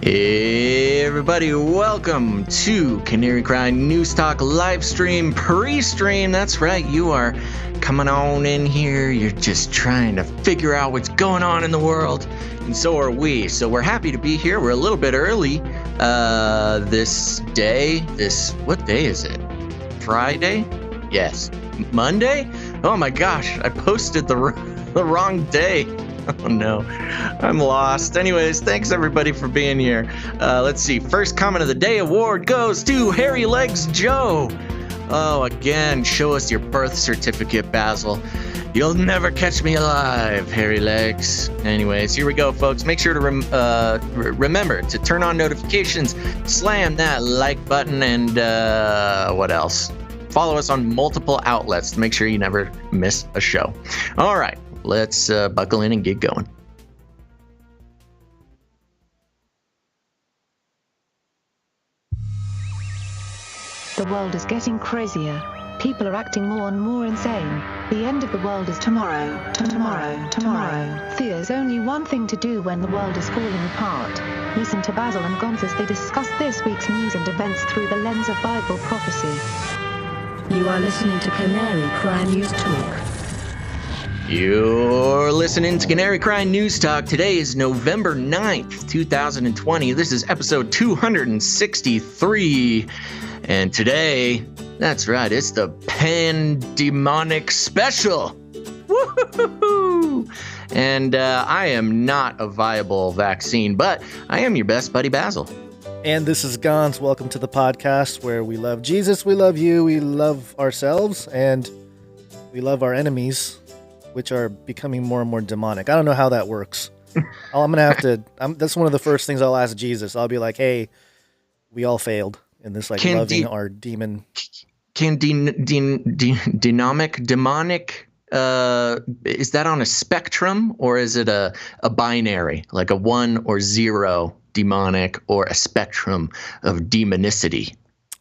Hey everybody, welcome to Canary Cry News Talk Livestream pre-stream. That's right, you are coming on in here. You're just trying to figure out what's going on in the world, and so are we. So we're happy to be here. We're a little bit early this day. What day is it? Friday? Yes. Monday? Oh my gosh, I posted the wrong day. Oh no, I'm lost. Anyways, thanks everybody for being here. Let's see. First comment of the day award goes to Hairy Legs Joe. Oh, again, show us your birth certificate, Basil. You'll never catch me alive, Hairy Legs. Anyways, here we go, folks. Make sure to remember to turn on notifications, slam that like button, and what else? Follow us on multiple outlets to make sure you never miss a show. All right. Let's buckle in and get going. The world is getting crazier. People are acting more and more insane. The end of the world is tomorrow. Tomorrow. There's only one thing to do when the world is falling apart. Listen to Basil and Gonz as they discuss this week's news and events through the lens of Bible prophecy. You are listening to Canary Cry News Talk. You're listening to Canary Cry News Talk. Today is November 9th, 2020. This is episode 263. And today, that's right, it's the Pandemonic special. Woo-hoo-hoo-hoo. And I am not a viable vaccine, but I am your best buddy, Basil. And this is Gonz. Welcome to the podcast where we love Jesus, we love you, we love ourselves, and we love our enemies, which are becoming more and more demonic. I don't know how that works. I'm going to have to, that's one of the first things I'll ask Jesus. I'll be like, hey, we all failed in this, like, loving our demon. Can demonic, is that on a spectrum, or is it a binary, like a 1 or 0 demonic, or a spectrum of demonicity?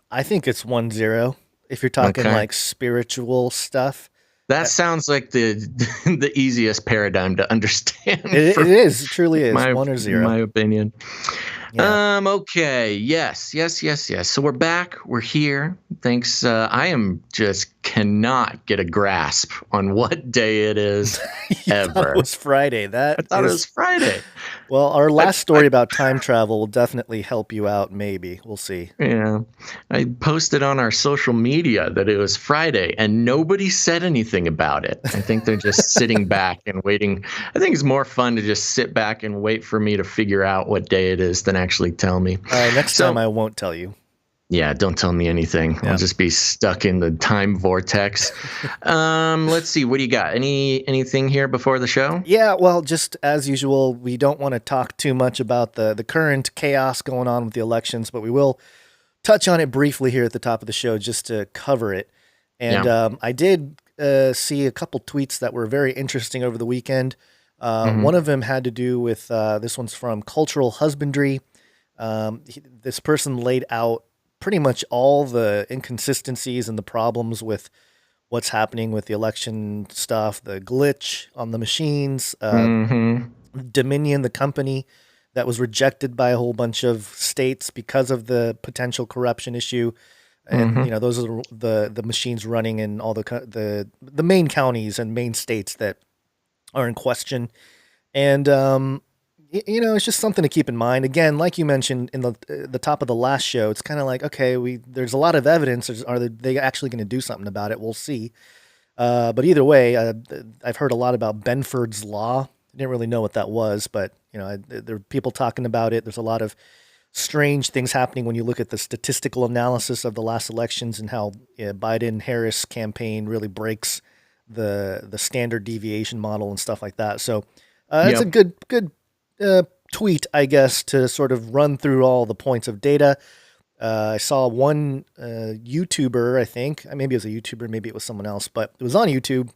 I think it's 1-0. If you're talking like spiritual stuff. That sounds like the easiest paradigm to understand. It is. It truly is. 1 or 0. My opinion. Yeah. Okay. Yes. So we're back. We're here. Thanks. I cannot get a grasp on what day it is ever. It was Friday. I thought it was Friday. Well, our last story about time travel will definitely help you out. Maybe. We'll see. Yeah. I posted on our social media that it was Friday and nobody said anything about it. I think they're just sitting back and waiting. I think it's more fun to just sit back and wait for me to figure out what day it is than actually tell me. All right. Next time I won't tell you. Yeah, don't tell me anything. Yeah. I'll just be stuck in the time vortex. Let's see. What do you got? Anything here before the show? Yeah, well, just as usual, we don't want to talk too much about the current chaos going on with the elections, but we will touch on it briefly here at the top of the show just to cover it. And I did see a couple tweets that were very interesting over the weekend. One of them had to do with, this one's from Cultural Husbandry. This person laid out pretty much all the inconsistencies and the problems with what's happening with the election stuff, the glitch on the machines, Dominion, the company that was rejected by a whole bunch of states because of the potential corruption issue. And, those are the machines running in all the main counties and main states that are in question. And, it's just something to keep in mind. Again, like you mentioned in the top of the last show, it's kind of like, okay, there's a lot of evidence. Are they actually going to do something about it? We'll see. But either way, I've heard a lot about Benford's Law. I didn't really know what that was, but there are people talking about it. There's a lot of strange things happening when you look at the statistical analysis of the last elections and how Biden-Harris campaign really breaks the standard deviation model and stuff like that. So it's a good tweet, I guess, to sort of run through all the points of data. I saw one YouTuber, I think, maybe it was a YouTuber, maybe it was someone else, but it was on YouTube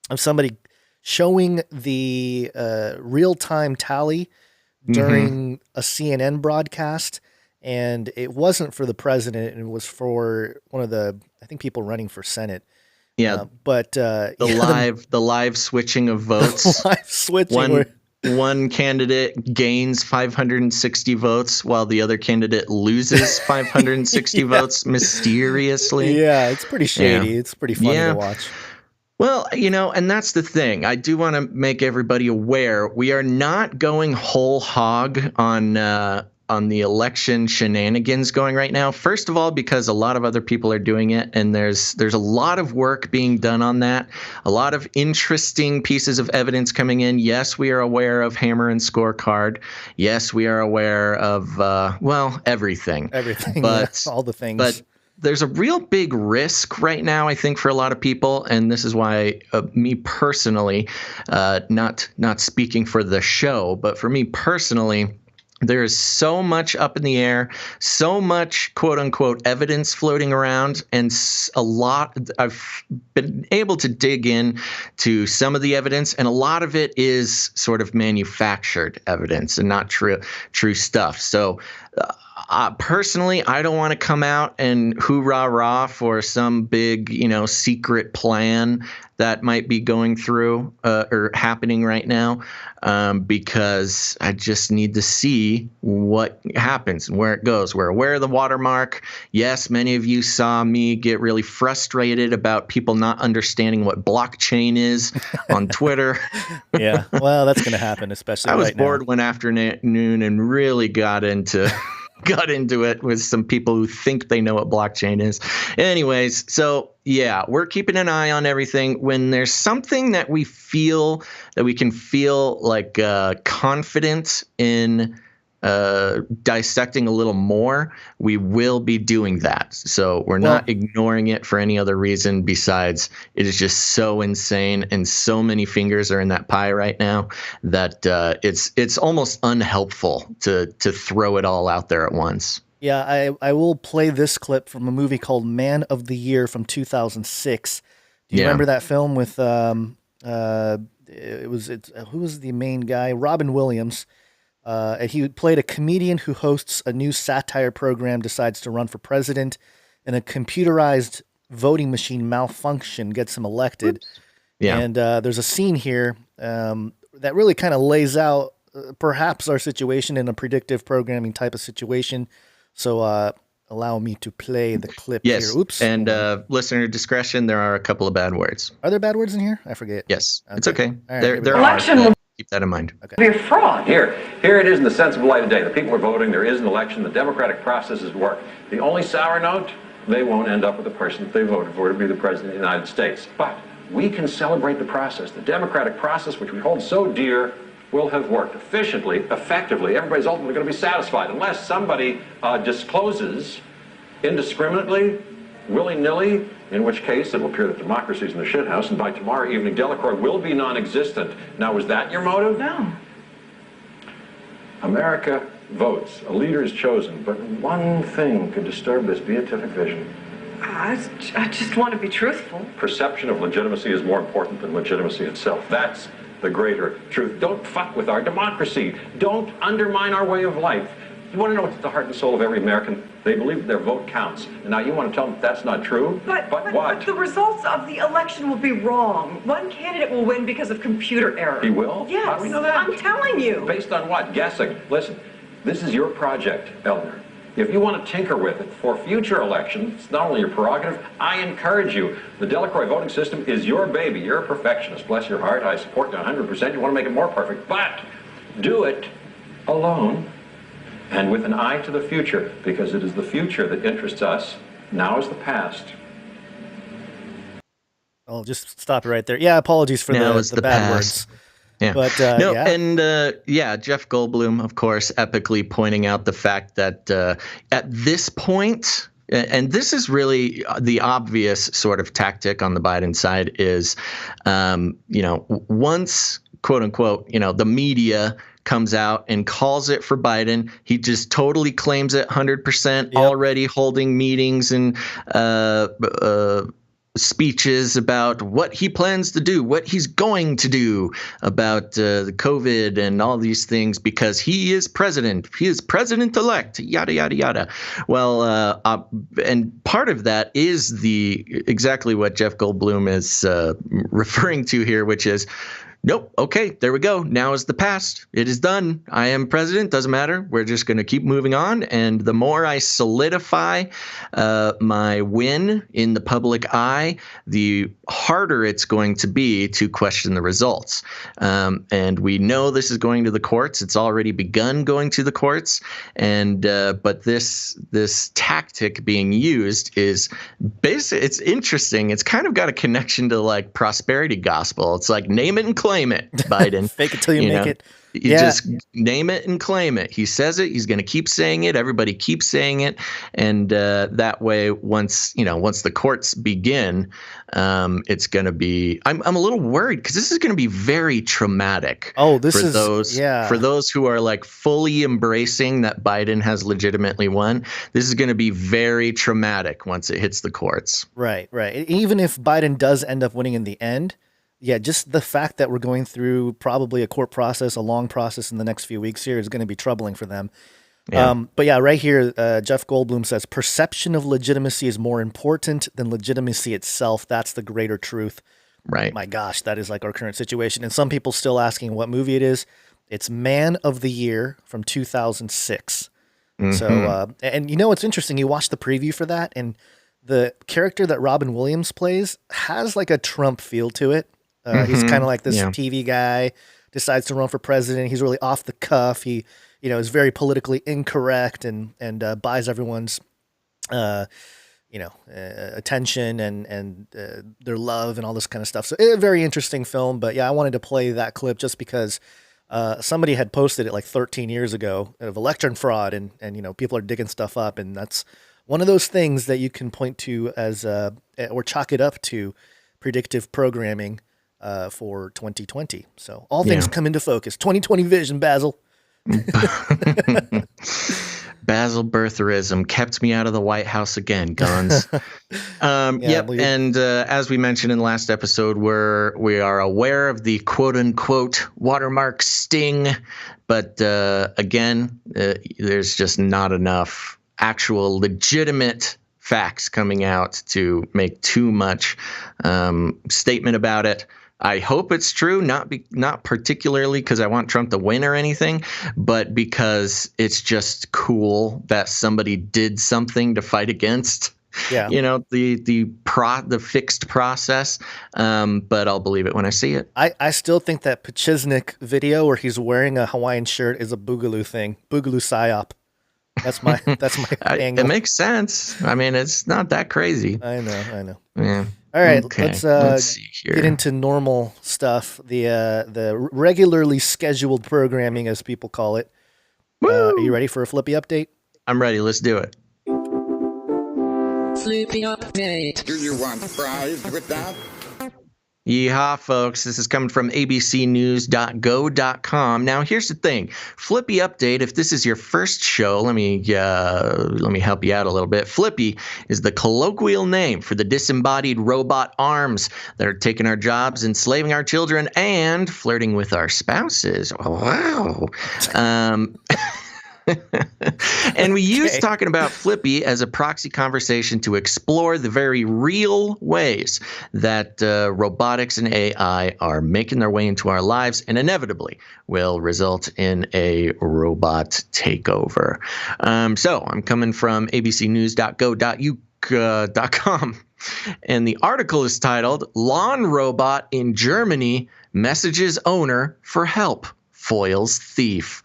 of somebody showing the real-time tally during a CNN broadcast, and it wasn't for the president, it was for one of the, I think, people running for Senate. Yeah, but the live switching of votes. Live switching. one candidate gains 560 votes while the other candidate loses 560 votes mysteriously. Yeah, it's pretty shady. It's pretty funny to watch. Well, and that's the thing. I do want to make everybody aware we are not going whole hog on the election shenanigans going right now. First of all, because a lot of other people are doing it, and there's a lot of work being done on that. A lot of interesting pieces of evidence coming in. Yes, we are aware of Hammer and Scorecard. Yes, we are aware of everything. Everything, but all the things. But there's a real big risk right now, I think, for a lot of people, and this is why me personally, not speaking for the show, but for me personally, there is so much up in the air, so much quote unquote evidence floating around, and a lot. I've been able to dig in to some of the evidence, and a lot of it is sort of manufactured evidence and not true stuff. So personally, I don't want to come out and hoorah for some big, secret plan that might be going through or happening right now, because I just need to see what happens and where it goes. We're aware of the watermark. Yes, many of you saw me get really frustrated about people not understanding what blockchain is on Twitter. Yeah, well, that's going to happen, especially I was right bored now. one afternoon and really got into it with some people who think they know what blockchain is. Anyways, so yeah, we're keeping an eye on everything. When there's something that we feel that we can feel like confident in dissecting a little more, we will be doing that. So we're not ignoring it for any other reason besides it is just so insane and so many fingers are in that pie right now that it's almost unhelpful to throw it all out there at once. Yeah, I will play this clip from a movie called Man of the Year from 2006. Do you remember that film with who was the main guy? Robin Williams. He played a comedian who hosts a new satire program, decides to run for president, and a computerized voting machine malfunction gets him elected. Oops. Yeah. And there's a scene here that really kind of lays out perhaps our situation in a predictive programming type of situation. So allow me to play the clip here. Oops. And listener discretion, there are a couple of bad words. Are there bad words in here? I forget. Yes. Okay. It's okay. Right, there are. Keep that in mind. Okay. Be a fraud. Here it is in the sensible light of day. The people are voting. There is an election. The democratic processes work. The only sour note, they won't end up with the person that they voted for to be the president of the United States. But we can celebrate the process. The democratic process, which we hold so dear, will have worked efficiently, effectively. Everybody's ultimately going to be satisfied unless somebody discloses indiscriminately, willy-nilly, in which case it will appear that democracy is in the shithouse, and by tomorrow evening, Delacroix will be non-existent. Now, was that your motive? No. America votes. A leader is chosen, but one thing could disturb this beatific vision. I just want to be truthful. Perception of legitimacy is more important than legitimacy itself. That's the greater truth. Don't fuck with our democracy. Don't undermine our way of life. You want to know what's at the heart and soul of every American? They believe their vote counts. And now you want to tell them that that's not true? But what? But the results of the election will be wrong. One candidate will win because of computer error. He will? Yes. How do we know that? I'm telling you. Based on what? Guessing. Listen, this is your project, Eleanor. If you want to tinker with it for future elections, it's not only your prerogative, I encourage you. The Delacroix voting system is your baby. You're a perfectionist. Bless your heart. I support you 100%. You want to make it more perfect. But do it alone and with an eye to the future, because it is the future that interests us. Now is the past. I'll just stop it right there. Yeah, apologies for the bad words. Yeah. But, and Jeff Goldblum, of course, epically pointing out the fact that at this point, and this is really the obvious sort of tactic on the Biden side is, once, quote unquote, the media comes out and calls it for Biden, he just totally claims it 100%, already holding meetings and speeches about what he plans to do, what he's going to do about the COVID and all these things, because he is president. He is president-elect, yada, yada, yada. Well, and part of that is exactly what Jeff Goldblum is referring to here, which is Nope. Okay, there we go. Now is the past. It is done. I am president. Doesn't matter. We're just going to keep moving on. And the more I solidify my win in the public eye, the harder it's going to be to question the results. And we know this is going to the courts. It's already begun going to the courts. And but this tactic being used is basically, it's interesting. It's kind of got a connection to like prosperity gospel. It's like name it and claim it, Biden. Fake it till you make it. You just name it and claim it. He says it. He's going to keep saying it. Everybody keeps saying it, and that way, once the courts begin, it's going to be. I'm a little worried because this is going to be very traumatic. Oh, for those who are like fully embracing that Biden has legitimately won. This is going to be very traumatic once it hits the courts. Right. Even if Biden does end up winning in the end. Yeah, just the fact that we're going through probably a court process, a long process in the next few weeks here is going to be troubling for them. Yeah. But yeah, right here, Jeff Goldblum says, perception of legitimacy is more important than legitimacy itself. That's the greater truth. Right. My gosh, that is like our current situation. And some people still asking what movie it is. It's Man of the Year from 2006. Mm-hmm. So, and it's interesting. You watch the preview for that, and the character that Robin Williams plays has like a Trump feel to it. He's kind of like this TV guy, decides to run for president. He's really off the cuff. He, is very politically incorrect and buys everyone's, attention and their love and all this kind of stuff. So a very interesting film. But yeah, I wanted to play that clip just because somebody had posted it like 13 years ago of election fraud and people are digging stuff up. And that's one of those things that you can point to as or chalk it up to predictive programming for 2020. So all things come into focus. 2020 vision, Basil. Basil birtherism kept me out of the White House again, guns. Yep. And as we mentioned in the last episode, we are aware of the quote unquote watermark sting. But again, there's just not enough actual legitimate facts coming out to make too much statement about it. I hope it's true, not particularly because I want Trump to win or anything, but because it's just cool that somebody did something to fight against, the fixed process. But I'll believe it when I see it. I still think that Pachiznik video where he's wearing a Hawaiian shirt is a Boogaloo thing, Boogaloo psyop. That's my angle. It makes sense. I mean, it's not that crazy. I know. Yeah. All right, let's see here. Get into normal stuff. The regularly scheduled programming, as people call it. Are you ready for a Flippy update? I'm ready. Let's do it. Flippy update. Do you want fries with that? Yeehaw, folks. This is coming from abcnews.go.com. Now, here's the thing. Flippy update. If this is your first show, let me help you out a little bit. Flippy is the colloquial name for the disembodied robot arms that are taking our jobs, enslaving our children, and flirting with our spouses. Wow. And we use talking about Flippy as a proxy conversation to explore the very real ways that robotics and AI are making their way into our lives and inevitably will result in a robot takeover. So I'm coming from abcnews.go.uk.com. And the article is titled, Lawn Robot in Germany Messages Owner for Help, Foils Thief.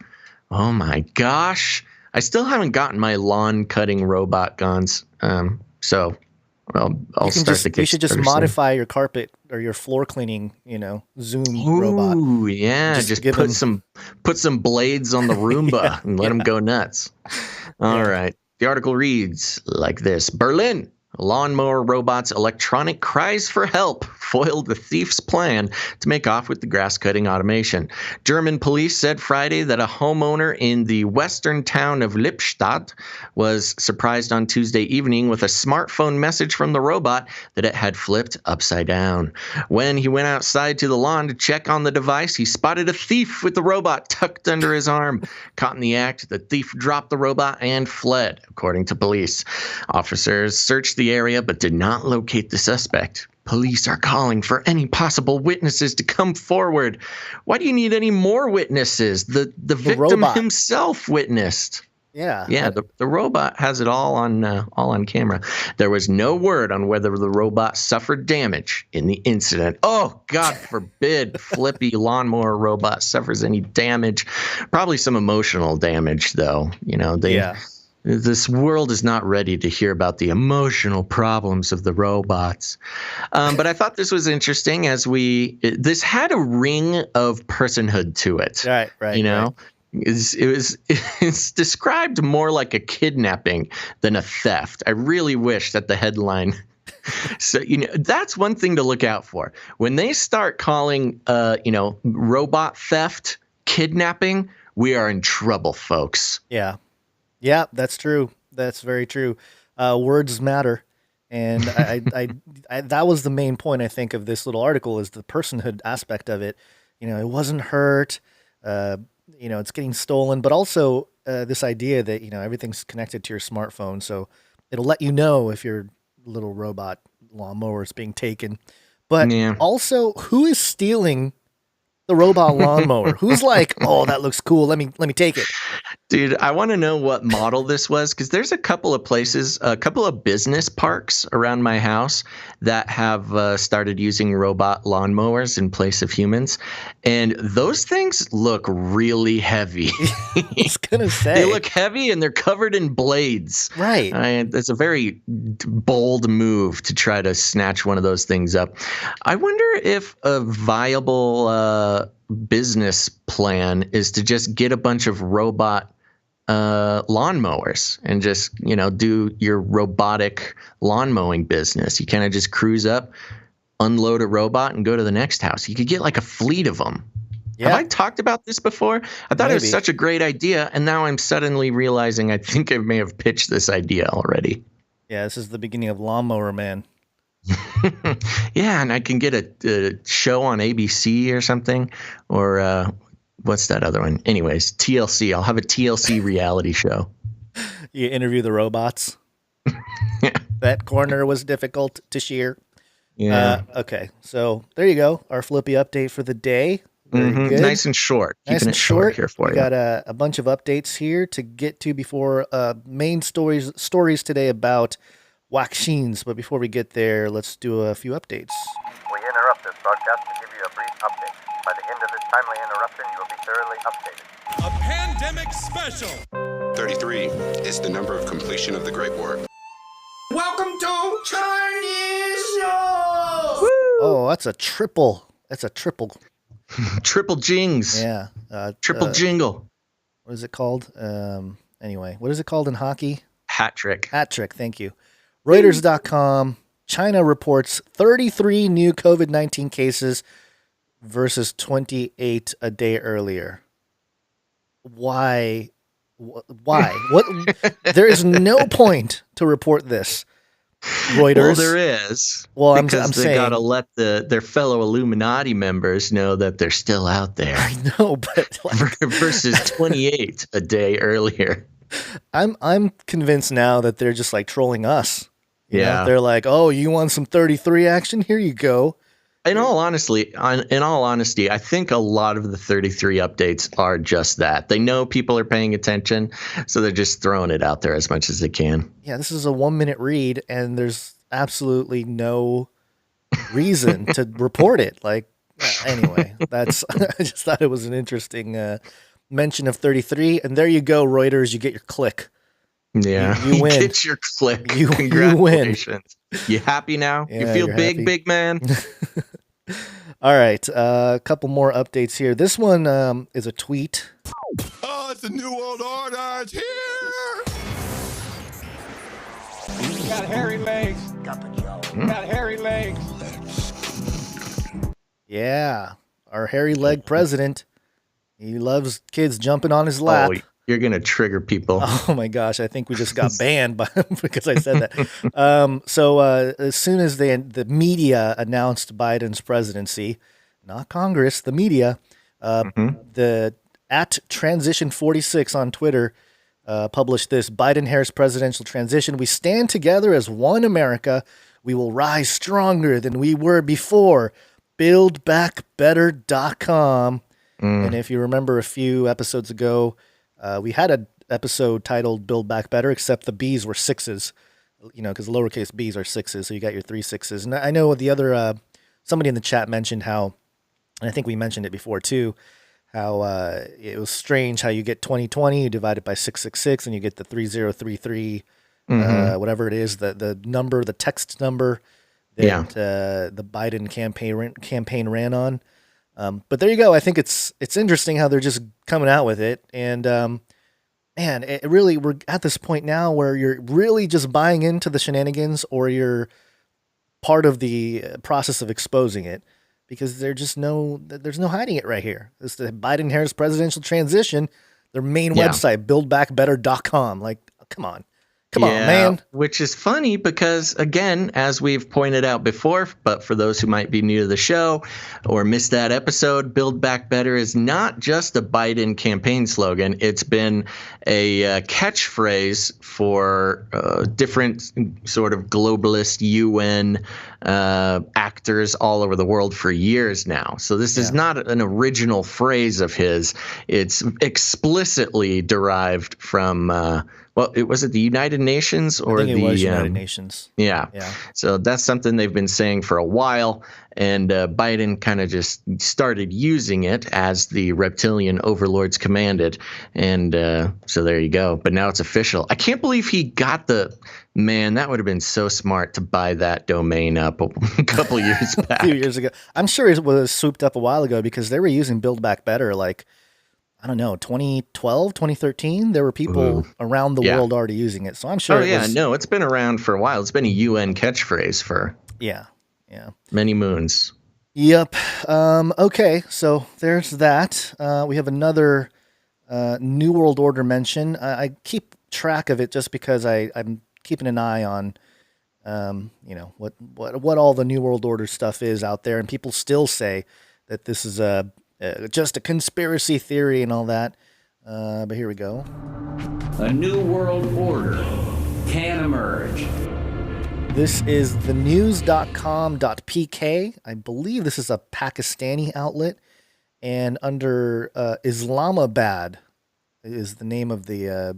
Oh my gosh. I still haven't gotten my lawn cutting robot guns. So I'll start the Kickstarter. You should just modify your carpet or your floor cleaning, Zoom robot. Ooh, yeah. Just put some blades on the Roomba and let them go nuts. All right. The article reads like this. Berlin. Lawnmower robot's electronic cries for help foiled the thief's plan to make off with the grass-cutting automation. German police said Friday that a homeowner in the western town of Lippstadt was surprised on Tuesday evening with a smartphone message from the robot that it had flipped upside down. When he went outside to the lawn to check on the device, he spotted a thief with the robot tucked under his arm. Caught in the act, the thief dropped the robot and fled, according to police. Officers searched the area but did not locate the suspect. Police are calling for any possible witnesses to come forward. Why do you need any more witnesses? The victim robot himself witnessed. Yeah. Yeah, the robot has it all on camera. There was no word on whether the robot suffered damage in the incident. Oh, God forbid Flippy lawnmower robot suffers any damage. Probably some emotional damage, though. This world is not ready to hear about the emotional problems of the robots. But I thought this was interesting this had a ring of personhood to it. Right. Right. It's described more like a kidnapping than a theft. I really wish that the headline. So, that's one thing to look out for. When they start calling, robot theft kidnapping, we are in trouble, folks. Yeah. Yeah, that's true. That's very true. Words matter. And I that was the main point, I think, of this little article is the personhood aspect of it. It wasn't hurt. It's getting stolen, but also this idea that, everything's connected to your smartphone. So it'll let you know if your little robot lawnmower is being taken. But also, who is stealing the robot lawnmower? Who's like, oh, that looks cool. Let me take it. Dude, I want to know what model this was, because there's a couple of places, a couple of business parks around my house that have started using robot lawnmowers in place of humans. And those things look really heavy. I was going to say. They look heavy and they're covered in blades. Right. It's a very bold move to try to snatch one of those things up. I wonder if a viable business plan is to just get a bunch of robot lawnmowers and just do your robotic lawn mowing business. You kind of just cruise up, unload a robot, and go to the next house. You could get like a fleet of them. Yeah. Have I talked about this before? I thought it was such a great idea, and now I'm suddenly realizing I think I may have pitched this idea already. Yeah, this is the beginning of Lawnmower Man. Yeah, and I can get a show on ABC or something, or what's that other one? Anyways, TLC. I'll have a TLC reality show. You interview the robots. That corner was difficult to shear. Yeah. Okay, so there you go. Our Flippy update for the day. Very good. Nice and short. Keeping it short here for you. We got a bunch of updates here to get to before main stories today about vaccines. But before we get there, let's do a few updates. We interrupt this broadcast to give you a brief update. By the end of this timely interruption, you will be thoroughly updated. A pandemic special. 33 is the number of completion of the Great War. Welcome to Chinese Show. Oh, that's a triple. Triple jings. Yeah. Triple jingle. What is it called? Anyway, what is it called in hockey? Hat trick. Hat trick. Thank you. Reuters.com. China reports 33 new COVID-19 cases versus 28 a day earlier. Why? What? There is no point to report this. Reuters. Well, there is. Well, because I'm saying, gotta let their fellow Illuminati members know that they're still out there. I know, but versus 28 a day earlier. I'm convinced now that they're just like trolling us. You know? Yeah, they're like, "Oh, you want some 33 action? Here you go." In all honesty, I think a lot of the 33 updates are just that. They know people are paying attention, so they're just throwing it out there as much as they can. Yeah, this is a 1-minute read, and there's absolutely no reason to report it. Like, anyway, I just thought it was an interesting mention of 33, and there you go, Reuters. You get your click. Yeah, you win. Get your click. Congratulations. You happy now? Yeah, you feel big, happy. Big man? All right, a couple more updates here. This one is a tweet. Oh, it's the New World Order. It's here. Got hairy legs. Got hairy legs. Yeah, our hairy leg president. He loves kids jumping on his lap. Oh, you're going to trigger people. Oh, my gosh. I think we just got banned because I said that. So as soon as the media announced Biden's presidency, not Congress, the media, the at Transition46 on Twitter published this: Biden-Harris presidential transition. We stand together as one America. We will rise stronger than we were before. Buildbackbetter.com. And if you remember a few episodes ago, we had an episode titled Build Back Better, except the B's were sixes, because lowercase b's are sixes. So you got your 3 6s. And I know the other, somebody in the chat mentioned how, and I think we mentioned it before too, how it was strange how you get 2020, you divide it by 666, and you get the 3033, whatever it is, the number, the text number that the Biden campaign ran on. But there you go. I think it's interesting how they're just coming out with it. And man, it really, we're at this point now where you're really just buying into the shenanigans, or you're part of the process of exposing it, because there's no hiding it right here. It's the Biden-Harris presidential transition, their main website, buildbackbetter.com. Like, come on. Come on, man. Which is funny because, again, as we've pointed out before, but for those who might be new to the show or missed that episode, Build Back Better is not just a Biden campaign slogan. It's been a catchphrase for different sort of globalist UN actors all over the world for years now. So this is not an original phrase of his. It's explicitly derived from well, was it the United Nations or I think it was United Nations? Yeah. So that's something they've been saying for a while, and Biden kind of just started using it as the reptilian overlords commanded, and so there you go. But now it's official. I can't believe he got man, that would have been so smart to buy that domain up a couple years back. A few years ago. I'm sure it was swooped up a while ago, because they were using Build Back Better like, I don't know, 2012, 2013, there were people around the world already using it. So I'm sure it's been around for a while. It's been a UN catchphrase for many moons. Yep. Okay, so there's that. We have another New World Order mention. I keep track of it just because I'm keeping an eye on what all the New World Order stuff is out there, and people still say that this is just a conspiracy theory and all that. But here we go. A new world order can emerge. This is thenews.com.pk. I believe this is a Pakistani outlet. And under Islamabad is the name of the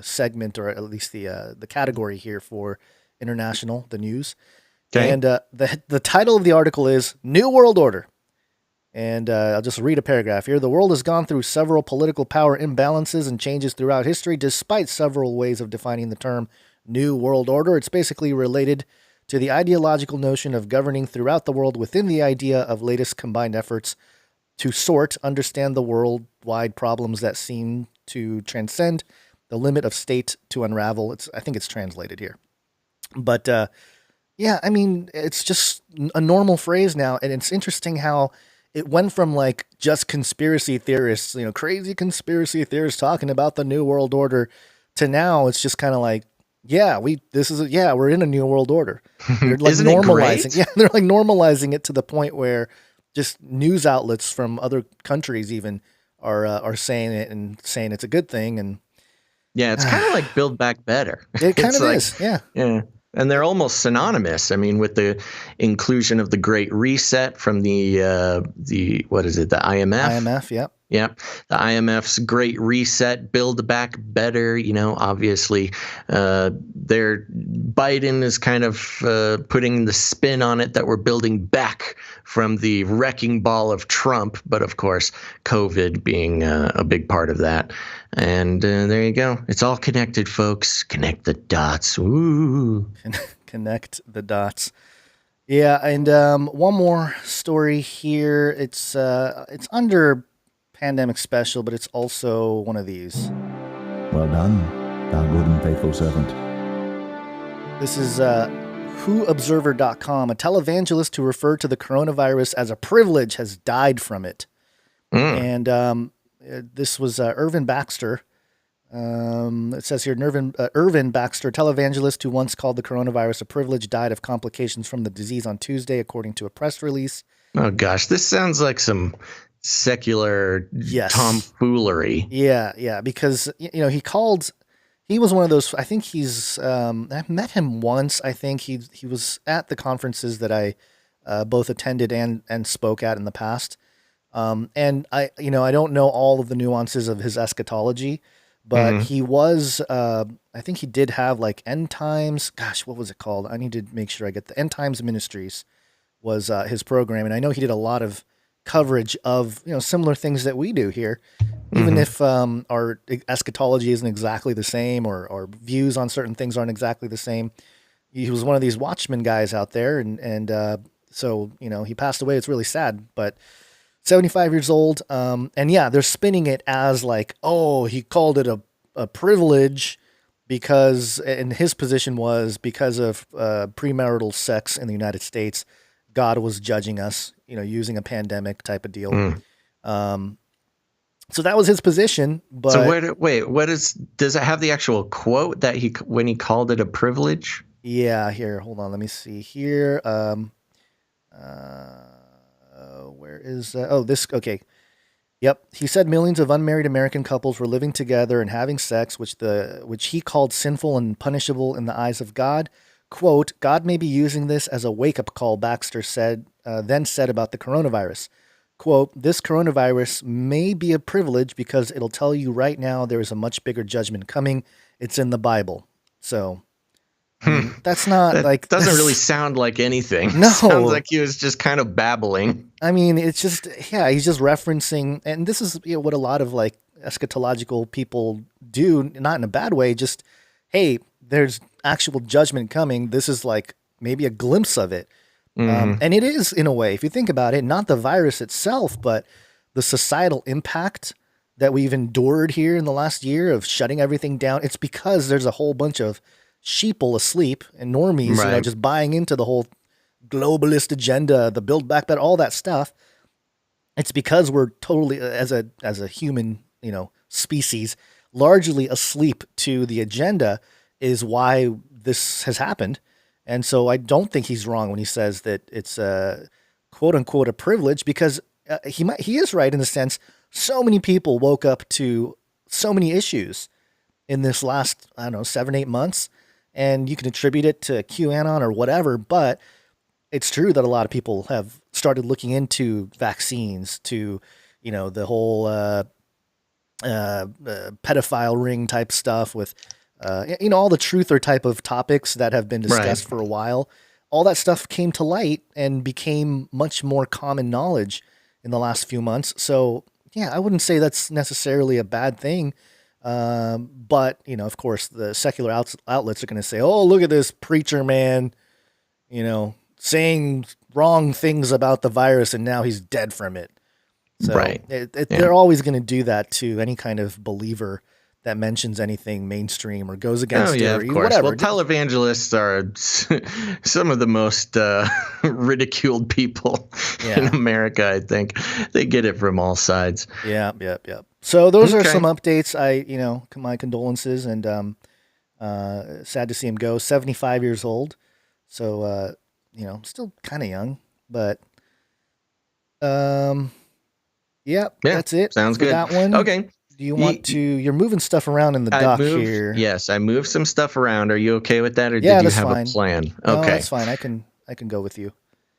segment, or at least the category here for international, the news. Okay. And the title of the article is New World Order. And I'll just read a paragraph here. The world has gone through several political power imbalances and changes throughout history, despite several ways of defining the term New World Order. It's basically related to the ideological notion of governing throughout the world within the idea of latest combined efforts to understand the worldwide problems that seem to transcend the limit of state to unravel. I think it's translated here. But I mean, it's just a normal phrase now, and it's interesting how it went from like just conspiracy theorists, crazy conspiracy theorists talking about the New World Order, to now it's just kind of like, we're in a New World Order. They're like Isn't normalizing. it great? Yeah, they're like normalizing it to the point where just news outlets from other countries even are saying it and saying it's a good thing. And yeah, it's kind of like Build Back Better. It kind of is. Yeah. Yeah. And they're almost synonymous. I mean, with the inclusion of the Great Reset from the what is it? The IMF. IMF. Yep. Yep. The IMF's Great Reset, Build Back Better. Obviously, Biden is kind of putting the spin on it that we're building back from the wrecking ball of Trump. But of course, COVID being a big part of that. And there you go. It's all connected, folks. Connect the dots. Woo. Connect the dots. Yeah, and one more story here. It's under Pandemic Special, but it's also one of these. Well done, thou good and faithful servant. This is WhoObserver.com. A televangelist who referred to the coronavirus as a privilege has died from it. And this was Irvine Baxter. It says here, Irvine Baxter, televangelist who once called the coronavirus a privilege, died of complications from the disease on Tuesday, according to a press release. Oh, gosh. This sounds like some secular tomfoolery. Yeah, because, he called He was one of those. I think he's. I've met him once. I think he was at the conferences that I both attended and spoke at in the past. And I don't know all of the nuances of his eschatology, but he was. I think he did have like End Times. Gosh, what was it called? I need to make sure I get the End Times Ministries was his program, and I know he did a lot of coverage of similar things that we do here. Even if our eschatology isn't exactly the same or our views on certain things aren't exactly the same, he was one of these watchman guys out there. And so, he passed away. It's really sad, but 75 years old. And yeah, they're spinning it as like, oh, he called it a privilege because, and his position was because of premarital sex in the United States, God was judging us, using a pandemic type of deal. So that was his position. But so does it have the actual quote that when he called it a privilege? Yeah, here, hold on. Let me see here. Where is this? Okay. Yep. He said millions of unmarried American couples were living together and having sex, which he called sinful and punishable in the eyes of God. Quote, God may be using this as a wake-up call, Baxter then said about the coronavirus. Quote, this coronavirus may be a privilege because it'll tell you right now there is a much bigger judgment coming. It's in the Bible. So that's not that doesn't really sound like anything. No. Sounds like he was just kind of babbling. I mean, it's just, he's just referencing, and this is what a lot of like eschatological people do, not in a bad way, just, hey, there's actual judgment coming. This is like maybe a glimpse of it. And it is, in a way, if you think about it, not the virus itself, but the societal impact that we've endured here in the last year of shutting everything down. It's because there's a whole bunch of sheeple asleep and normies, just buying into the whole globalist agenda, the Build Back Better, all that stuff. It's because we're totally, as a human, species, largely asleep to the agenda is why this has happened. And so I don't think he's wrong when he says that it's a quote unquote a privilege, because he is right in the sense so many people woke up to so many issues in this last, 7-8 months, and you can attribute it to QAnon or whatever, but it's true that a lot of people have started looking into vaccines, to, the whole pedophile ring type stuff with all the truther type of topics that have been discussed for a while. All that stuff came to light and became much more common knowledge in the last few months. So yeah, I wouldn't say that's necessarily a bad thing. But of course the secular outlets are going to say, oh, look at this preacher man, saying wrong things about the virus and now he's dead from it. So they're always going to do that to any kind of believer that mentions anything mainstream or goes against it, or of course. Whatever. Well, televangelists are some of the most ridiculed people in America, I think. They get it from all sides. Yeah. So those are some updates. My condolences, and sad to see him go. 75 years old. So, still kind of young, but that's it. Sounds good. That one. Okay. Do you want to? You're moving stuff around in the dock here. Yes, I moved some stuff around. Are you okay with that, or did you have a plan? No, okay, that's fine. I can go with you.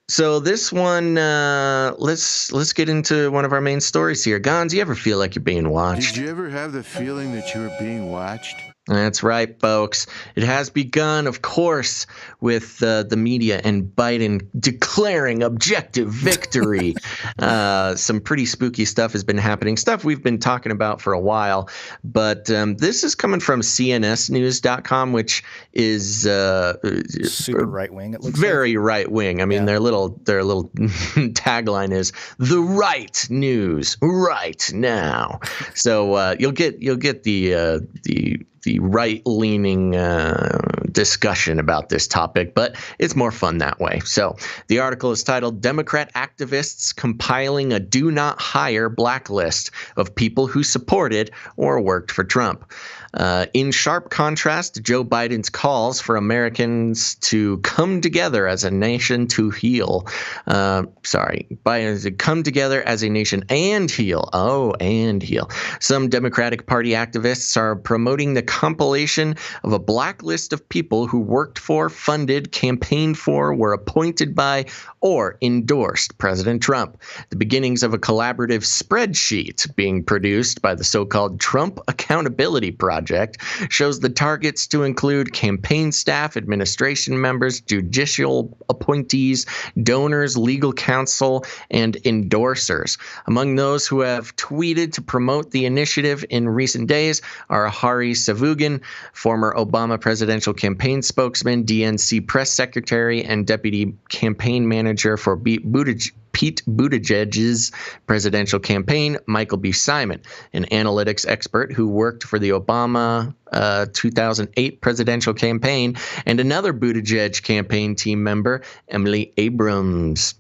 So this one, let's get into one of our main stories here. Gonz, you ever feel like you're being watched? Did you ever have the feeling that you were being watched? That's right, folks. It has begun, of course, with the media and Biden declaring objective victory. Some pretty spooky stuff has been happening, stuff we've been talking about for a while. But this is coming from cnsnews.com, which is super right wing. It looks very right wing. I mean, their little tagline is "the right news right now." So you'll get the right-leaning discussion about this topic, but it's more fun that way. So the article is titled "Democrat Activists Compiling a Do Not Hire Blacklist of People Who Supported or Worked for Trump." In sharp contrast to Joe Biden's calls for Americans to come together as a nation to heal. Biden said come together as a nation and heal. Oh, and heal. Some Democratic Party activists are promoting the compilation of a blacklist of people who worked for, funded, campaigned for, were appointed by, or endorsed President Trump. The beginnings of a collaborative spreadsheet being produced by the so-called Trump Accountability Project shows the targets to include campaign staff, administration members, judicial appointees, donors, legal counsel, and endorsers. Among those who have tweeted to promote the initiative in recent days are Hari Savugin, former Obama presidential campaign spokesman, DNC press secretary, and deputy campaign manager for Pete Buttigieg's presidential campaign, Michael B. Simon, an analytics expert who worked for the Obama 2008 presidential campaign, and another Buttigieg campaign team member, Emily Abrams.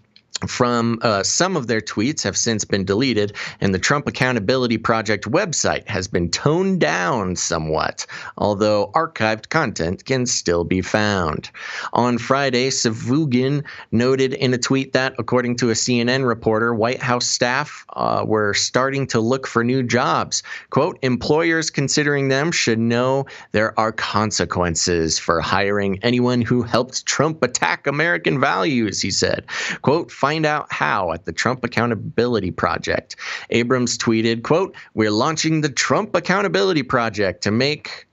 From some of their tweets have since been deleted, and the Trump Accountability Project website has been toned down somewhat, although archived content can still be found. On Friday, Savugin noted in a tweet that, according to a CNN reporter, White House staff were starting to look for new jobs. Quote, employers considering them should know there are consequences for hiring anyone who helped Trump attack American values, he said. Quote, find out how at the Trump Accountability Project. Abrams tweeted, quote, we're launching the Trump Accountability Project to make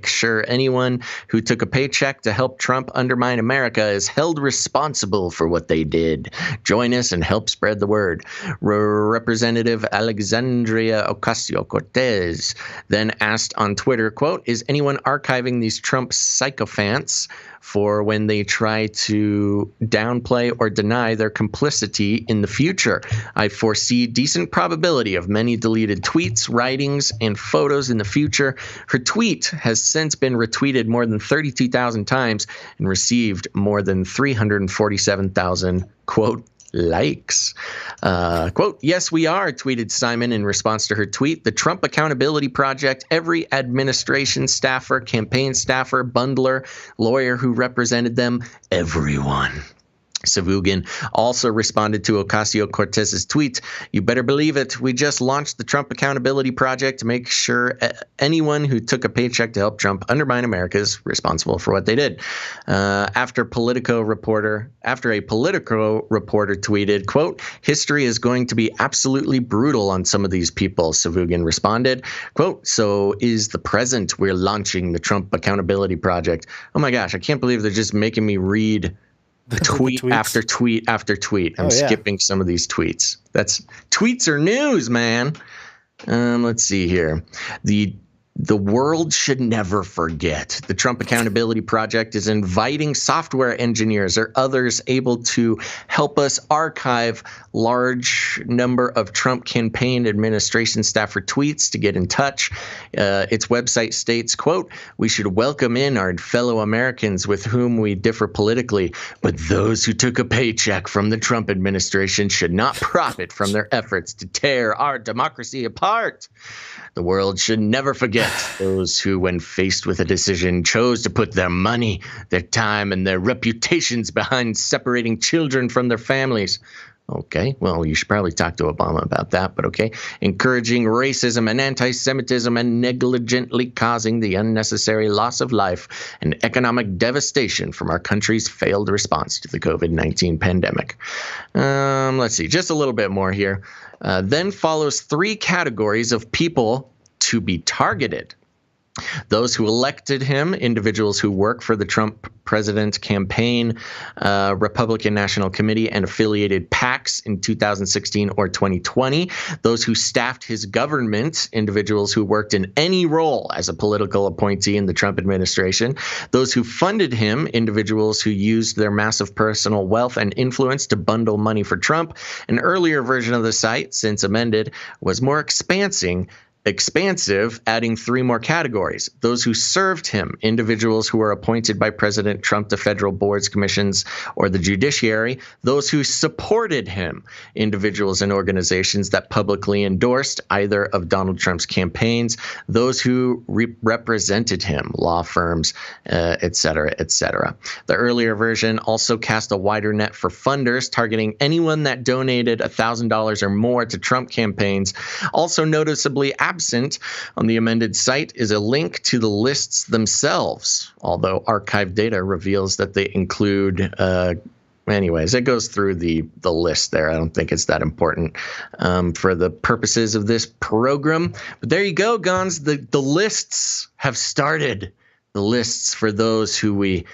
sure anyone who took a paycheck to help Trump undermine America is held responsible for what they did. Join us and help spread the word. Representative Alexandria Ocasio-Cortez then asked on Twitter, quote, is anyone archiving these Trump sycophants for when they try to downplay or deny their complicity in the future? I foresee decent probability of many deleted tweets, writings, and photos in the future. Her tweet has since been retweeted more than 32,000 times and received more than 347,000, quote, likes. Quote, yes, we are, tweeted Simon in response to her tweet. The Trump Accountability Project, every administration staffer, campaign staffer, bundler, lawyer who represented them, everyone. Savugin also responded to Ocasio-Cortez's tweet. You better believe it. We just launched the Trump Accountability Project to make sure anyone who took a paycheck to help Trump undermine America is responsible for what they did. After a Politico reporter tweeted, quote, history is going to be absolutely brutal on some of these people, Savugin responded. Quote, so is the present. We're launching the Trump Accountability Project. Oh my gosh, I can't believe they're just making me read tweet after tweet after tweet. I'm skipping some of these tweets. Tweets are news, man. Let's see here. The world should never forget. The Trump Accountability Project is inviting software engineers or others able to help us archive large number of Trump campaign administration staffer tweets to get in touch. Its website states, quote, we should welcome in our fellow Americans with whom we differ politically, but those who took a paycheck from the Trump administration should not profit from their efforts to tear our democracy apart. The world should never forget those who, when faced with a decision, chose to put their money, their time, and their reputations behind separating children from their families. Okay, well, you should probably talk to Obama about that, but okay. Encouraging racism and anti-Semitism and negligently causing the unnecessary loss of life and economic devastation from our country's failed response to the COVID-19 pandemic. Let's see, just a little bit more here. Then follows 3 categories of people to be targeted. Those who elected him, individuals who work for the Trump president campaign, Republican National Committee, and affiliated PACs in 2016 or 2020. Those who staffed his government, individuals who worked in any role as a political appointee in the Trump administration. Those who funded him, individuals who used their massive personal wealth and influence to bundle money for Trump. An earlier version of the site, since amended, was more expansive expansive, adding 3 more categories. Those who served him, individuals who were appointed by President Trump to federal boards, commissions, or the judiciary. Those who supported him, individuals and organizations that publicly endorsed either of Donald Trump's campaigns. Those who represented him, law firms, et cetera, et cetera. The earlier version also cast a wider net for funders, targeting anyone that donated $1,000 or more to Trump campaigns. Also noticeably absent on the amended site is a link to the lists themselves, although archived data reveals that they include anyways, it goes through the list there. I don't think it's that important for the purposes of this program. But there you go, Gons. The lists have started. The lists for those who we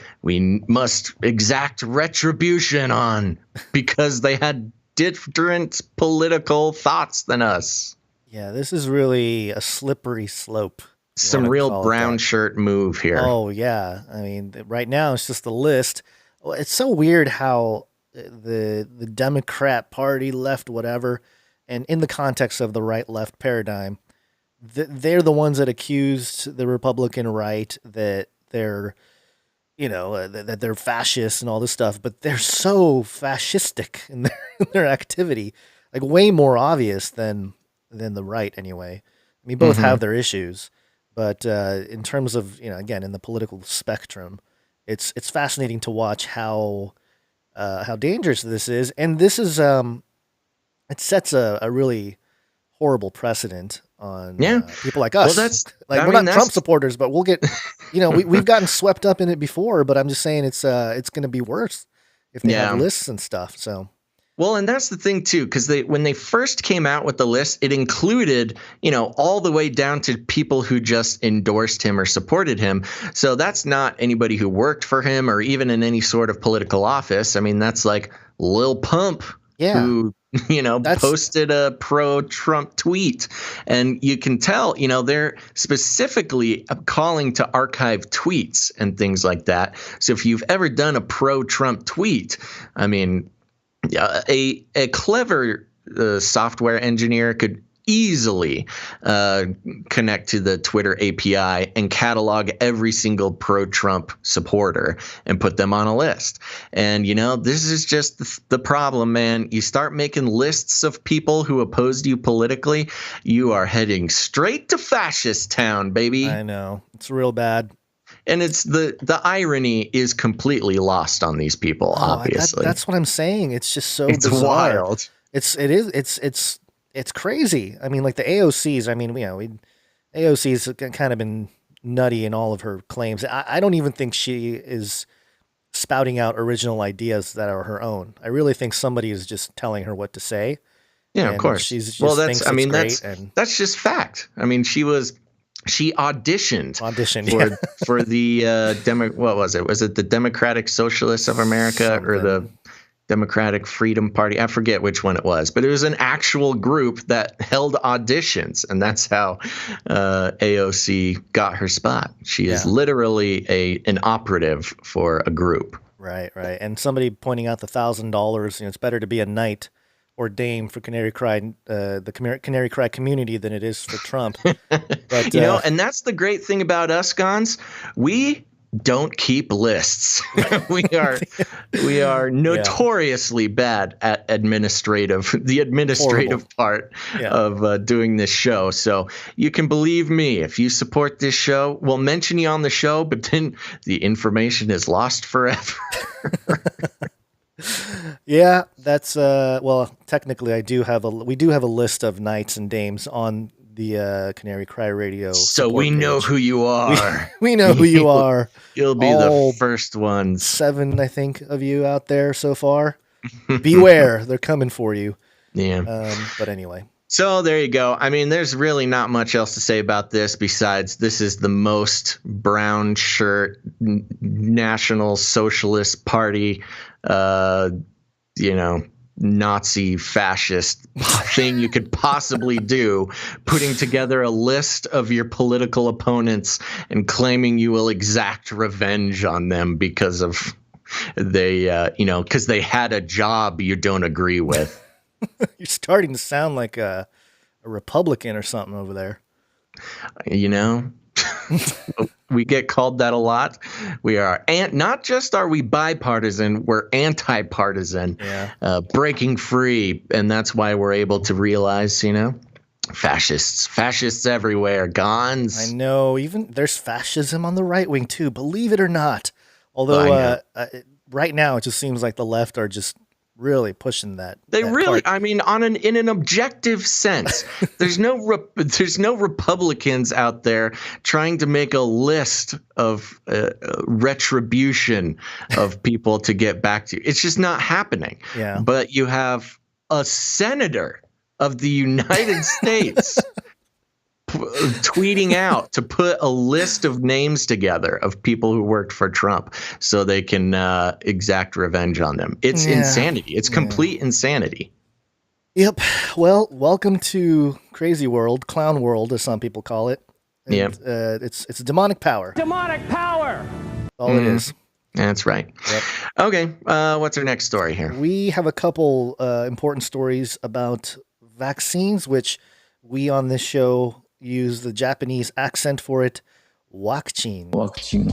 must exact retribution on because they had different political thoughts than us. Yeah, this is really a slippery slope. Some real brown shirt move here. Oh, yeah. I mean, right now it's just the list. It's so weird how the Democrat Party, left, whatever, and in the context of the right-left paradigm, they're the ones that accused the Republican right that they're, that they're fascists and all this stuff, but they're so fascistic in their activity, like way more obvious than the right anyway. I mean, both have their issues, but in terms of, again, in the political spectrum, it's fascinating to watch how dangerous this is. And this is, it sets a really horrible precedent on people like us. Well, we're not Trump supporters, but we'll get, we've gotten swept up in it before, but I'm just saying it's going to be worse if they have lists and stuff. So. Well, and that's the thing, too, because when they first came out with the list, it included, all the way down to people who just endorsed him or supported him. So that's not anybody who worked for him or even in any sort of political office. I mean, that's like Lil Pump, who, posted a pro-Trump tweet. And you can tell, they're specifically calling to archive tweets and things like that. So if you've ever done a pro-Trump tweet, I mean, a clever software engineer could easily connect to the Twitter API and catalog every single pro-Trump supporter and put them on a list. And, this is just the problem, man. You start making lists of people who opposed you politically, you are heading straight to fascist town, baby. I know. It's real bad. And it's the irony is completely lost on these people, obviously. That's what I'm saying. It's just so it's bizarre. Wild. It's crazy. I mean, like the AOCs, AOC's kind of been nutty in all of her claims. I don't even think she is spouting out original ideas that are her own. I really think somebody is just telling her what to say. Yeah, of course. She's just that's just fact. I mean, she auditioned for the what was it? Was it the Democratic Socialists of America or the Democratic Freedom Party? I forget which one it was, but it was an actual group that held auditions, and that's how AOC got her spot. She is literally an operative for a group. Right. And somebody pointing out the $1,000. It's better to be a knight or dame for Canary Cry, the Canary Cry community than it is for Trump. But, and that's the great thing about us, Gons. We don't keep lists. we are notoriously bad at the administrative part of doing this show. So you can believe me, if you support this show, we'll mention you on the show, but then the information is lost forever. Yeah, that's technically we do have a list of knights and dames on the Canary Cry Radio. So we know who you are. We know who you are. You'll be the first ones. 7, I think, of you out there so far. Beware, they're coming for you. Yeah. But anyway. So there you go. I mean, there's really not much else to say about this besides this is the most brown shirt National Socialist Party, Nazi fascist thing you could possibly do, putting together a list of your political opponents and claiming you will exact revenge on them because of because they had a job you don't agree with. You're starting to sound like a Republican or something over there. You know, we get called that a lot. We are, and not just are we bipartisan, we're anti-partisan, breaking free. And that's why we're able to realize, you know, fascists everywhere, guns. I know, even there's fascism on the right wing too, believe it or not. Although right now it just seems like the left are just really pushing that. They really, I mean, in an objective sense, there's no Republicans out there trying to make a list of retribution of people to get back to you. It's just not happening. Yeah. But you have a senator of the United States tweeting out to put a list of names together of people who worked for Trump so they can exact revenge on them. It's insanity. It's complete insanity. Yep. Well, welcome to crazy world, clown world, as some people call it. Yep. It's demonic power. Demonic power. All it is. That's right. Yep. Okay. What's our next story here? We have a couple important stories about vaccines, which we on this show use the Japanese accent for it. Waccine. Waccine.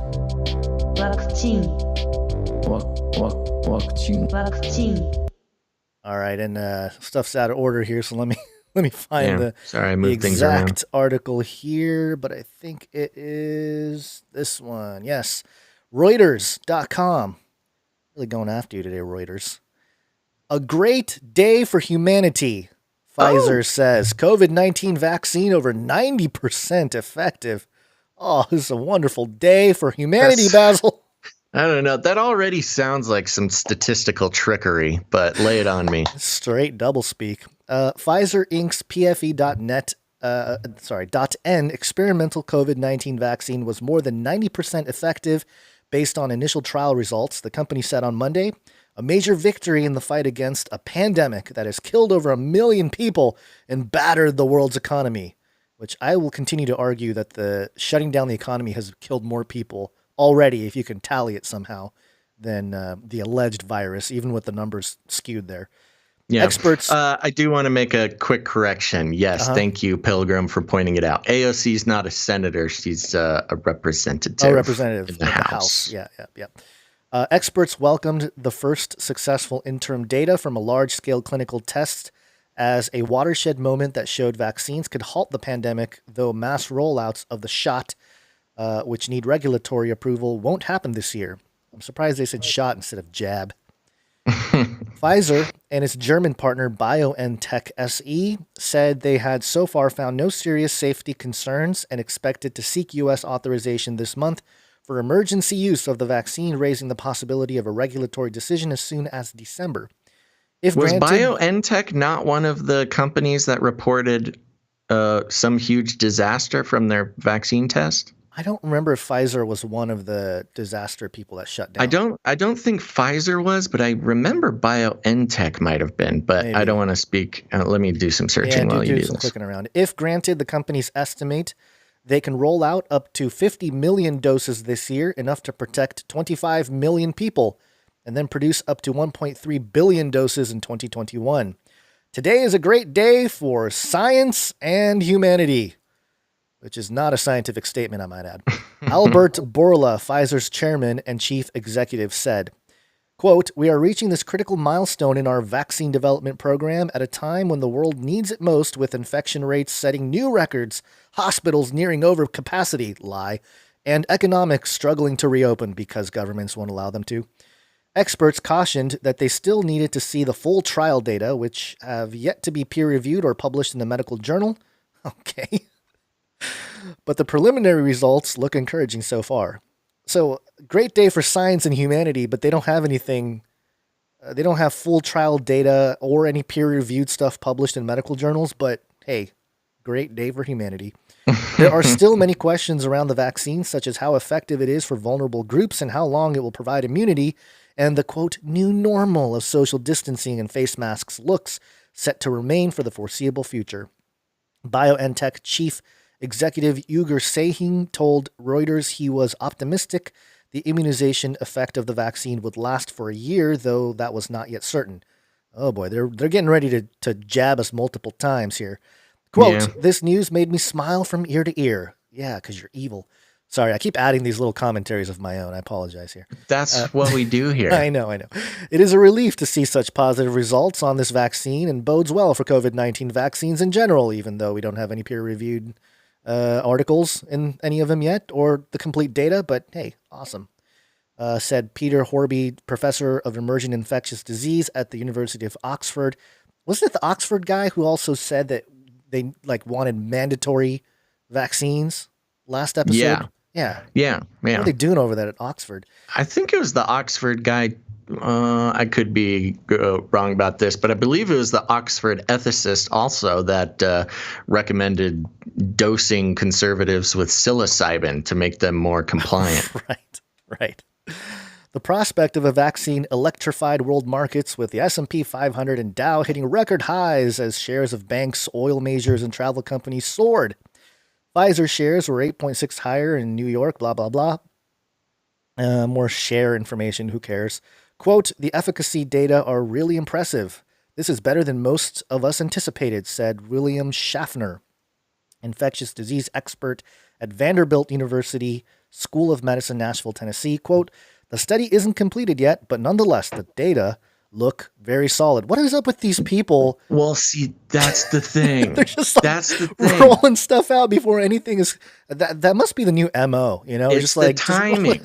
All right, and stuff's out of order here, so let me find the exact article here, but I think it is this one. Yes. Reuters.com. Really going after you today, Reuters. A great day for humanity. Pfizer says COVID-19 vaccine over 90% effective. Oh, this is a wonderful day for humanity, Basil. I don't know. That already sounds like some statistical trickery, but lay it on me. Straight doublespeak. Pfizer Inc.'s PFE.net, .n experimental COVID-19 vaccine was more than 90% effective based on initial trial results, the company said on Monday. A major victory in the fight against a pandemic that has killed over 1 million people and battered the world's economy, which I will continue to argue that the shutting down the economy has killed more people already, if you can tally it somehow, than the alleged virus, even with the numbers skewed there. Yeah. Experts. I do want to make a quick correction. Yes, thank you, Pilgrim, for pointing it out. AOC is not a senator. She's a representative. A representative in the House. Yeah. Experts welcomed the first successful interim data from a large-scale clinical test as a watershed moment that showed vaccines could halt the pandemic, though mass rollouts of the shot, which need regulatory approval, won't happen this year. I'm surprised they said shot instead of jab. Pfizer and its German partner BioNTech SE said they had so far found no serious safety concerns and expected to seek U.S. authorization this month for emergency use of the vaccine, raising the possibility of a regulatory decision as soon as December. Was BioNTech not one of the companies that reported some huge disaster from their vaccine test? I don't remember if Pfizer was one of the disaster people that shut down. I don't think Pfizer was, but I remember BioNTech might have been, but maybe. I don't want to speak. Let me do some searching while you do some this. Clicking around. If granted, the companies estimate they can roll out up to 50 million doses this year, enough to protect 25 million people, and then produce up to 1.3 billion doses in 2021. Today is a great day for science and humanity, which is not a scientific statement, I might add. Albert Bourla, Pfizer's chairman and chief executive, said, quote, "We are reaching this critical milestone in our vaccine development program at a time when the world needs it most, with infection rates setting new records, hospitals nearing overcapacity, and economics struggling to reopen because governments won't allow them to. Experts cautioned that they still needed to see the full trial data, which have yet to be peer-reviewed or published in the medical journal." Okay. But the preliminary results look encouraging so far. So, great day for science and humanity, but they don't have anything. They don't have full trial data or any peer-reviewed stuff published in medical journals, but hey, great day for humanity. There are still many questions around the vaccine, such as how effective it is for vulnerable groups and how long it will provide immunity, and the, quote, new normal of social distancing and face masks looks set to remain for the foreseeable future. BioNTech chief executive Ugur Sahin told Reuters he was optimistic the immunization effect of the vaccine would last for a year, though that was not yet certain. Oh boy, they're getting ready to jab us multiple times here. Quote, this news made me smile from ear to ear. Yeah, because you're evil. Sorry, I keep adding these little commentaries of my own. I apologize here. That's what we do here. I know. It is a relief to see such positive results on this vaccine and bodes well for COVID-19 vaccines in general, even though we don't have any peer-reviewed articles in any of them yet or the complete data. But hey, awesome. Said Peter Horby, professor of emerging infectious disease at the University of Oxford. Wasn't it the Oxford guy who also said that they wanted mandatory vaccines last episode? Yeah. What are they doing over there at Oxford? I think it was the Oxford guy. I could be wrong about this, but I believe it was the Oxford ethicist also that recommended dosing conservatives with psilocybin to make them more compliant. Right. The prospect of a vaccine electrified world markets, with the S&P 500 and Dow hitting record highs as shares of banks, oil majors, and travel companies soared. Pfizer shares were 8.6 higher in New York, blah, blah, blah. More share information, who cares? Quote, the efficacy data are really impressive. This is better than most of us anticipated, said William Schaffner, infectious disease expert at Vanderbilt University School of Medicine, Nashville, Tennessee. Quote, the study isn't completed yet, but nonetheless, the data look very solid. What is up with these people? Well, see, that's the thing. They're just rolling stuff out before anything is. That must be the new MO. It's just the timing.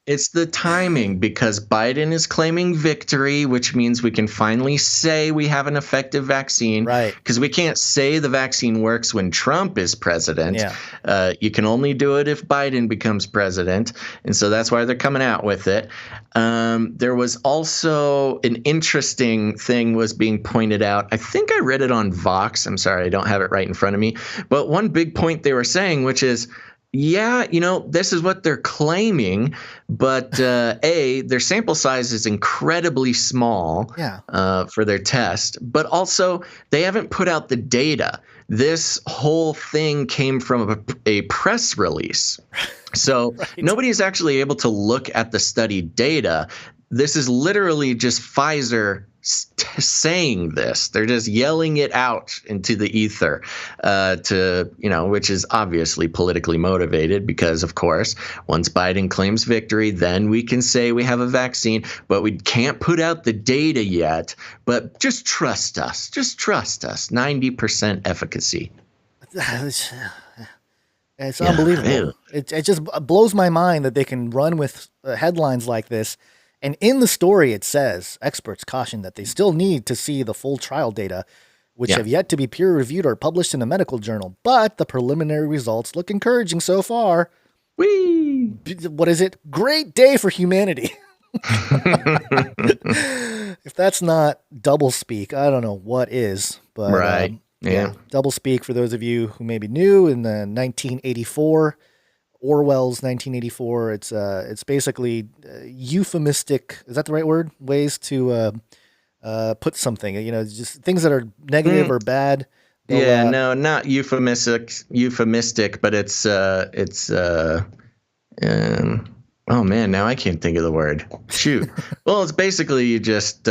It's the timing, because Biden is claiming victory, which means we can finally say we have an effective vaccine. Right. Because we can't say the vaccine works when Trump is president. Yeah. You can only do it if Biden becomes president. And so that's why they're coming out with it. There was also an interesting thing was being pointed out. I think I read it on Vox. I'm sorry, I don't have it right in front of me. But one big point they were saying, which is, this is what they're claiming, but their sample size is incredibly small for their test, but also they haven't put out the data. This whole thing came from a press release. So nobody is actually able to look at the study data. This is literally just Pfizer saying this. They're just yelling it out into the ether, which is obviously politically motivated, because, of course, once Biden claims victory, then we can say we have a vaccine, but we can't put out the data yet. But just trust us. 90% efficacy. It's unbelievable. It just blows my mind that they can run with headlines like this. And in the story, it says, experts caution that they still need to see the full trial data, which have yet to be peer-reviewed or published in a medical journal. But the preliminary results look encouraging so far. Whee! What is it? Great day for humanity. If that's not double speak, I don't know what is. But, right. Double speak, for those of you who may be new, in the 1984 Orwell's 1984. It's basically euphemistic. Is that the right word? Ways to put something. Just things that are negative or bad. No, not euphemistic, but it's. Oh man, now I can't think of the word. Shoot. Well, it's basically just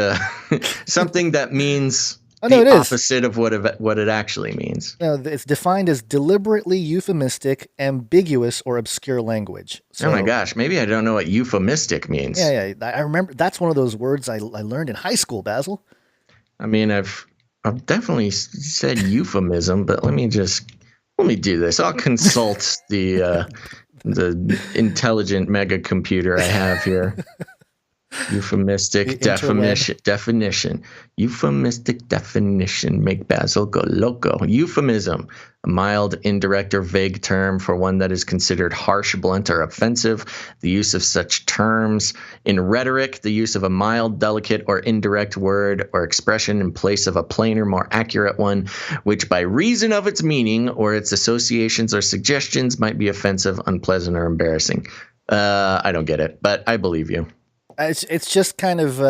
something that means. The opposite of what it actually means. No, it's defined as deliberately euphemistic, ambiguous, or obscure language. So, oh my gosh, maybe I don't know what euphemistic means. Yeah. I remember that's one of those words I learned in high school, Basil. I mean, I've definitely said euphemism, but let me do this. I'll consult the intelligent mega computer I have here. Euphemistic definition. Euphemistic definition. Make Basil go loco. Euphemism. A mild, indirect, or vague term for one that is considered harsh, blunt, or offensive. The use of such terms in rhetoric. The use of a mild, delicate, or indirect word or expression in place of a plainer, more accurate one, which by reason of its meaning or its associations or suggestions might be offensive, unpleasant, or embarrassing. I don't get it, but I believe you. It's just kind of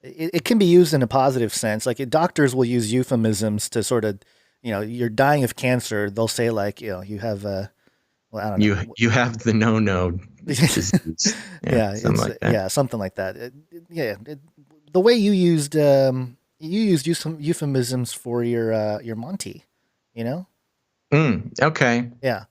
it can be used in a positive sense. Like doctors will use euphemisms to sort of, you're dying of cancer. They'll say like, you have I don't know. You have the no disease. Something like that. The way you used euphemisms for your Monty. you know? Okay. Yeah.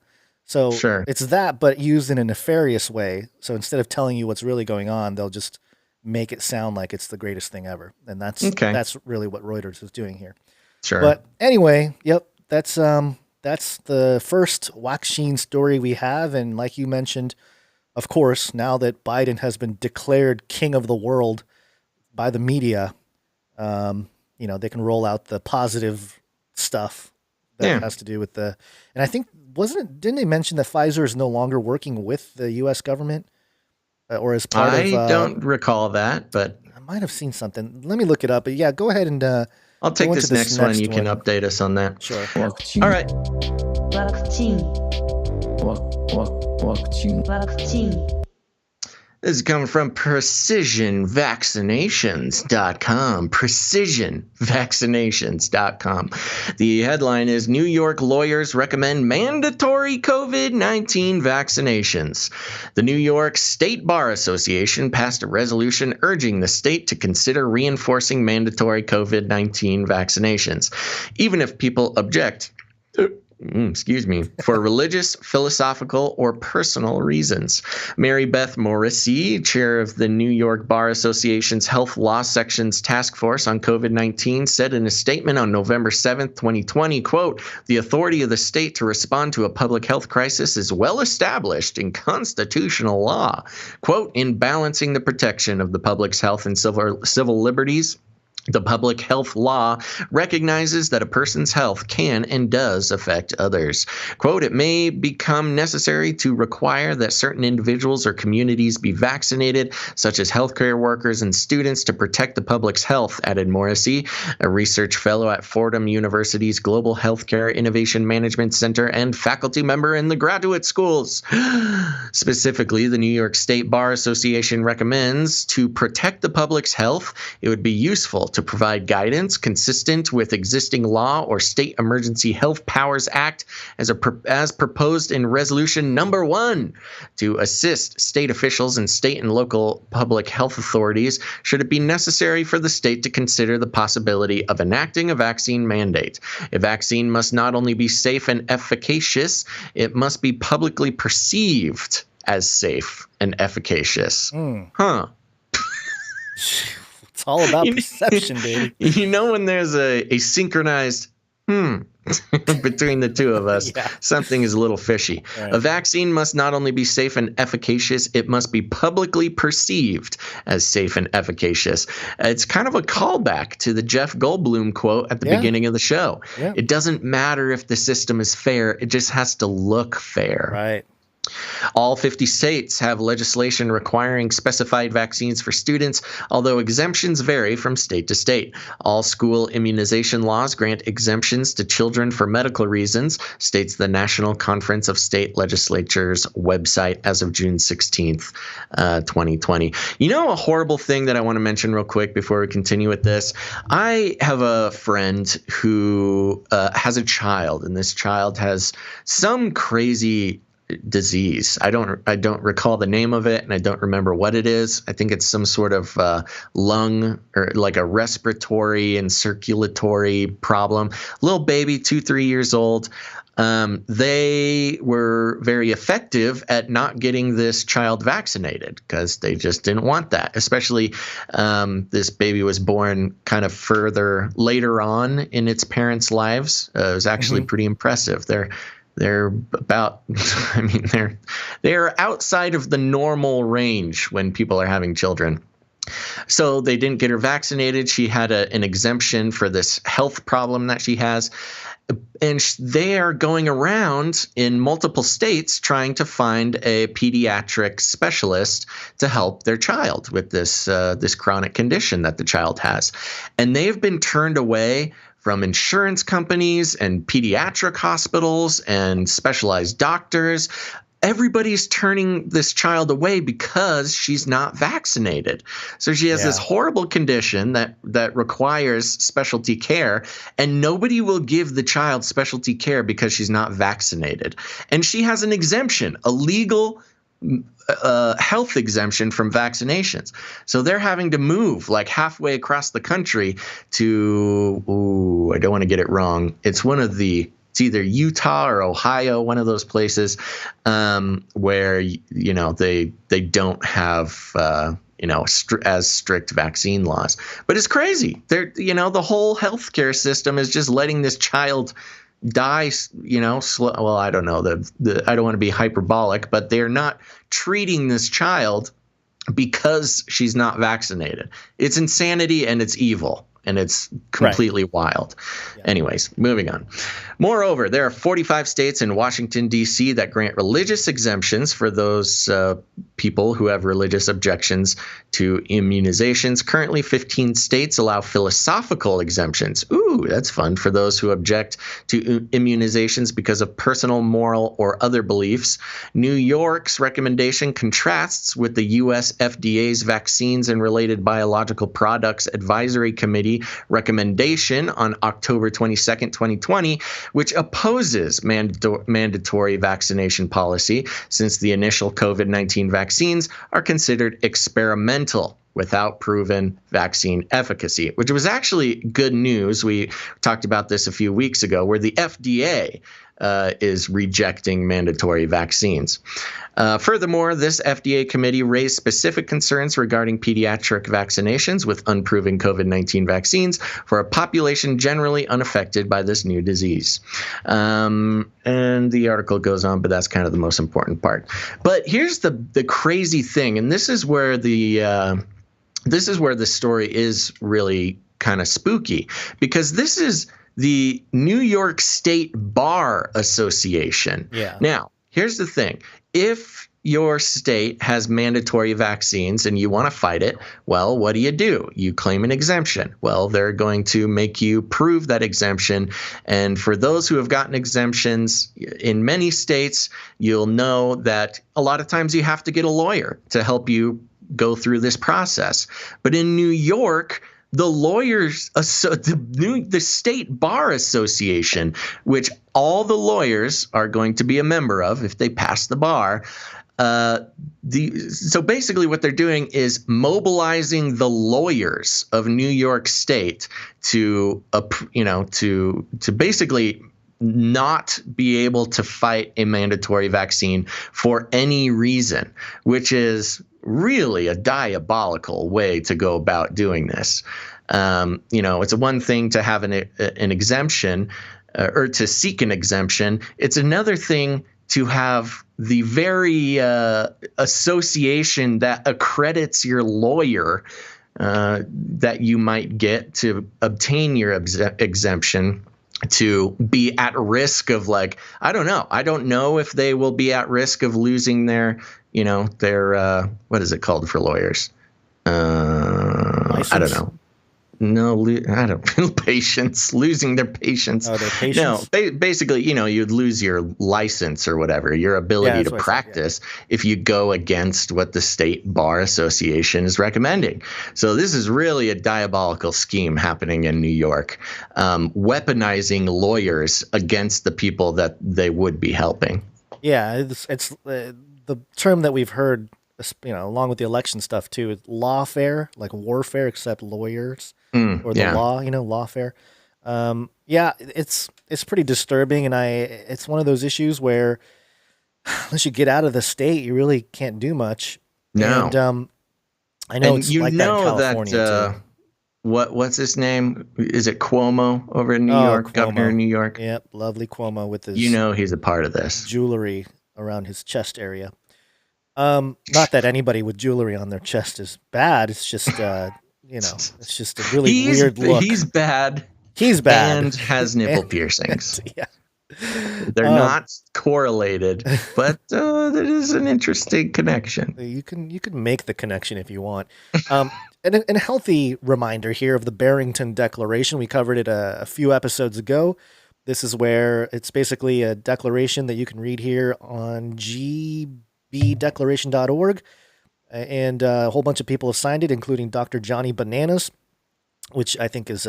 So Sure. it's that, but used in a nefarious way. So instead of telling you what's really going on, they'll just make it sound like it's the greatest thing ever. And that's really what Reuters is doing here. Sure. But anyway, yep, that's the first vaccine story we have. And like you mentioned, of course, now that Biden has been declared king of the world by the media, they can roll out the positive stuff that has to do with and I think, didn't they mention that Pfizer is no longer working with the U.S. government or as part of? I don't recall that, but I might have seen something. Let me look it up. But yeah, go ahead and I'll take this next one. You can update us on that. Sure. All right. Vaccine. This is coming from precisionvaccinations.com. Precisionvaccinations.com. The headline is New York lawyers recommend mandatory COVID-19 vaccinations. The New York State Bar Association passed a resolution urging the state to consider reinforcing mandatory COVID-19 vaccinations, even if people object. For religious, philosophical, or personal reasons. Mary Beth Morrissey, chair of the New York Bar Association's Health Law Section's Task Force on COVID-19, said in a statement on November 7th, 2020, quote, the authority of the state to respond to a public health crisis is well established in constitutional law. Quote, in balancing the protection of the public's health and civil liberties, the public health law recognizes that a person's health can and does affect others. Quote, it may become necessary to require that certain individuals or communities be vaccinated, such as healthcare workers and students, to protect the public's health, added Morrissey, a research fellow at Fordham University's Global Healthcare Innovation Management Center and faculty member in the graduate schools. Specifically, the New York State Bar Association recommends to protect the public's health, it would be useful to provide guidance consistent with existing law or State Emergency Health Powers Act as proposed in Resolution Number 1 to assist state officials and state and local public health authorities should it be necessary for the state to consider the possibility of enacting a vaccine mandate. A vaccine must not only be safe and efficacious, it must be publicly perceived as safe and efficacious. It's all about perception, baby. You know, when there's a synchronized between the two of us, something is a little fishy. Right. A vaccine must not only be safe and efficacious, it must be publicly perceived as safe and efficacious. It's kind of a callback to the Jeff Goldblum quote at the beginning of the show. Yeah. It doesn't matter if the system is fair. It just has to look fair. Right. All 50 states have legislation requiring specified vaccines for students, although exemptions vary from state to state. All school immunization laws grant exemptions to children for medical reasons, states the National Conference of State Legislatures website as of June 16th, 2020. You know, a horrible thing that I want to mention real quick before we continue with this. I have a friend who has a child, and this child has some crazy disease. I don't recall the name of it, and I don't remember what it is. I think it's some sort of lung or like a respiratory and circulatory problem. Little baby, 2-3 years old. They were very effective at not getting this child vaccinated because they just didn't want that. Especially this baby was born kind of further later on in its parents' lives. It was actually pretty impressive. They're about, I mean, they're outside of the normal range when people are having children. So they didn't get her vaccinated. She had an exemption for this health problem that she has. And they are going around in multiple states trying to find a pediatric specialist to help their child with this chronic condition that the child has. And they've been turned away from insurance companies and pediatric hospitals and specialized doctors. Everybody's turning this child away because she's not vaccinated. So she has this horrible condition that requires specialty care, and nobody will give the child specialty care because she's not vaccinated. And she has an exemption, a legal health exemption from vaccinations. So they're having to move like halfway across the country to, I don't want to get it wrong. It's one of the it's either Utah or Ohio, one of those places, where they don't have as strict vaccine laws. But it's crazy. The whole healthcare system is just letting this child die. Well, I don't know. I don't want to be hyperbolic, but they're not treating this child because she's not vaccinated. It's insanity and it's evil. And it's completely wild. Yeah. Anyways, moving on. Moreover, there are 45 states in Washington, D.C. that grant religious exemptions for those people who have religious objections to immunizations. Currently, 15 states allow philosophical exemptions. Ooh, that's fun for those who object to immunizations because of personal, moral, or other beliefs. New York's recommendation contrasts with the U.S. FDA's Vaccines and Related Biological Products Advisory Committee recommendation on October 22nd, 2020, which opposes mandatory vaccination policy since the initial COVID-19 vaccines are considered experimental without proven vaccine efficacy, which was actually good news. We talked about this a few weeks ago, where the FDA is rejecting mandatory vaccines. Furthermore, this FDA committee raised specific concerns regarding pediatric vaccinations with unproven COVID-19 vaccines for a population generally unaffected by this new disease. And the article goes on, but that's kind of the most important part. But here's the crazy thing, and this is where the story is really kind of spooky, because this is the New York State Bar Association. Yeah. Now, here's the thing. If your state has mandatory vaccines and you want to fight it, well, what do? You claim an exemption. Well, they're going to make you prove that exemption. And for those who have gotten exemptions in many states, you'll know that a lot of times you have to get a lawyer to help you go through this process. But in New York, the the State Bar Association, which all the lawyers are going to be a member of if they pass the bar. So basically what they're doing is mobilizing the lawyers of New York State to basically not be able to fight a mandatory vaccine for any reason, which is really a diabolical way to go about doing this. It's one thing to have an exemption or to seek an exemption. It's another thing to have the very association that accredits your lawyer that you might get to obtain your exemption to be at risk of, like, I don't know if they will be at risk of losing their what is it called for lawyers? License? I don't know. No, I don't patients losing their patients. Oh, their patients. No, basically, you'd lose your license or whatever, your ability to practice if you go against what the State Bar Association is recommending. So this is really a diabolical scheme happening in New York, weaponizing lawyers against the people that they would be helping. Yeah, it's the term that we've heard, along with the election stuff too, is lawfare, like warfare, except lawyers. Or the law, lawfare. It's pretty disturbing, and it's one of those issues where unless you get out of the state, you really can't do much. No, and I know it's like that in California too. What's his name? Is it Cuomo over in New York? Cuomo. Governor of New York. Yep, lovely Cuomo with his. He's a part of this jewelry around his chest area. Not that anybody with jewelry on their chest is bad. It's just. It's just a really weird look. He's bad. And has nipple piercings. Yeah. They're not correlated, but there is an interesting connection. You can make the connection if you want. And a healthy reminder here of the Barrington Declaration. We covered it a few episodes ago. This is where it's basically a declaration that you can read here on gbdeclaration.org. And a whole bunch of people have signed it, including Dr. Johnny Bananas, which I think is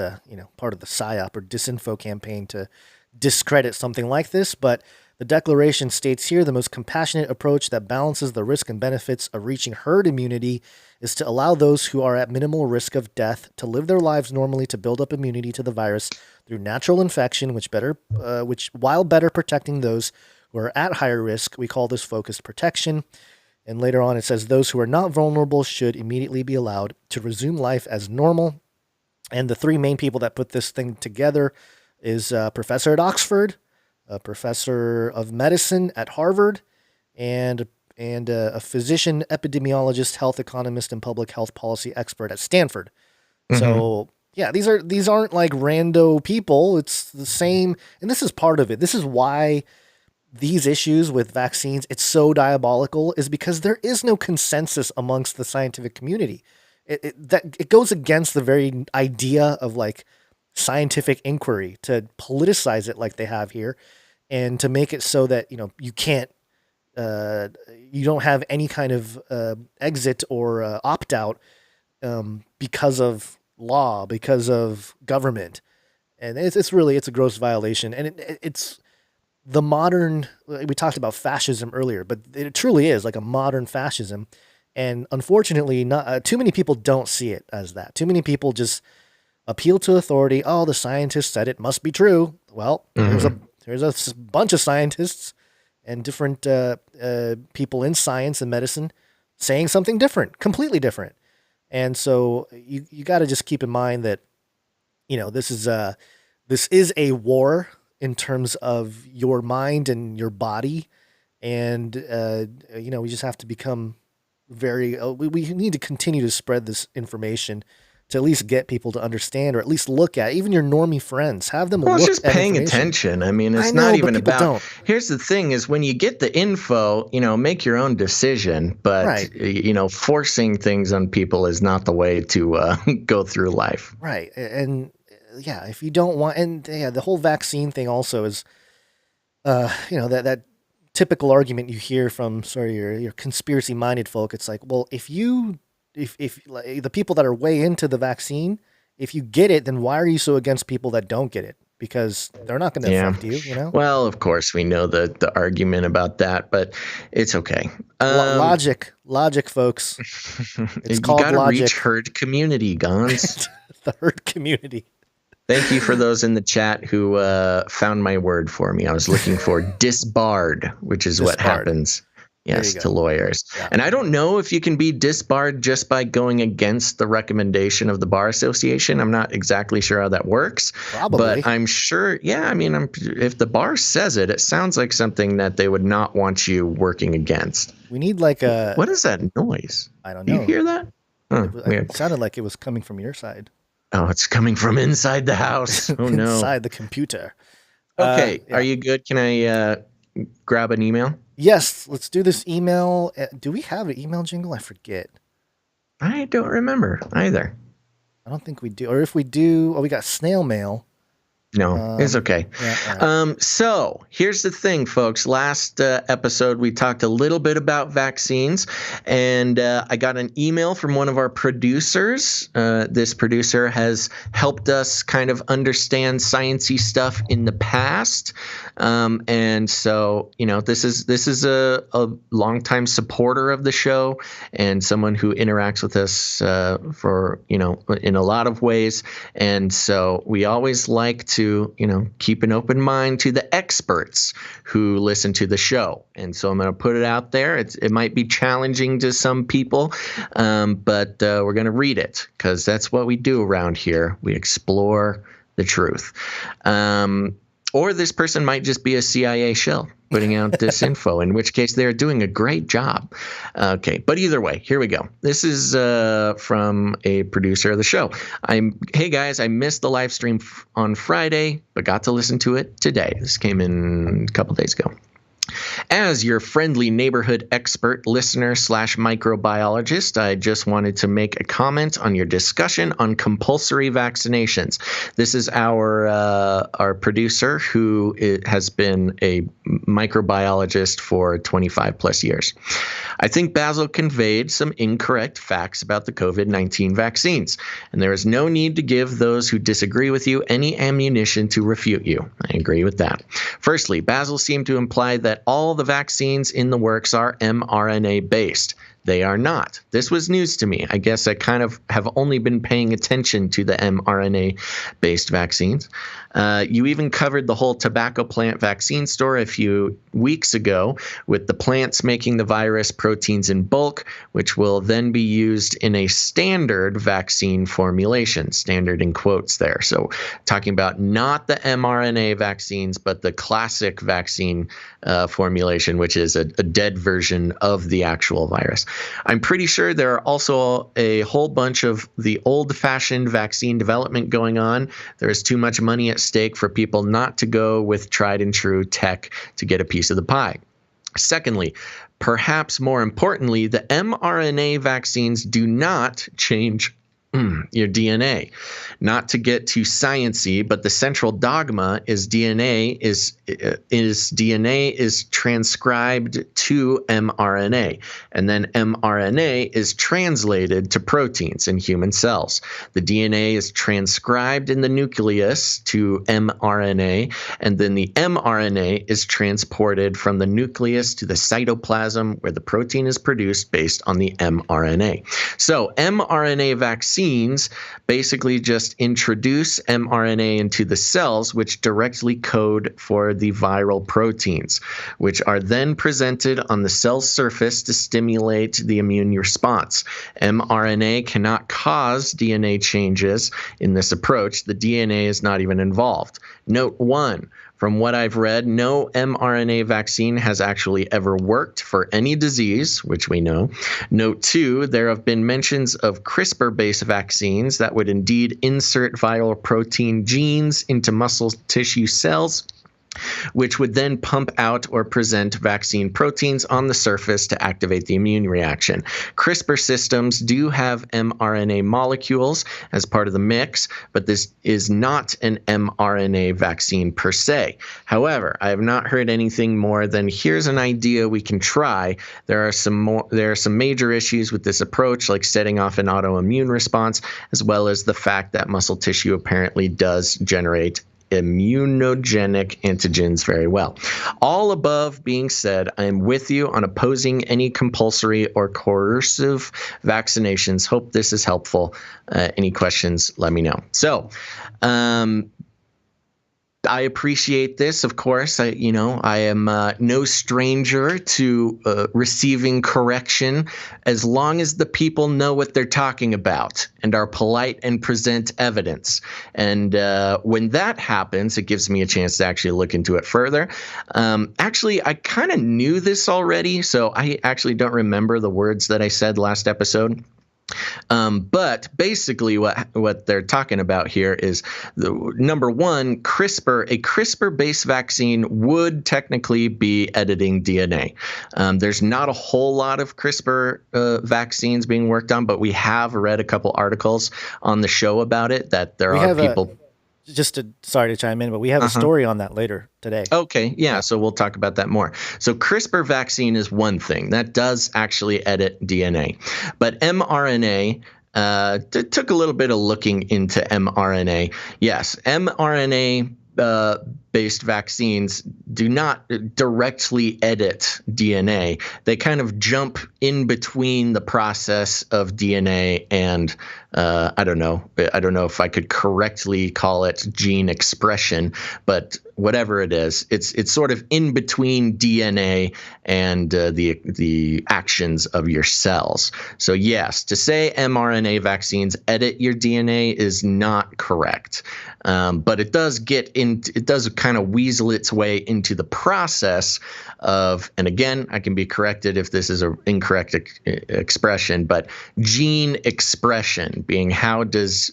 part of the PSYOP or disinfo campaign to discredit something like this. But The declaration states here the most compassionate approach that balances the risk and benefits of reaching herd immunity is to allow those who are at minimal risk of death to live their lives normally to build up immunity to the virus through natural infection, which while better protecting those who are at higher risk. We call this focused protection. And later on, it says those who are not vulnerable should immediately be allowed to resume life as normal. And the three main people that put this thing together is a professor at Oxford, a professor of medicine at Harvard, and a physician, epidemiologist, health economist, and public health policy expert at Stanford. Mm-hmm. So yeah, these aren't like rando people. It's the same, and this is part of it. This is why these issues with vaccines, it's so diabolical, is because there is no consensus amongst the scientific community. It goes against the very idea of like scientific inquiry to politicize it like they have here, and to make it so that, you can't, you don't have any kind of exit or opt out because of law, because of government. And it's a gross violation. And it's the modern, we talked about fascism earlier, but it truly is like a modern fascism. And unfortunately, not too many people don't see it as that. Too many people just appeal to authority. Oh, the scientists said it must be true. Well, there's a bunch of scientists and different people in science and medicine saying something different, completely different. And so you got to just keep in mind that, this is a war in terms of your mind and your body. And, we just have to become we need to continue to spread this information to at least get people to understand, or at least look at, even your normie friends, have them look at just paying attention. I mean, it's not even about, don't. Here's the thing is when you get the info, make your own decision, but, right. Forcing things on people is not the way to go through life. Right. And yeah, if you don't want, and yeah, the whole vaccine thing also is, that typical argument you hear from your conspiracy minded folk. It's like, well, if the people that are way into the vaccine, if you get it, then why are you so against people that don't get it? Because they're not going to affect you, Well, of course, we know the argument about that, but it's okay. Logic, folks. It's called logic. You got to reach herd community, Gons. The herd community. Thank you for those in the chat who found my word for me. I was looking for disbarred, which is what happens. Yes, to lawyers. Yeah. And I don't know if you can be disbarred just by going against the recommendation of the Bar Association. I'm not exactly sure how that works. Probably. But I'm sure, if the bar says it, it sounds like something that they would not want you working against. We need like a... What is that noise? I don't know. Do you hear that? It sounded like it was coming from your side. Oh, it's coming from inside the house. Oh, no. Inside the computer. Okay. Are you good? Can I grab an email? Yes, let's do this email. Do we have an email jingle? I forget. I don't remember either. I don't think we do. Or if we do, we got snail mail. No, it's okay. Yeah, right. So here's the thing, folks. Last episode, we talked a little bit about vaccines, and I got an email from one of our producers. This producer has helped us kind of understand sciencey stuff in the past. And so, this is a longtime supporter of the show and someone who interacts with us for, in a lot of ways. And so we always like to keep an open mind to the experts who listen to the show. And so I'm going to put it out there. It might be challenging to some people, but we're going to read it because that's what we do around here. We explore the truth. Or this person might just be a CIA shill putting out this info, in which case they're doing a great job. Okay, but either way, here we go. This is from a producer of the show. Hey guys, I missed the live stream on Friday, but got to listen to it today. This came in a couple days ago. As your friendly neighborhood expert listener / microbiologist, I just wanted to make a comment on your discussion on compulsory vaccinations. This is our producer who has been a microbiologist for 25 plus years. I think Basil conveyed some incorrect facts about the COVID-19 vaccines, and there is no need to give those who disagree with you any ammunition to refute you. I agree with that. Firstly, Basil seemed to imply that all the vaccines in the works are mRNA based. They are not. This was news to me. I guess I kind of have only been paying attention to the mRNA-based vaccines. You even covered the whole tobacco plant vaccine story a few weeks ago with the plants making the virus proteins in bulk, which will then be used in a standard vaccine formulation, standard in quotes there. So talking about not the mRNA vaccines, but the classic vaccine formulation, which is a dead version of the actual virus. I'm pretty sure there are also a whole bunch of the old-fashioned vaccine development going on. There is too much money at stake for people not to go with tried and true tech to get a piece of the pie. Secondly, perhaps more importantly, the mRNA vaccines do not change your DNA. Not to get too sciencey, but the central dogma is DNA is transcribed to mRNA, and then mRNA is translated to proteins in human cells. The DNA is transcribed in the nucleus to mRNA, and then the mRNA is transported from the nucleus to the cytoplasm where the protein is produced based on the mRNA. So mRNA vaccines basically just introduce mRNA into the cells, which directly code for the viral proteins, which are then presented on the cell surface to stimulate the immune response. mRNA cannot cause DNA changes in this approach. The DNA is not even involved. Note 1. From what I've read, no mRNA vaccine has actually ever worked for any disease, which we know. Note 2, there have been mentions of CRISPR-based vaccines that would indeed insert viral protein genes into muscle tissue cells, which would then pump out or present vaccine proteins on the surface to activate the immune reaction. CRISPR systems do have mRNA molecules as part of the mix, but this is not an mRNA vaccine per se. However, I have not heard anything more than here's an idea we can try. There are some major issues with this approach, like setting off an autoimmune response, as well as the fact that muscle tissue apparently does generate immunogenic antigens very well. All above being said, I am with you on opposing any compulsory or coercive vaccinations. Hope this is helpful. Any questions, let me know. So, I appreciate this, of course. I am no stranger to receiving correction as long as the people know what they're talking about and are polite and present evidence. And when that happens, it gives me a chance to actually look into it further. Actually, I kind of knew this already, so I actually don't remember the words that I said last episode. But basically what they're talking about here is number one, a CRISPR-based vaccine would technically be editing DNA. There's not a whole lot of CRISPR vaccines being worked on, but we have read a couple articles on the show about it that there are people. Sorry to chime in, but we have a story on that later today. Okay, yeah, so we'll talk about that more. So CRISPR vaccine is one thing that does actually edit DNA, but mRNA took a little bit of looking into mRNA. Yes, mRNA based vaccines do not directly edit DNA. They kind of jump in between the process of DNA and I don't know if I could correctly call it gene expression, but whatever it is, it's sort of in between DNA and the actions of your cells. So yes, to say mRNA vaccines edit your DNA is not correct, but it does kind of weasel its way into the process of, and again, I can be corrected if this is an incorrect expression, but gene expression being how does,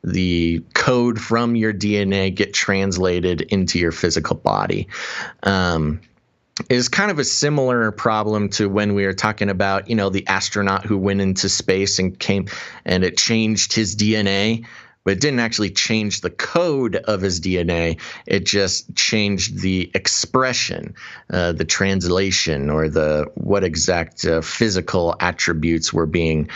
the code from your DNA get translated into your physical body. is kind of a similar problem to when we were talking about, the astronaut who went into space and came and it changed his DNA. But it didn't actually change the code of his DNA. It just changed the expression, the translation, or what exact physical attributes were being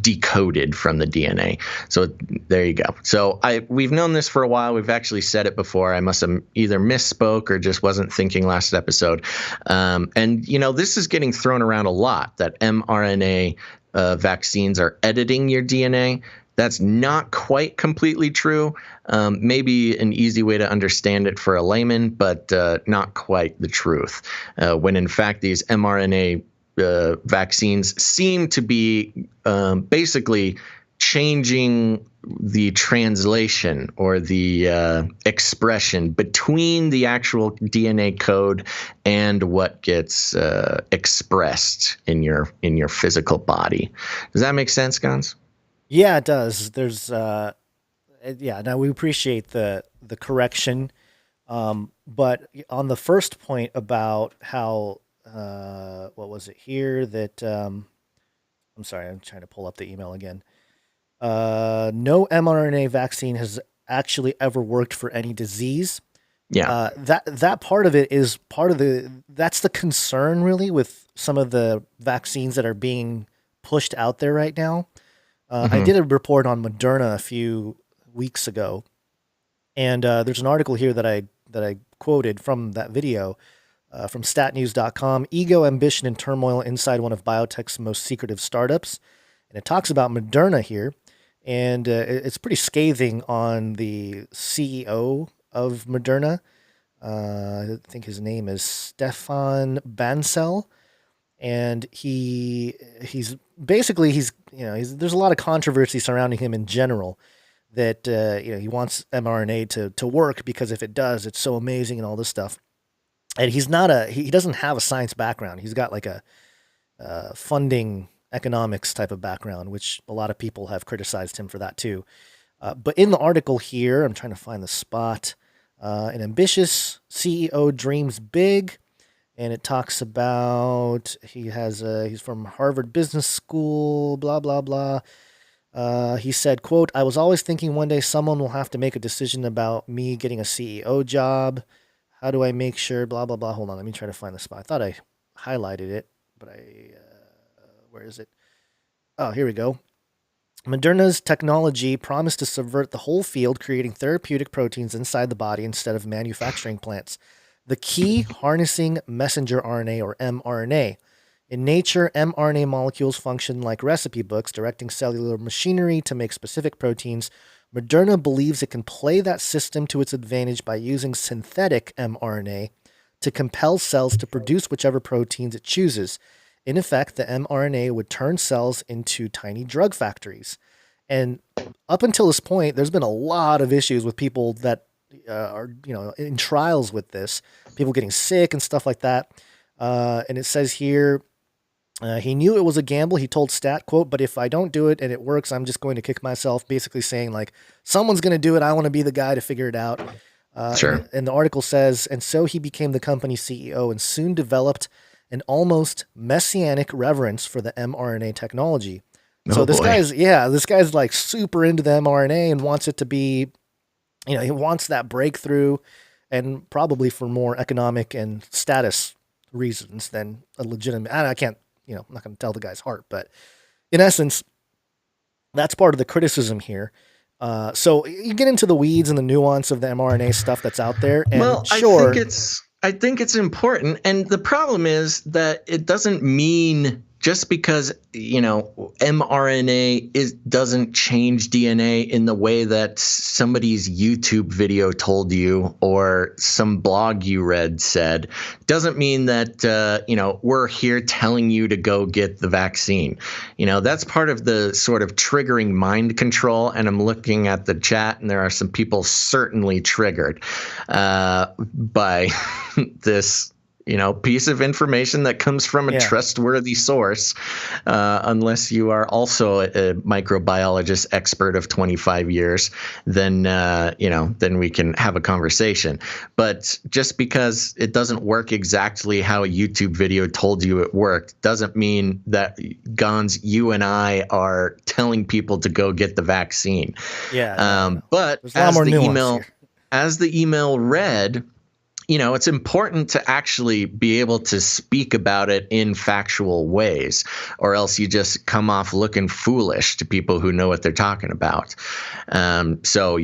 decoded from the DNA. So there you go. So we've known this for a while. We've actually said it before. I must have either misspoke or just wasn't thinking last episode. And this is getting thrown around a lot, that mRNA vaccines are editing your DNA. That's not quite completely true. Maybe an easy way to understand it for a layman, but not quite the truth. When in fact these mRNA vaccines seem to be basically changing the translation or the expression between the actual DNA code and what gets expressed in your physical body. Does that make sense, Gons? Yeah, it does. There's, now we appreciate the correction. But on the first point about how, what was it here that, I'm sorry, I'm trying to pull up the email again. No mRNA vaccine has actually ever worked for any disease. Yeah. That part of it is that's the concern really with some of the vaccines that are being pushed out there right now. I did a report on Moderna a few weeks ago, and there's an article here that I quoted from that video from statnews.com, Ego, Ambition, and Turmoil Inside One of Biotech's Most Secretive Startups. And it talks about Moderna here, and it's pretty scathing on the CEO of Moderna. I think his name is Stefan Bancel. And he's there's a lot of controversy surrounding him in general that, he wants mRNA to work because if it does, it's so amazing and all this stuff. And he doesn't have a science background. He's got like a funding economics type of background, which a lot of people have criticized him for that too. But in the article here, I'm trying to find the spot, an ambitious CEO dreams big. And it talks about he's from Harvard Business School, blah, blah, blah. He said, quote, I was always thinking one day someone will have to make a decision about me getting a CEO job. How do I make sure, blah, blah, blah. Hold on, let me try to find the spot. I thought I highlighted it, but where is it? Oh, here we go. Moderna's technology promised to subvert the whole field, creating therapeutic proteins inside the body instead of manufacturing plants. The key, harnessing messenger RNA or mRNA. In nature, mRNA molecules function like recipe books, directing cellular machinery to make specific proteins. Moderna believes it can play that system to its advantage by using synthetic mRNA to compel cells to produce whichever proteins it chooses. In effect, the mRNA would turn cells into tiny drug factories. And up until this point, there's been a lot of issues with people that are in trials with this, people getting sick and stuff like that. And it says here, he knew it was a gamble. He told Stat, quote, but if I don't do it and it works, I'm just going to kick myself, basically saying like, someone's going to do it. I want to be the guy to figure it out. Sure. And the article says, and so he became the company's CEO and soon developed an almost messianic reverence for the mRNA technology. So this guy's like super into the mRNA and wants it to be, he wants that breakthrough, and probably for more economic and status reasons than a legitimate. I can't, I'm not going to tell the guy's heart, but in essence, that's part of the criticism here. So you get into the weeds and the nuance of the mRNA stuff that's out there. And well, sure, I think it's important, and the problem is that it doesn't mean just because mRNA doesn't change DNA in the way that somebody's YouTube video told you or some blog you read said, doesn't mean that we're here telling you to go get the vaccine. That's part of the sort of triggering mind control. And I'm looking at the chat, and there are some people certainly triggered by this piece of information that comes from a trustworthy source, unless you are also a microbiologist expert of 25 years, then we can have a conversation. But just because it doesn't work exactly how a YouTube video told you it worked doesn't mean that Gons, you and I are telling people to go get the vaccine. But as the email read, it's important to actually be able to speak about it in factual ways, or else you just come off looking foolish to people who know what they're talking about. So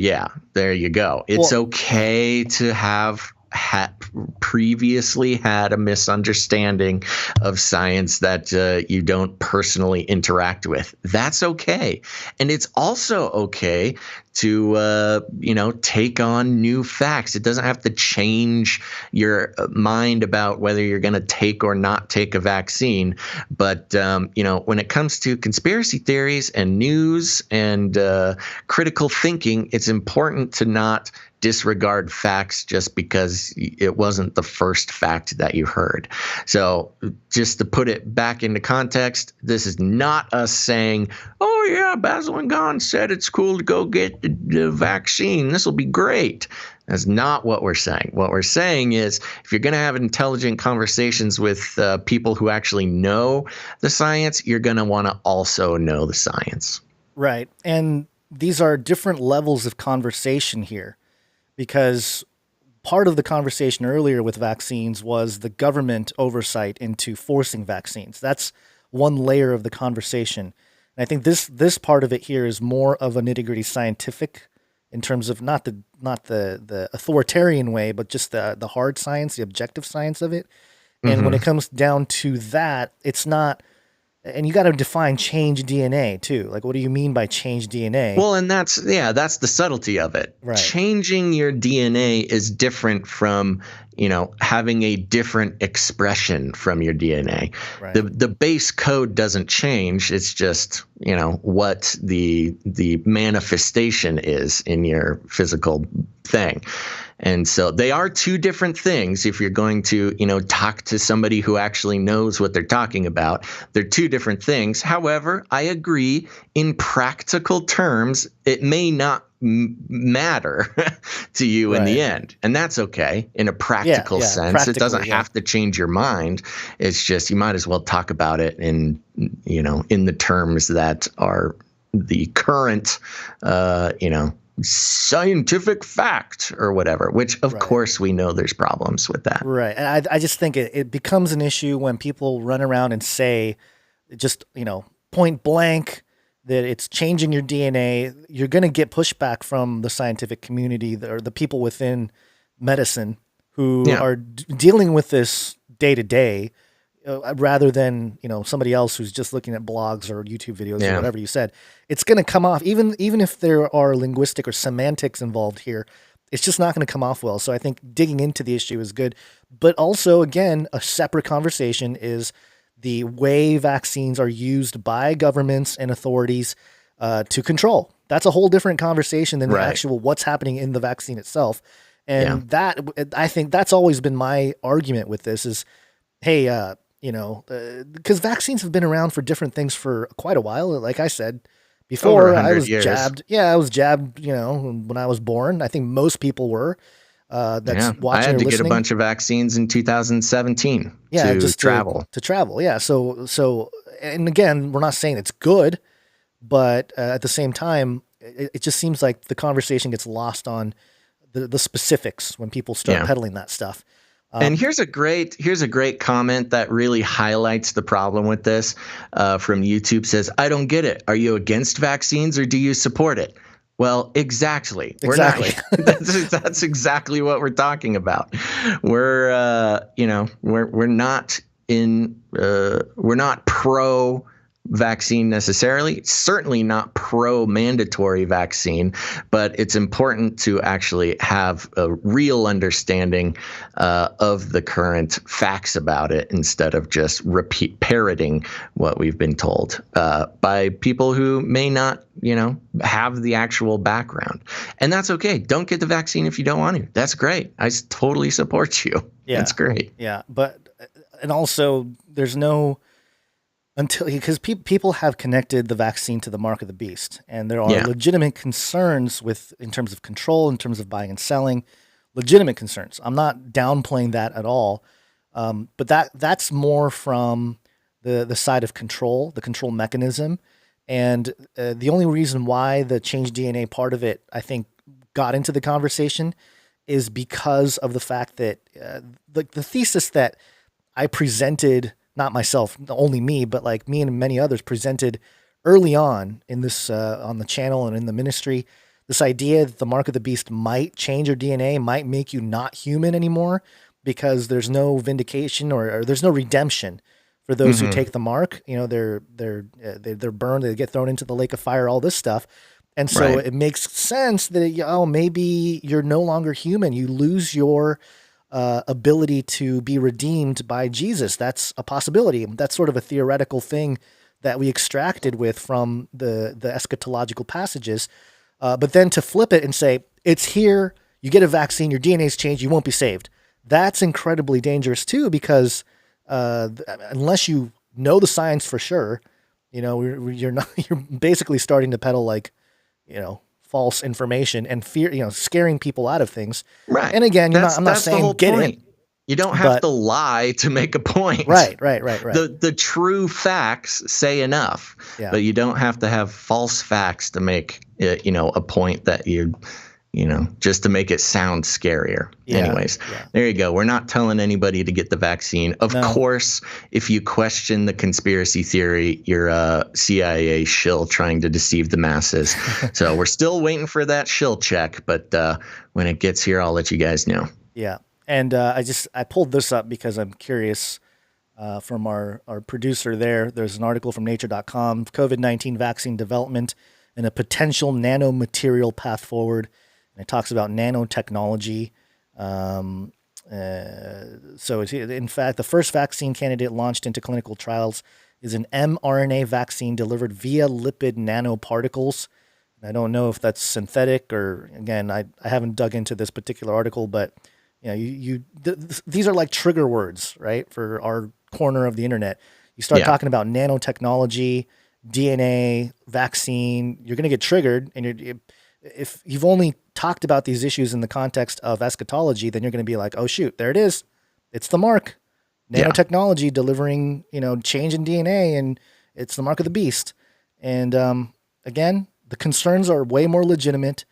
there you go. It's okay to have previously had a misunderstanding of science that you don't personally interact with. That's okay. And it's also okay to, take on new facts. It doesn't have to change your mind about whether you're going to take or not take a vaccine. But, when it comes to conspiracy theories and news and critical thinking, it's important to not disregard facts just because it wasn't the first fact that you heard. So just to put it back into context, this is not us saying, oh yeah, Basil and Gon said it's cool to go get the vaccine. This will be great. That's not what we're saying. What we're saying is if you're going to have intelligent conversations with people who actually know the science, you're going to want to also know the science. Right. And these are different levels of conversation here. Because part of the conversation earlier with vaccines was the government oversight into forcing vaccines. That's one layer of the conversation. And I think this part of it here is more of a nitty-gritty scientific in terms of not the authoritarian way, but just the hard science, the objective science of it. And when it comes down to that, it's not. And you got to define change DNA too. Like, what do you mean by change DNA? Well, and that's the subtlety of it. Right. Changing your DNA is different from, having a different expression from your DNA. Right. The base code doesn't change. It's just, what the manifestation is in your physical thing. And so they are two different things. If you're going to, talk to somebody who actually knows what they're talking about, they're two different things. However, I agree in practical terms, it may not matter to you in the end. And that's okay in a practical sense. It doesn't have to change your mind. It's just you might as well talk about it in the terms that are the current, scientific fact or whatever, which of course we know there's problems with that. Right. And I just think it becomes an issue when people run around and say just, point blank that it's changing your DNA. You're going to get pushback from the scientific community or the people within medicine who are dealing with this day to day, rather than, somebody else who's just looking at blogs or YouTube videos or whatever you said. It's going to come off, even if there are linguistic or semantics involved here, it's just not going to come off well. So I think digging into the issue is good. But also, again, a separate conversation is the way vaccines are used by governments and authorities to control. That's a whole different conversation than the actual what's happening in the vaccine itself. And that, I think that's always been my argument with this is, hey, because vaccines have been around for different things for quite a while. Like I said before, I was jabbed. Yeah, I was jabbed, when I was born. I think most people were. That's watching. I had to get a bunch of vaccines in 2017 to travel. To travel, yeah. So, and again, we're not saying it's good, but at the same time, it just seems like the conversation gets lost on the specifics when people start peddling that stuff. And here's a great comment that really highlights the problem with this from YouTube. Says, I don't get it. Are you against vaccines or do you support it? Well, exactly. We're not. That's exactly what we're talking about. We're not pro vaccine necessarily, certainly not pro-mandatory vaccine, but it's important to actually have a real understanding of the current facts about it instead of just parroting what we've been told by people who may not, have the actual background. And that's okay. Don't get the vaccine if you don't want to. That's great. I totally support you. Yeah. That's great. Yeah. And also there's no, because people have connected the vaccine to the mark of the beast, and there are legitimate concerns in terms of control, in terms of buying and selling, legitimate concerns. I'm not downplaying that at all, but that's more from the side of control, the control mechanism, and the only reason why the changed DNA part of it, I think, got into the conversation is because of the fact that the thesis that I presented. Not myself, only me, but like me and many others presented early on in this, on the channel and in the ministry, this idea that the mark of the beast might change your DNA, might make you not human anymore because there's no vindication or there's no redemption for those who take the mark. They're burned, they get thrown into the lake of fire, all this stuff. And so it makes sense that, maybe you're no longer human. You lose your ability to be redeemed by Jesus. That's a possibility. That's sort of a theoretical thing that we extracted from the eschatological passages. But then to flip it and say, it's here, you get a vaccine, your DNA's changed, you won't be saved. That's incredibly dangerous too, because unless you know the science for sure, you're basically starting to peddle false information and fear, scaring people out of things. Right. And again, I'm not saying get it. You don't have to lie to make a point. Right. The true facts say enough, but you don't have to have false facts to make a point that just to make it sound scarier. Anyways, there you go. We're not telling anybody to get the vaccine. Of course, if you question the conspiracy theory, you're a CIA shill trying to deceive the masses. So we're still waiting for that shill check, but when it gets here, I'll let you guys know. Yeah. And I pulled this up because I'm curious from our producer there. There's an article from nature.com, COVID-19 vaccine development and a potential nanomaterial path forward. And it talks about nanotechnology. So in fact, the first vaccine candidate launched into clinical trials is an mRNA vaccine delivered via lipid nanoparticles. I don't know if that's synthetic or, again, I haven't dug into this particular article, but these are like trigger words, right? For our corner of the internet. You start talking about nanotechnology, DNA, vaccine, you're going to get triggered, and if you've only talked about these issues in the context of eschatology, then you're going to be like, oh shoot, there it is. It's the mark. Nanotechnology delivering, change in DNA, and it's the mark of the beast. And again, the concerns are way more legitimate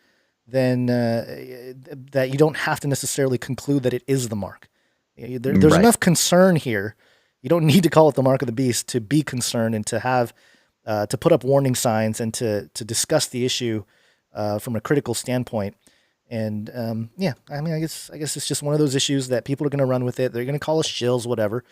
than that. You don't have to necessarily conclude that it is the mark. There's enough concern here. You don't need to call it the mark of the beast to be concerned and to have to put up warning signs and to discuss the issue from a critical standpoint. And I guess it's just one of those issues that people are going to run with it. They're going to call us shills, whatever,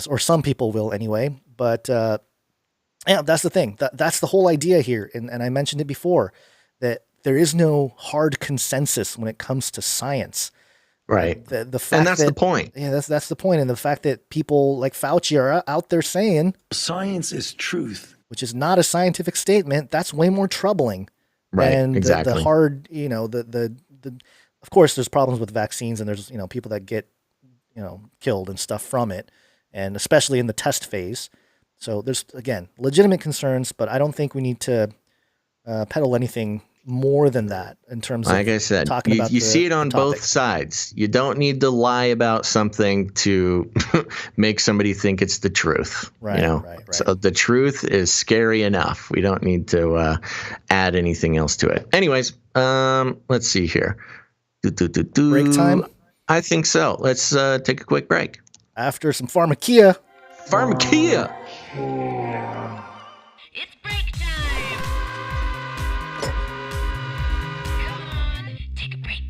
or some people will anyway. But that's the thing. That's the whole idea here. And I mentioned it before, that there is no hard consensus when it comes to science. Right. The fact and that's the point. Yeah, that's the point. And the fact that people like Fauci are out there saying science is truth, which is not a scientific statement, that's way more troubling. Right. And exactly. the hard, of course there's problems with vaccines, and there's, people that get, killed and stuff from it, and especially in the test phase. So there's, again, legitimate concerns, but I don't think we need to peddle anything more than that in terms of, like I said, talking about you see it on both sides. You don't need to lie about something to make somebody think it's the truth. Right, right. So the truth is scary enough. We don't need to add anything else to it. Anyways, let's see here. Break time? I think so. Let's take a quick break. After some Pharmakia. It's break time. Come on, take a break.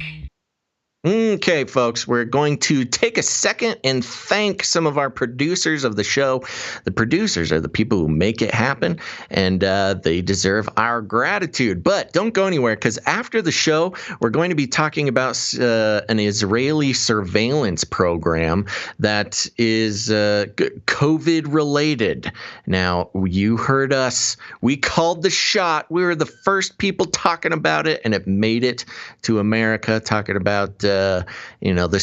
Okay, folks, we're going to take a second and thank some of our producers of the show. The producers are the people who make it happen, and they deserve our gratitude. But don't go anywhere, because after the show, we're going to be talking about an Israeli surveillance program that is COVID-related. Now, you heard us. We called the shot. We were the first people talking about it, and it made it to America, talking about the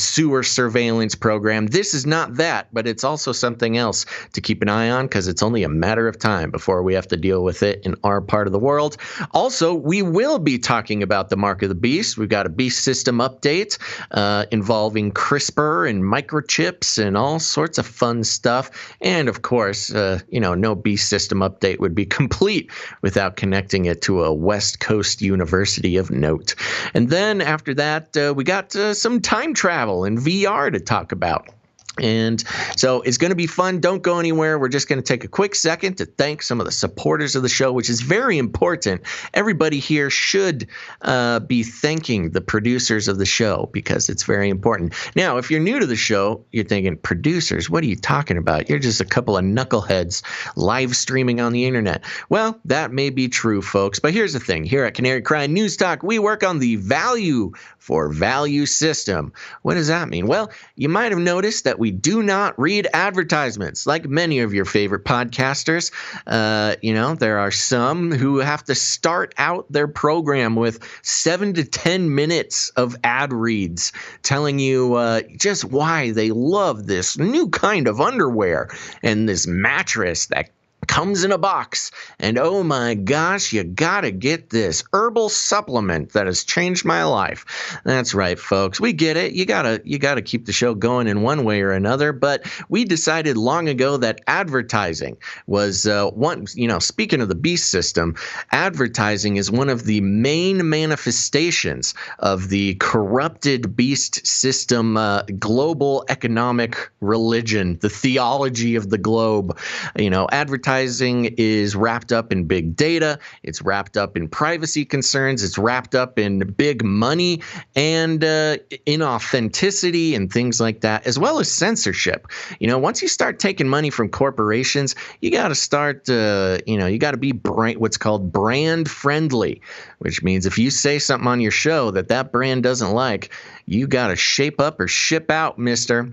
sewer surveillance program. This is not that, but it's also something else to keep an eye on, because it's only a matter of time before we have to deal with it in our part of the world. Also, we will be talking about the mark of the beast. We've got a beast system update involving CRISPR and microchips and all sorts of fun stuff. And of course, no beast system update would be complete without connecting it to a West Coast university of note. And then after that, we got some time travel and VR to talk about. And so it's going to be fun. Don't go anywhere. We're just going to take a quick second to thank some of the supporters of the show, which is very important. Everybody here should be thanking the producers of the show, because it's very important. Now, if you're new to the show, you're thinking, producers, what are you talking about? You're just a couple of knuckleheads live streaming on the internet. Well, that may be true, folks. But here's the thing. Here at Canary Cry News Talk, we work on the value for value system. What does that mean? Well, you might have noticed that we do not read advertisements like many of your favorite podcasters. There are some who have to start out their program with 7 to 10 minutes of ad reads telling you just why they love this new kind of underwear and this mattress that comes in a box, and oh my gosh, you gotta get this herbal supplement that has changed my life. That's right, folks. We get it. You gotta keep the show going in one way or another. But we decided long ago that advertising was speaking of the beast system, advertising is one of the main manifestations of the corrupted beast system, global economic religion, the theology of the globe. Advertising is wrapped up in big data. It's wrapped up in privacy concerns. It's wrapped up in big money and inauthenticity and things like that, as well as censorship. Once you start taking money from corporations, you got to start, you got to be what's called brand friendly, which means if you say something on your show that brand doesn't like, you got to shape up or ship out, mister.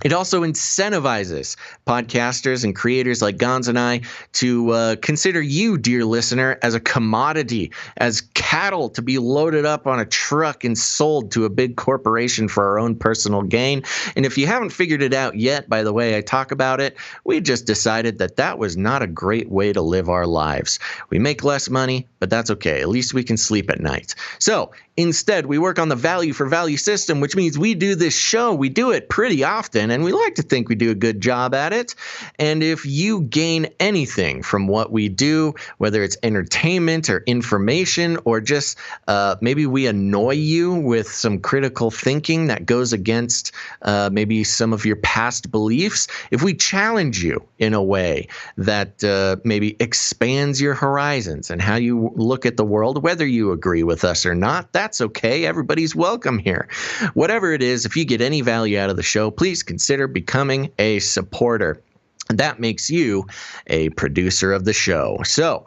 It also incentivizes podcasters and creators like Gons and I to consider you, dear listener, as a commodity, as cattle to be loaded up on a truck and sold to a big corporation for our own personal gain. And if you haven't figured it out yet, by the way I talk about it, we just decided that was not a great way to live our lives. We make less money, but that's okay. At least we can sleep at night. So instead, we work on the value for value system, which means we do this show. We do it pretty often, and we like to think we do a good job at it. And if you gain anything from what we do, whether it's entertainment or information, or just maybe we annoy you with some critical thinking that goes against maybe some of your past beliefs, if we challenge you in a way that maybe expands your horizons and how you look at the world, whether you agree with us or not, that's okay. Everybody's welcome here. Whatever it is, if you get any value out of the show, please consider becoming a supporter. That makes you a producer of the show. So,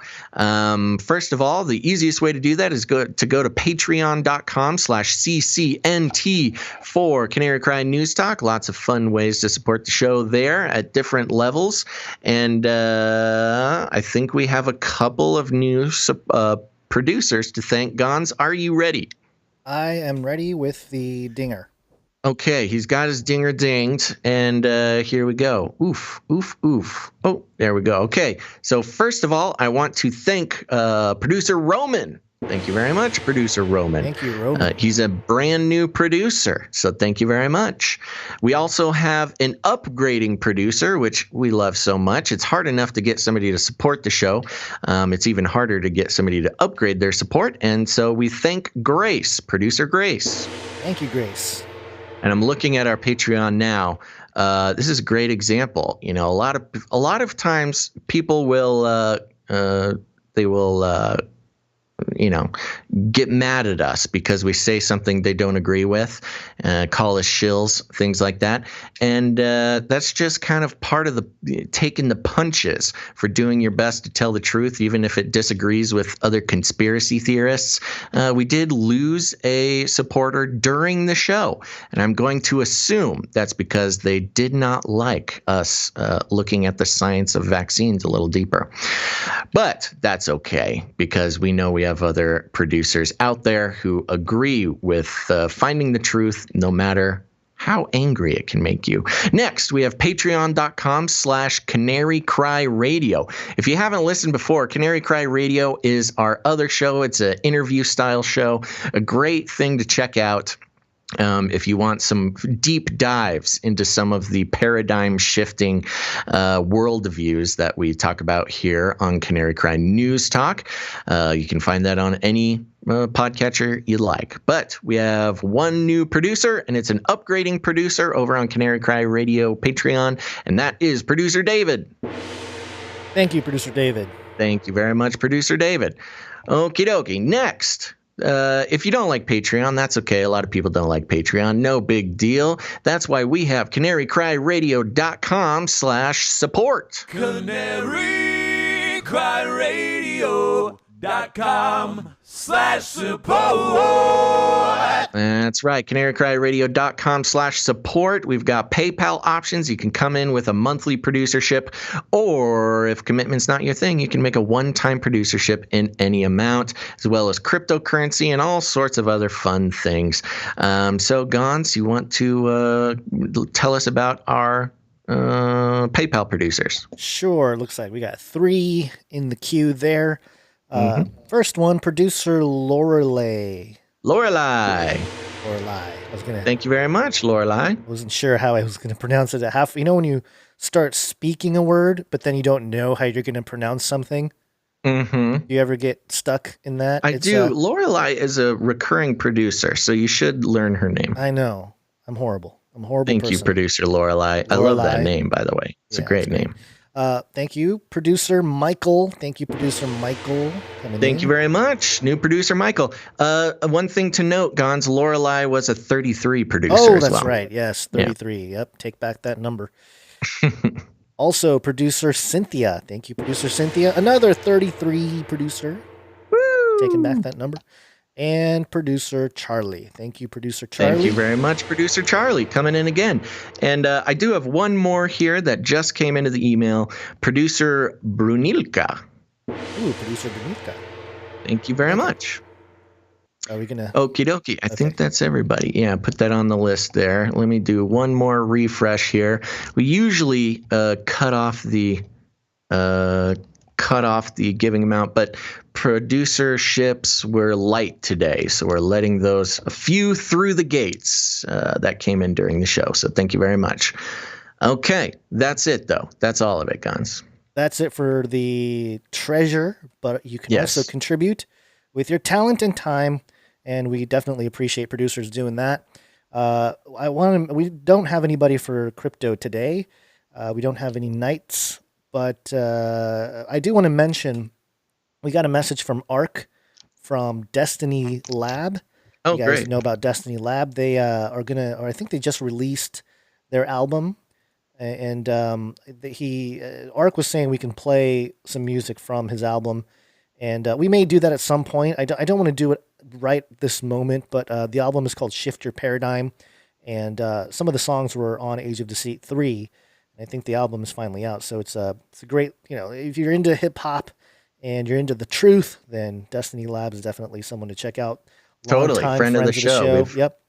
first of all, the easiest way to do that is go to patreon.com/CCNT for Canary Cry News Talk. Lots of fun ways to support the show there at different levels. And I think we have a couple of new producers to thank. Gons, are you ready? I am ready with the dinger. Okay, he's got his dinger dinged, and here we go. Oof, oof, oof. Oh, there we go. Okay, so first of all, I want to thank producer Roman. Thank you very much, producer Roman. Thank you, Roman. He's a brand new producer, so thank you very much. We also have an upgrading producer, which we love so much. It's hard enough to get somebody to support the show. It's even harder to get somebody to upgrade their support, and so we thank Grace, producer Grace. Thank you, Grace. And I'm looking at our Patreon now. This is a great example. A lot of times people will get mad at us because we say something they don't agree with, call us shills, things like that. And that's just kind of part of the taking the punches for doing your best to tell the truth, even if it disagrees with other conspiracy theorists. We did lose a supporter during the show, and I'm going to assume that's because they did not like us looking at the science of vaccines a little deeper. But that's okay, because we know we have other producers out there who agree with finding the truth no matter how angry it can make you. Next, we have patreon.com/Canary Cry Radio. If you haven't listened before, Canary Cry Radio is our other show. It's an interview style show, a great thing to check out. If you want some deep dives into some of the paradigm shifting worldviews that we talk about here on Canary Cry News Talk, you can find that on any podcatcher you like. But we have one new producer, and it's an upgrading producer over on Canary Cry Radio Patreon, and that is Producer David. Thank you, Producer David. Thank you very much, Producer David. Okie dokie. Next. If you don't like Patreon, that's okay. A lot of people don't like Patreon. No big deal. That's why we have canarycryradio.com/support. canarycryradio.com/support. That's right. canarycryradio.com/support. We've got PayPal options. You can come in with a monthly producership, or if commitment's not your thing, you can make a one-time producership in any amount, as well as cryptocurrency and all sorts of other fun things. So, Gons, you want to tell us about our PayPal producers? Sure. Looks like we got 3 in the queue there. First one, producer Lorelei. Thank you very much, Lorelei. I wasn't sure how I was going to pronounce it at half. You know when you start speaking a word, but then you don't know how you're going to pronounce something? Mm-hmm. You ever get stuck in that? I do. Lorelei is a recurring producer, so you should learn her name. I know. I'm horrible. I'm a horrible Thank person. you, producer Lorelei. I love that name, by the way. It's a great name. Thank you, producer Michael. Thank you, producer Michael. Thank you very much, new producer Michael. One thing to note, Gons, Lorelei was a 33 producer as well. Oh, that's right. Yes, 33. Yeah. Yep, take back that number. Also, producer Cynthia. Thank you, producer Cynthia. Another 33 producer. Woo! Taking back that number. And producer Charlie. Thank you, producer Charlie. Thank you very much, producer Charlie, coming in again. And I do have one more here that just came into the email. Producer Brunilka. Ooh, producer Brunilka. Thank you very much. Are we going to... Okie dokie. I think that's everybody. Yeah, put that on the list there. Let me do one more refresh here. We usually cut off the giving amount, but producerships were light today, so we're letting those a few through the gates that came in during the show. So thank you very much. Okay, that's it though. That's all of it, Gons. That's it for the treasure, but you can also contribute with your talent and time, and we definitely appreciate producers doing that. We don't have anybody for crypto today. We don't have any knights. But I do want to mention, we got a message from ARC from Destiny Lab. Oh, you guys great. know about Destiny Lab. They are going to, or I think they just released their album. And ARC was saying we can play some music from his album. And we may do that at some point. I don't want to do it right this moment, but the album is called Shift Your Paradigm. And some of the songs were on Age of Deceit 3. I think the album is finally out, so it's a great, if you're into hip hop and you're into the truth, then Destiny Labs is definitely someone to check out. Totally, friend of the show. Yep,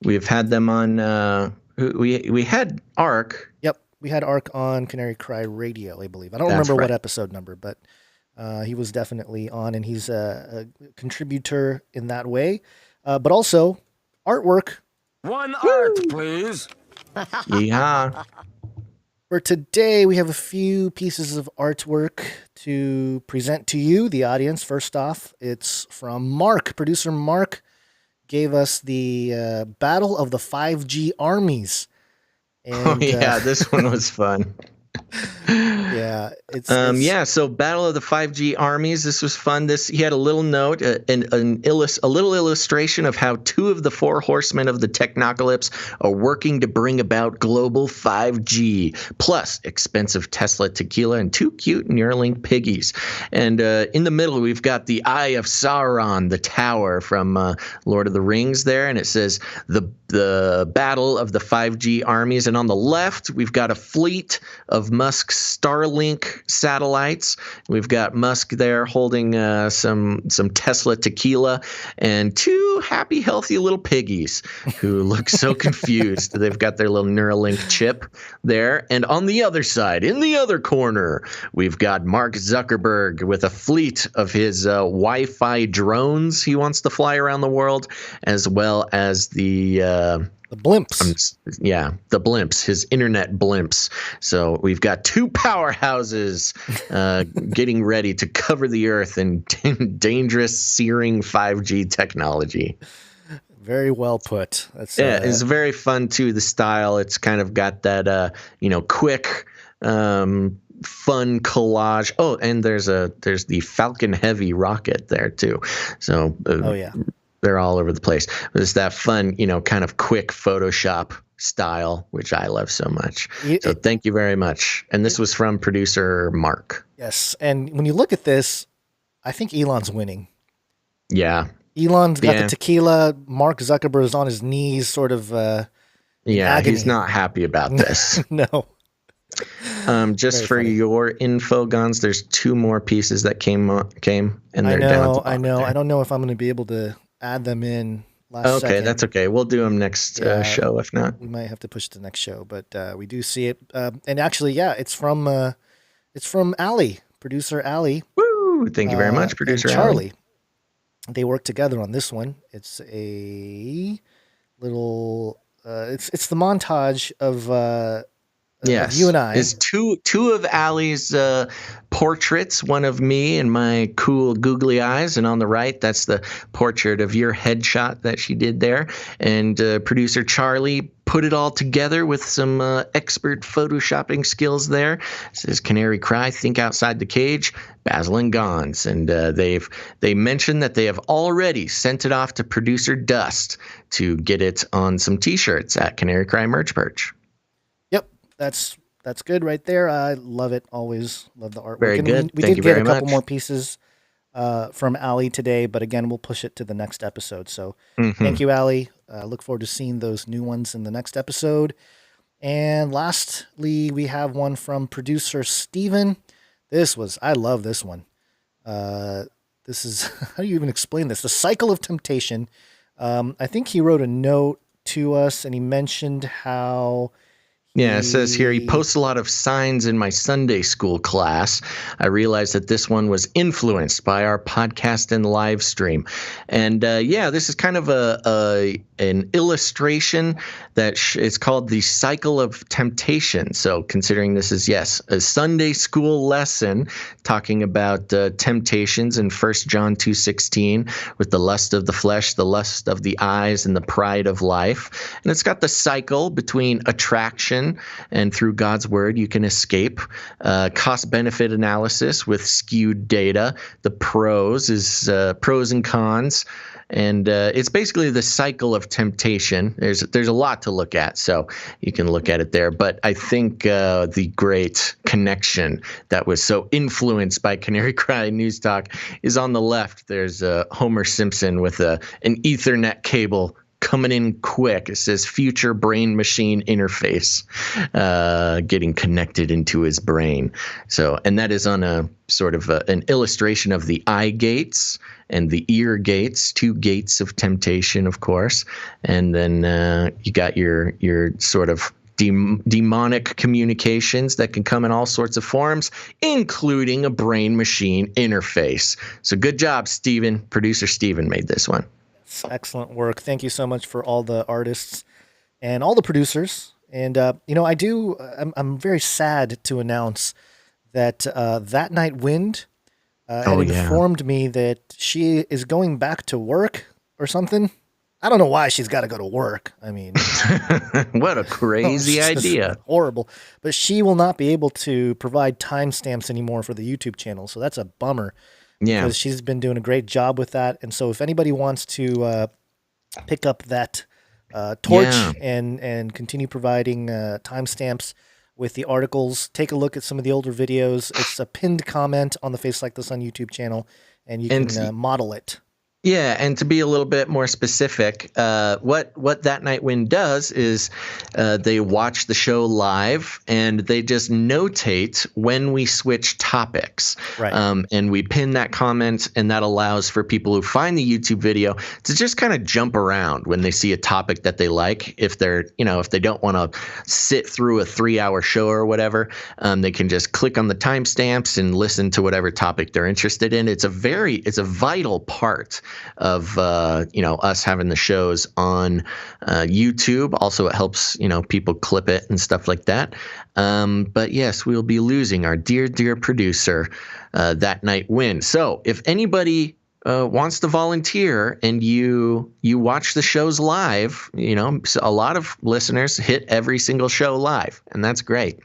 we've had them on. We had ARC. Yep, we had ARC on Canary Cry Radio, I believe. I don't remember what episode number, but he was definitely on, and he's a contributor in that way. But also artwork. One art, please. Yeah. For today, we have a few pieces of artwork to present to you, the audience. First off, it's from Mark. Producer Mark gave us the Battle of the 5G Armies. And, this one was fun. Yeah, so Battle of the 5G Armies. This was fun. He had a little note, a little illustration of how 2 of the 4 horsemen of the technocalypse are working to bring about global 5G, plus expensive Tesla tequila and 2 cute Neuralink piggies. And in the middle, we've got the Eye of Sauron, the tower from Lord of the Rings there, and it says the Battle of the 5G Armies. And on the left, we've got a fleet of Musk's Starlink satellites. We've got Musk there holding some Tesla tequila and 2 happy, healthy little piggies who look so confused. They've got their little Neuralink chip there. And on the other side, in the other corner, we've got Mark Zuckerberg with a fleet of his Wi-Fi drones he wants to fly around the world, as well as the blimps. The blimps, his internet blimps. So we've got 2 powerhouses getting ready to cover the earth in dangerous, searing 5G technology. Very well put. That's, it's very fun too. The style, it's kind of got that, quick, fun collage. Oh, and there's the Falcon Heavy rocket there too. So they're all over the place. It's that fun, kind of quick Photoshop style, which I love so much. So thank you very much. And this was from producer Mark. Yes. And when you look at this, I think Elon's winning. Yeah. Elon's got the tequila. Mark Zuckerberg is on his knees, sort of. Agony. He's not happy about this. No. Just for your info, Gons, there's 2 more pieces that came, and they're down at the bottom. I know. There. I don't know if I'm going to be able to add them in last second. That's okay. We'll do them next show, if not. We might have to push to the next show, but we do see it. And actually, it's from Allie, producer Allie. Woo! Thank you very much, producer Charlie. They work together on this one. It's a little. It's the montage of. Yes, you and I. Is two of Allie's portraits, one of me and my cool googly eyes, and on the right, that's the portrait of your headshot that she did there. And producer Charlie put it all together with some expert photoshopping skills there. It says Canary Cry, Think Outside the Cage, Basil and Gons. And they mentioned that they have already sent it off to producer Dust to get it on some T-shirts at Canary Cry Merch Perch. That's good right there. I love it. Always love the artwork. Very good. We did get a couple more pieces from Allie today, but again, we'll push it to the next episode. So thank you, Allie. Look forward to seeing those new ones in the next episode. And lastly, we have one from producer Steven. I love this one. This is, how do you even explain this? The Cycle of Temptation. I think he wrote a note to us and he mentioned how... Yeah, it says here, he posts a lot of signs in my Sunday school class. I realized that this one was influenced by our podcast and live stream. And this is kind of an illustration that it's called the Cycle of Temptation. So considering this is, a Sunday school lesson talking about temptations in 1 John 2:16 with the lust of the flesh, the lust of the eyes, and the pride of life. And it's got the cycle between attraction and through God's word, you can escape. Cost-benefit analysis with skewed data. The pros is pros and cons. And it's basically the cycle of temptation. There's a lot to look at, so you can look at it there. But I think the great connection that was so influenced by Canary Cry News Talk is on the left. There's Homer Simpson with an Ethernet cable coming in quick. It says future brain machine interface getting connected into his brain. So, and that is on a sort of an illustration of the eye gates and the ear gates, 2 gates of temptation, of course. And then you got your sort of demonic communications that can come in all sorts of forms, including a brain machine interface. So good job, Steven. Producer Steven made this one. Excellent work. Thank you so much for all the artists and all the producers. And, I'm very sad to announce that That Night Wind informed me that she is going back to work or something. I don't know why she's got to go to work. I mean, what a crazy idea. Horrible. But she will not be able to provide timestamps anymore for the YouTube channel. So that's a bummer. Yeah. Because she's been doing a great job with that. And so if anybody wants to pick up that torch and continue providing timestamps with the articles, take a look at some of the older videos. It's a pinned comment on the Face Like This on YouTube channel, and you can model it. Yeah, and to be a little bit more specific, what That Night When does is they watch the show live and they just notate when we switch topics. Right. And we pin that comment, and that allows for people who find the YouTube video to just kind of jump around when they see a topic that they like. If they're, if they don't want to sit through a 3-hour show or whatever, they can just click on the timestamps and listen to whatever topic they're interested in. It's a vital part of us having the shows on YouTube. Also, it helps people clip it and stuff like that. But yes, we'll be losing our dear producer That Night When. So if anybody wants to volunteer and you watch the shows live, so a lot of listeners hit every single show live, and that's great.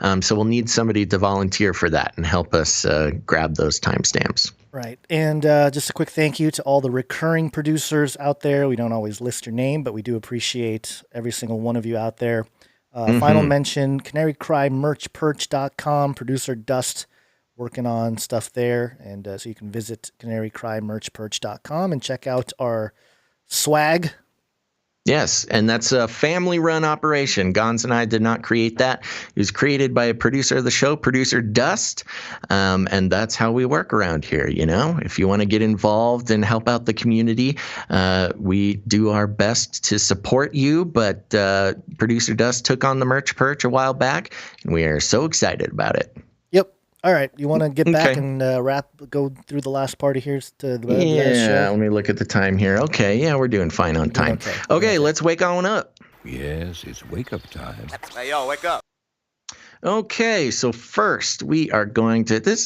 So we'll need somebody to volunteer for that and help us grab those timestamps. Right. And just a quick thank you to all the recurring producers out there. We don't always list your name, but we do appreciate every single one of you out there. Final mention, canarycrymerchperch.com, producer Dust working on stuff there. And so you can visit canarycrymerchperch.com and check out our swag. Yes, and that's a family-run operation. Gons and I did not create that. It was created by a producer of the show, producer Dust, and that's how we work around here, If you want to get involved and help out the community, we do our best to support you, but producer Dust took on the Merch Perch a while back, and we are so excited about it. Yep. All right, you want to get back and go through the last part of here to the show? Let me look at the time here. Okay, yeah, we're doing fine on time. Okay, let's wake on up. Yes, it's wake up time. Hey, yo, wake up. Okay, so first we are going to, let's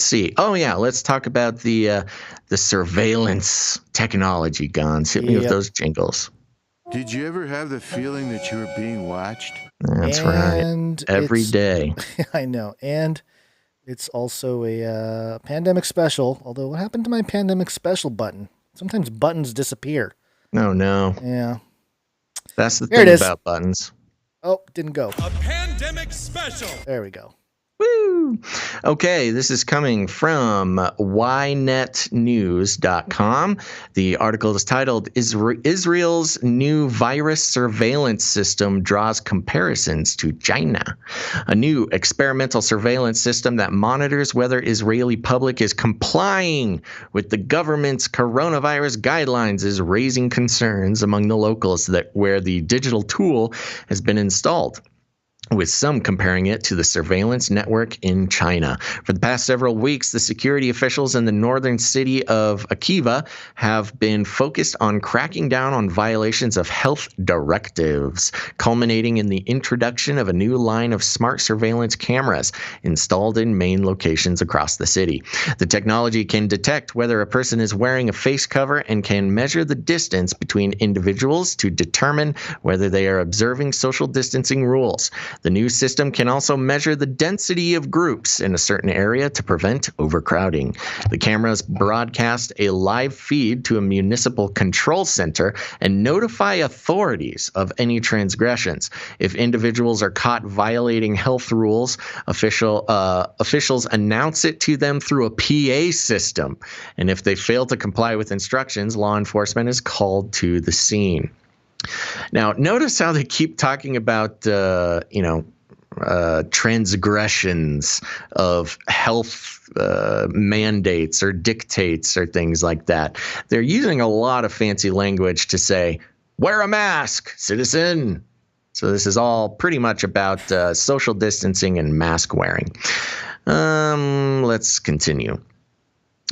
see. Oh yeah, let's talk about the surveillance technology, Gons. Hit me with those jingles. Did you ever have the feeling that you were being watched? That's right. Every day. I know. And it's also a pandemic special. Although, what happened to my pandemic special button? Sometimes buttons disappear. Oh, no. Yeah. That's the thing about buttons. Oh, didn't go. A pandemic special. There we go. Woo! Okay, this is coming from ynetnews.com. The article is titled, Israel's New Virus Surveillance System Draws Comparisons to China. A new experimental surveillance system that monitors whether Israeli public is complying with the government's coronavirus guidelines is raising concerns among the locals where the digital tool has been installed, with some comparing it to the surveillance network in China. For the past several weeks, the security officials in the northern city of Akiva have been focused on cracking down on violations of health directives, culminating in the introduction of a new line of smart surveillance cameras installed in main locations across the city. The technology can detect whether a person is wearing a face cover and can measure the distance between individuals to determine whether they are observing social distancing rules. The new system can also measure the density of groups in a certain area to prevent overcrowding. The cameras broadcast a live feed to a municipal control center and notify authorities of any transgressions. If individuals are caught violating health rules, officials announce it to them through a PA system. And if they fail to comply with instructions, law enforcement is called to the scene. Now, notice how they keep talking about, transgressions of health mandates or dictates or things like that. They're using a lot of fancy language to say, wear a mask, citizen. So this is all pretty much about social distancing and mask wearing. Let's continue.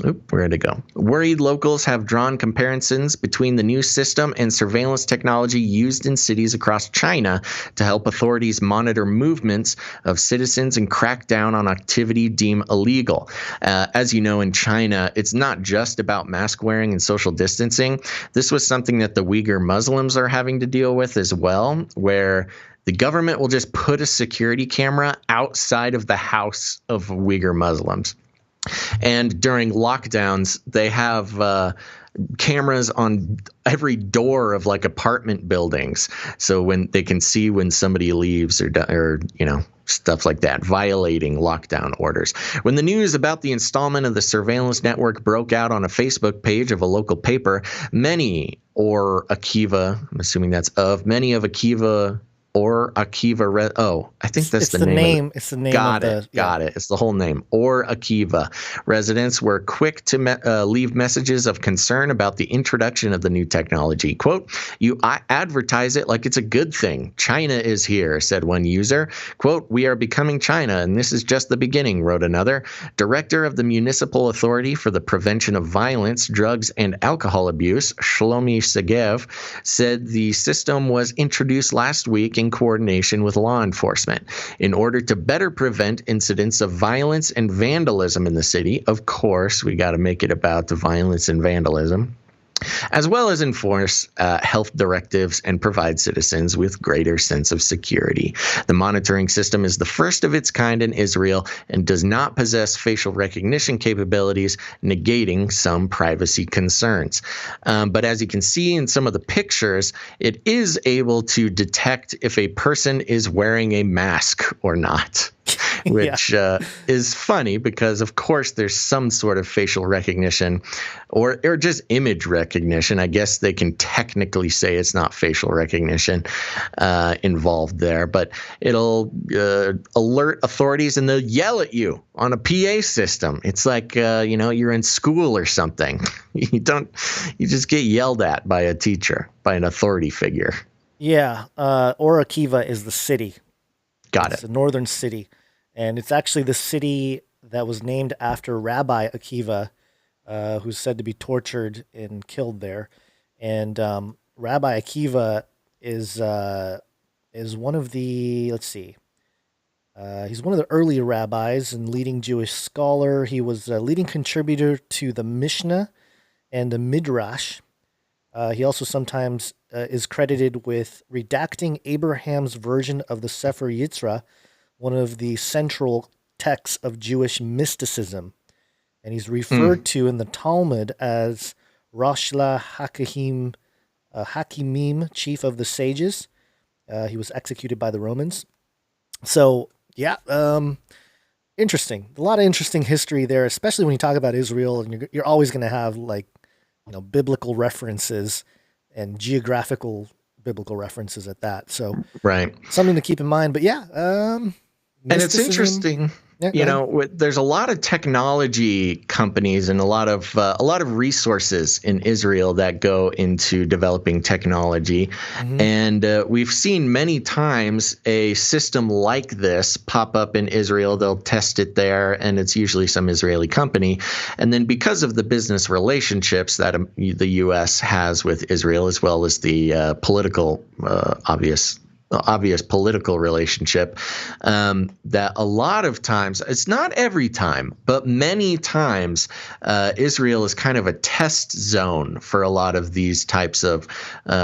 Oop, where'd it go? Worried locals have drawn comparisons between the new system and surveillance technology used in cities across China to help authorities monitor movements of citizens and crack down on activity deemed illegal. As you know, in China, it's not just about mask wearing and social distancing. This was something that the Uyghur Muslims are having to deal with as well, where the government will just put a security camera outside of the house of Uyghur Muslims. And during lockdowns, they have cameras on every door of like apartment buildings, so when they can see when somebody leaves or stuff like that, violating lockdown orders. When the news about the installment of the surveillance network broke out on a Facebook page of a local paper, many of Akiva. Or Akiva. I think that's the name. It's the name. Got it. It's the whole name. Or Akiva. Residents were quick to leave messages of concern about the introduction of the new technology. Quote, "You advertise it like it's a good thing. China is here," said one user. Quote, "We are becoming China, and this is just the beginning," wrote another. Director of the Municipal Authority for the Prevention of Violence, Drugs, and Alcohol Abuse, Shlomi Segev, said the system was introduced last week in coordination with law enforcement in order to better prevent incidents of violence and vandalism in the city. Of course, we got to make it about the violence and vandalism, as well as enforce health directives and provide citizens with greater sense of security. The monitoring system is the first of its kind in Israel and does not possess facial recognition capabilities, negating some privacy concerns. But as you can see in some of the pictures, it is able to detect if a person is wearing a mask or not. Which is funny because, of course, there's some sort of facial recognition or just image recognition. I guess they can technically say it's not facial recognition involved there, but it'll alert authorities and they'll yell at you on a PA system. It's like, you're in school or something. You just get yelled at by a teacher, by an authority figure. Yeah. Or Akiva is the city. Got it. It's a northern city. And it's actually the city that was named after Rabbi Akiva, who's said to be tortured and killed there. And Rabbi Akiva is one of the, he's one of the early rabbis and leading Jewish scholar. He was a leading contributor to the Mishnah and the Midrash. He also sometimes is credited with redacting Abraham's version of the Sefer Yitzrah, one of the central texts of Jewish mysticism. And he's referred to in the Talmud as Rosh Hakimim, chief of the sages. He was executed by the Romans. So, interesting. A lot of interesting history there, especially when you talk about Israel, and you're always going to have biblical references and geographical biblical references at that. So, right, something to keep in mind. But and it's interesting. There's a lot of technology companies and a lot of resources in Israel that go into developing technology. Mm-hmm. And we've seen many times a system like this pop up in Israel. They'll test it there, and it's usually some Israeli company. And then because of the business relationships that the U.S. has with Israel, as well as the political obvious political relationship, that a lot of times, it's not every time, but many times, Israel is kind of a test zone for a lot of these types of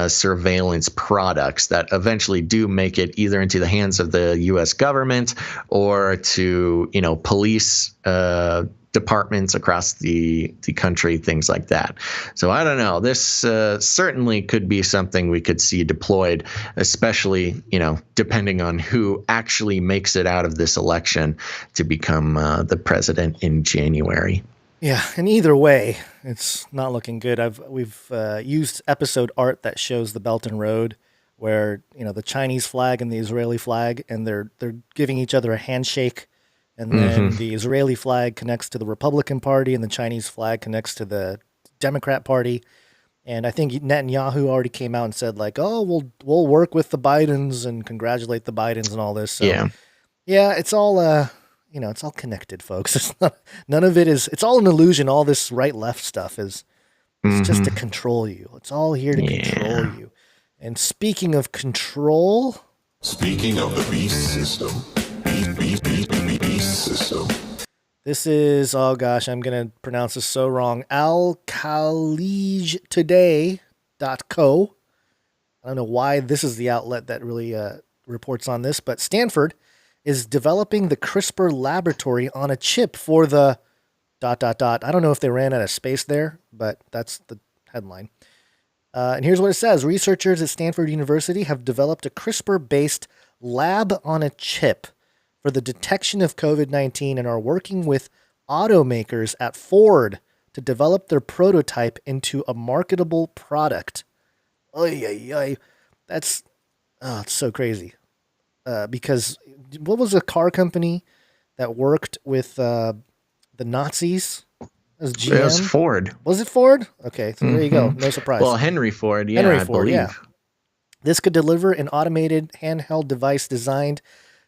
surveillance products that eventually do make it either into the hands of the U.S. government or to, police departments across the country, things like that. So I don't know. This certainly could be something we could see deployed, especially, depending on who actually makes it out of this election to become the president in January. Yeah, and either way, it's not looking good. We've used episode art that shows the Belt and Road, where the Chinese flag and the Israeli flag, and they're giving each other a handshake. And then the Israeli flag connects to the Republican Party, and the Chinese flag connects to the Democrat Party. And I think Netanyahu already came out and said, we'll work with the Bidens and congratulate the Bidens and all this. So, yeah, it's all it's all connected, folks. It's not, none of it is, it's all an illusion. All this right-left stuff is it's just to control you. It's all here to control you. And speaking of control. Speaking of the beast system. Beast system. This is, oh gosh, I'm going to pronounce this so wrong. alkaligetoday.co. I don't know why this is the outlet that really reports on this, but Stanford is developing the CRISPR laboratory on a chip for the ... I don't know if they ran out of space there, but that's the headline. And here's what it says. Researchers at Stanford University have developed a CRISPR-based lab on a chip for the detection of COVID-19 and are working with automakers at Ford to develop their prototype into a marketable product. That's it's so crazy. Because what was a car company that worked with the Nazis? It was GM? It was Ford. Was it Ford? Okay, so there you go. No surprise. Well, Henry Ford, yeah, Henry I Ford, believe. yeah. This could deliver an automated handheld device designed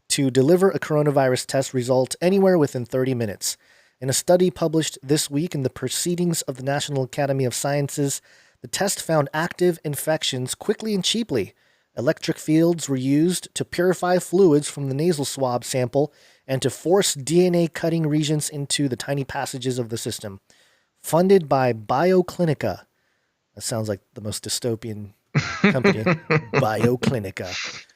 to deliver a coronavirus test result anywhere within 30 minutes. In a study published this week in the Proceedings of the National Academy of Sciences, the test found active infections quickly and cheaply. Electric fields were used to purify fluids from the nasal swab sample and to force DNA cutting regions into the tiny passages of the system. Funded by BioClinica. That sounds like the most dystopian company. BioClinica.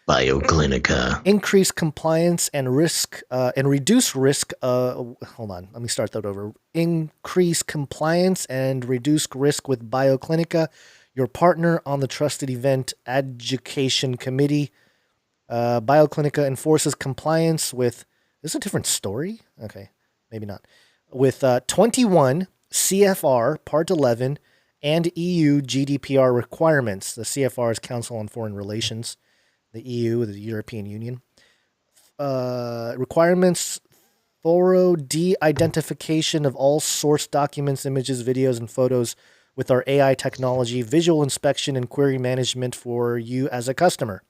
BioClinica. Increase compliance and risk and reduce risk. Hold on, let me start that over. Increase compliance and reduce risk with BioClinica, your partner on the Trusted Event Education Committee. BioClinica enforces compliance with. This is a different story? Okay, maybe not. With 21 CFR Part 11 and EU GDPR requirements. The CFR is Council on Foreign Relations. The EU, the European Union. Requirements, thorough de-identification of all source documents, images, videos, and photos with our AI technology, visual inspection and query management for you as a customer.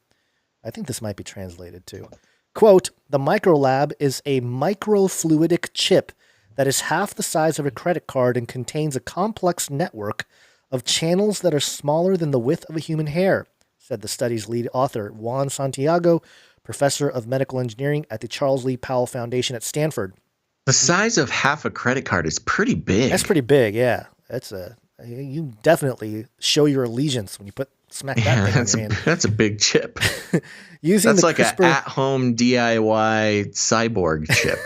I think this might be translated too. Quote, the microlab is a microfluidic chip that is half the size of a credit card and contains a complex network of channels that are smaller than the width of a human hair, said the study's lead author, Juan Santiago, professor of medical engineering at the Charles Lee Powell Foundation at Stanford. The size of half a credit card is pretty big. That's pretty big, yeah. You definitely show your allegiance when you smack that thing in your hand. That's a big chip. That's like CRISPR, an at-home DIY cyborg chip.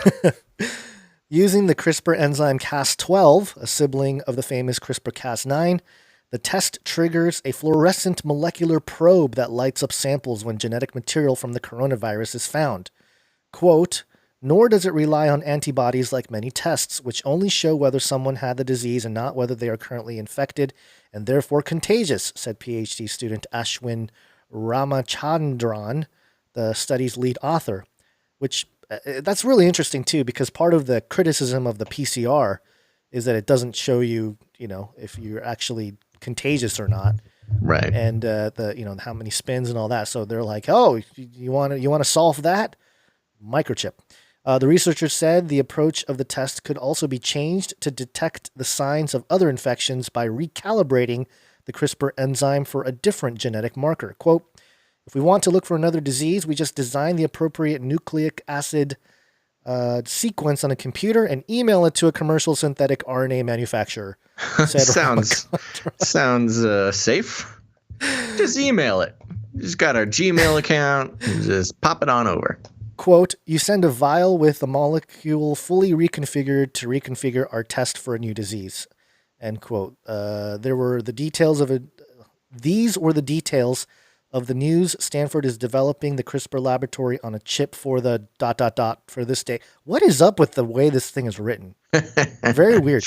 Using the CRISPR enzyme Cas12, a sibling of the famous CRISPR-Cas9, the test triggers a fluorescent molecular probe that lights up samples when genetic material from the coronavirus is found. Quote, nor does it rely on antibodies like many tests, which only show whether someone had the disease and not whether they are currently infected and therefore contagious, said PhD student Ashwin Ramachandran, the study's lead author, which that's really interesting too, because part of the criticism of the PCR is that it doesn't show you, if you're actually contagious or not. Right. And how many spins and all that. So they're like, oh, you want to solve that? Microchip. The researchers said the approach of the test could also be changed to detect the signs of other infections by recalibrating the CRISPR enzyme for a different genetic marker. Quote, if we want to look for another disease, we just design the appropriate nucleic acid sequence on a computer and email it to a commercial synthetic RNA manufacturer. Sounds safe. Just email it. Just got our Gmail account. Just pop it on over. Quote, you send a vial with a molecule fully reconfigured to reconfigure our test for a new disease. End quote. These were the details of the news. Stanford is developing the CRISPR laboratory on a chip for the ... for this day. What is up with the way this thing is written? Very weird.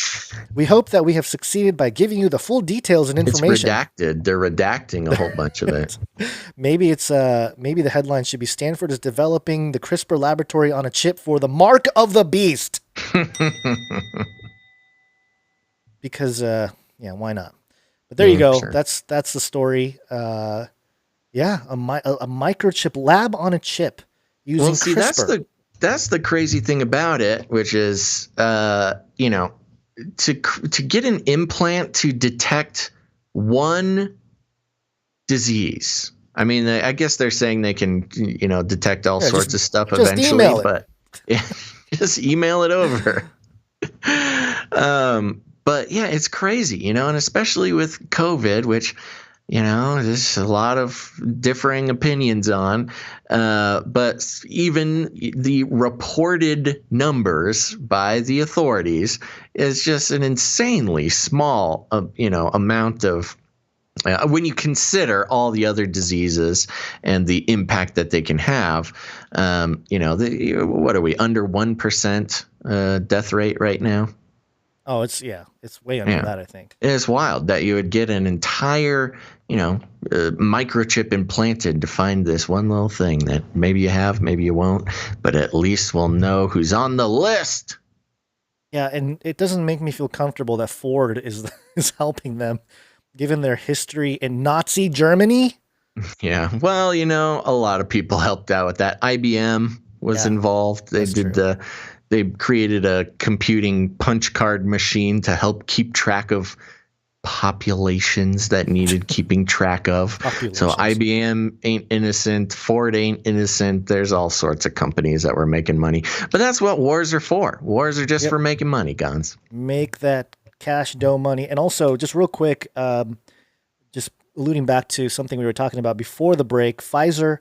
We hope that we have succeeded by giving you the full details and information. It's redacted. They're redacting a whole bunch of it. Maybe the headline should be Stanford is developing the CRISPR laboratory on a chip for the mark of the beast. Because why not? But there you go. Sure. That's the story. A microchip lab on a chip using CRISPR. that's the crazy thing about it, which is, you know, to get an implant to detect one disease. I mean, I guess they're saying they can, you know, detect all sorts of stuff eventually, but yeah, just email it over. But yeah, it's crazy, you know, and especially with COVID, which, you know, there's a lot of differing opinions on. But even the reported numbers by the authorities is just an insanely small, you know, amount of when you consider all the other diseases and the impact that they can have. You know, what are we, under 1% death rate right now? Oh, it's way under that, I think. It's wild that you would get an entire, you know, microchip implanted to find this one little thing that maybe you have, maybe you won't, but at least we'll know who's on the list. Yeah, and it doesn't make me feel comfortable that Ford is helping them, given their history in Nazi Germany. Yeah, well, you know, a lot of people helped out with that. IBM was involved. They created a computing punch card machine to help keep track of populations that needed keeping track of. So IBM ain't innocent. Ford ain't innocent. There's all sorts of companies that were making money. But that's what wars are for. Wars are just for making money, Gons. Make that cash dough money. And also, just real quick, just alluding back to something we were talking about before the break, Pfizer,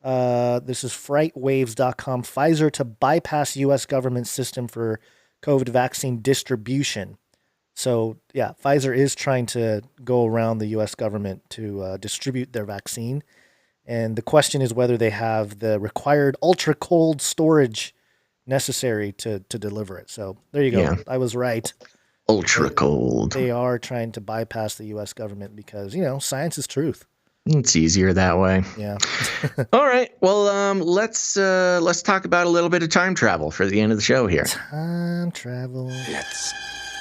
this is frightwaves.com, Pfizer to bypass U.S. government system for COVID vaccine distribution. So, yeah, Pfizer is trying to go around the U.S. government to distribute their vaccine. And the question is whether they have the required ultra-cold storage necessary to deliver it. So, there you go. Yeah. I was right. Ultra cold. They are trying to bypass the U.S. government because, you know, science is truth. It's easier that way. Yeah. All right. Well, let's talk about a little bit of time travel for the end of the show here. Time travel. It's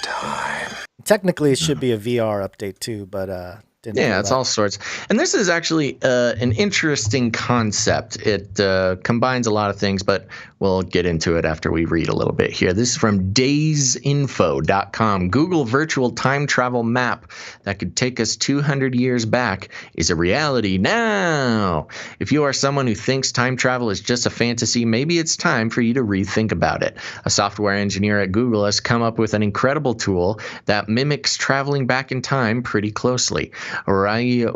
time. Technically, it should be a VR update too, but it's all sorts. And this is actually an interesting concept. It combines a lot of things, but we'll get into it after we read a little bit here. This is from daysinfo.com. Google virtual time travel map that could take us 200 years back is a reality now. If you are someone who thinks time travel is just a fantasy, maybe it's time for you to rethink about it. A software engineer at Google has come up with an incredible tool that mimics traveling back in time pretty closely. Raimundus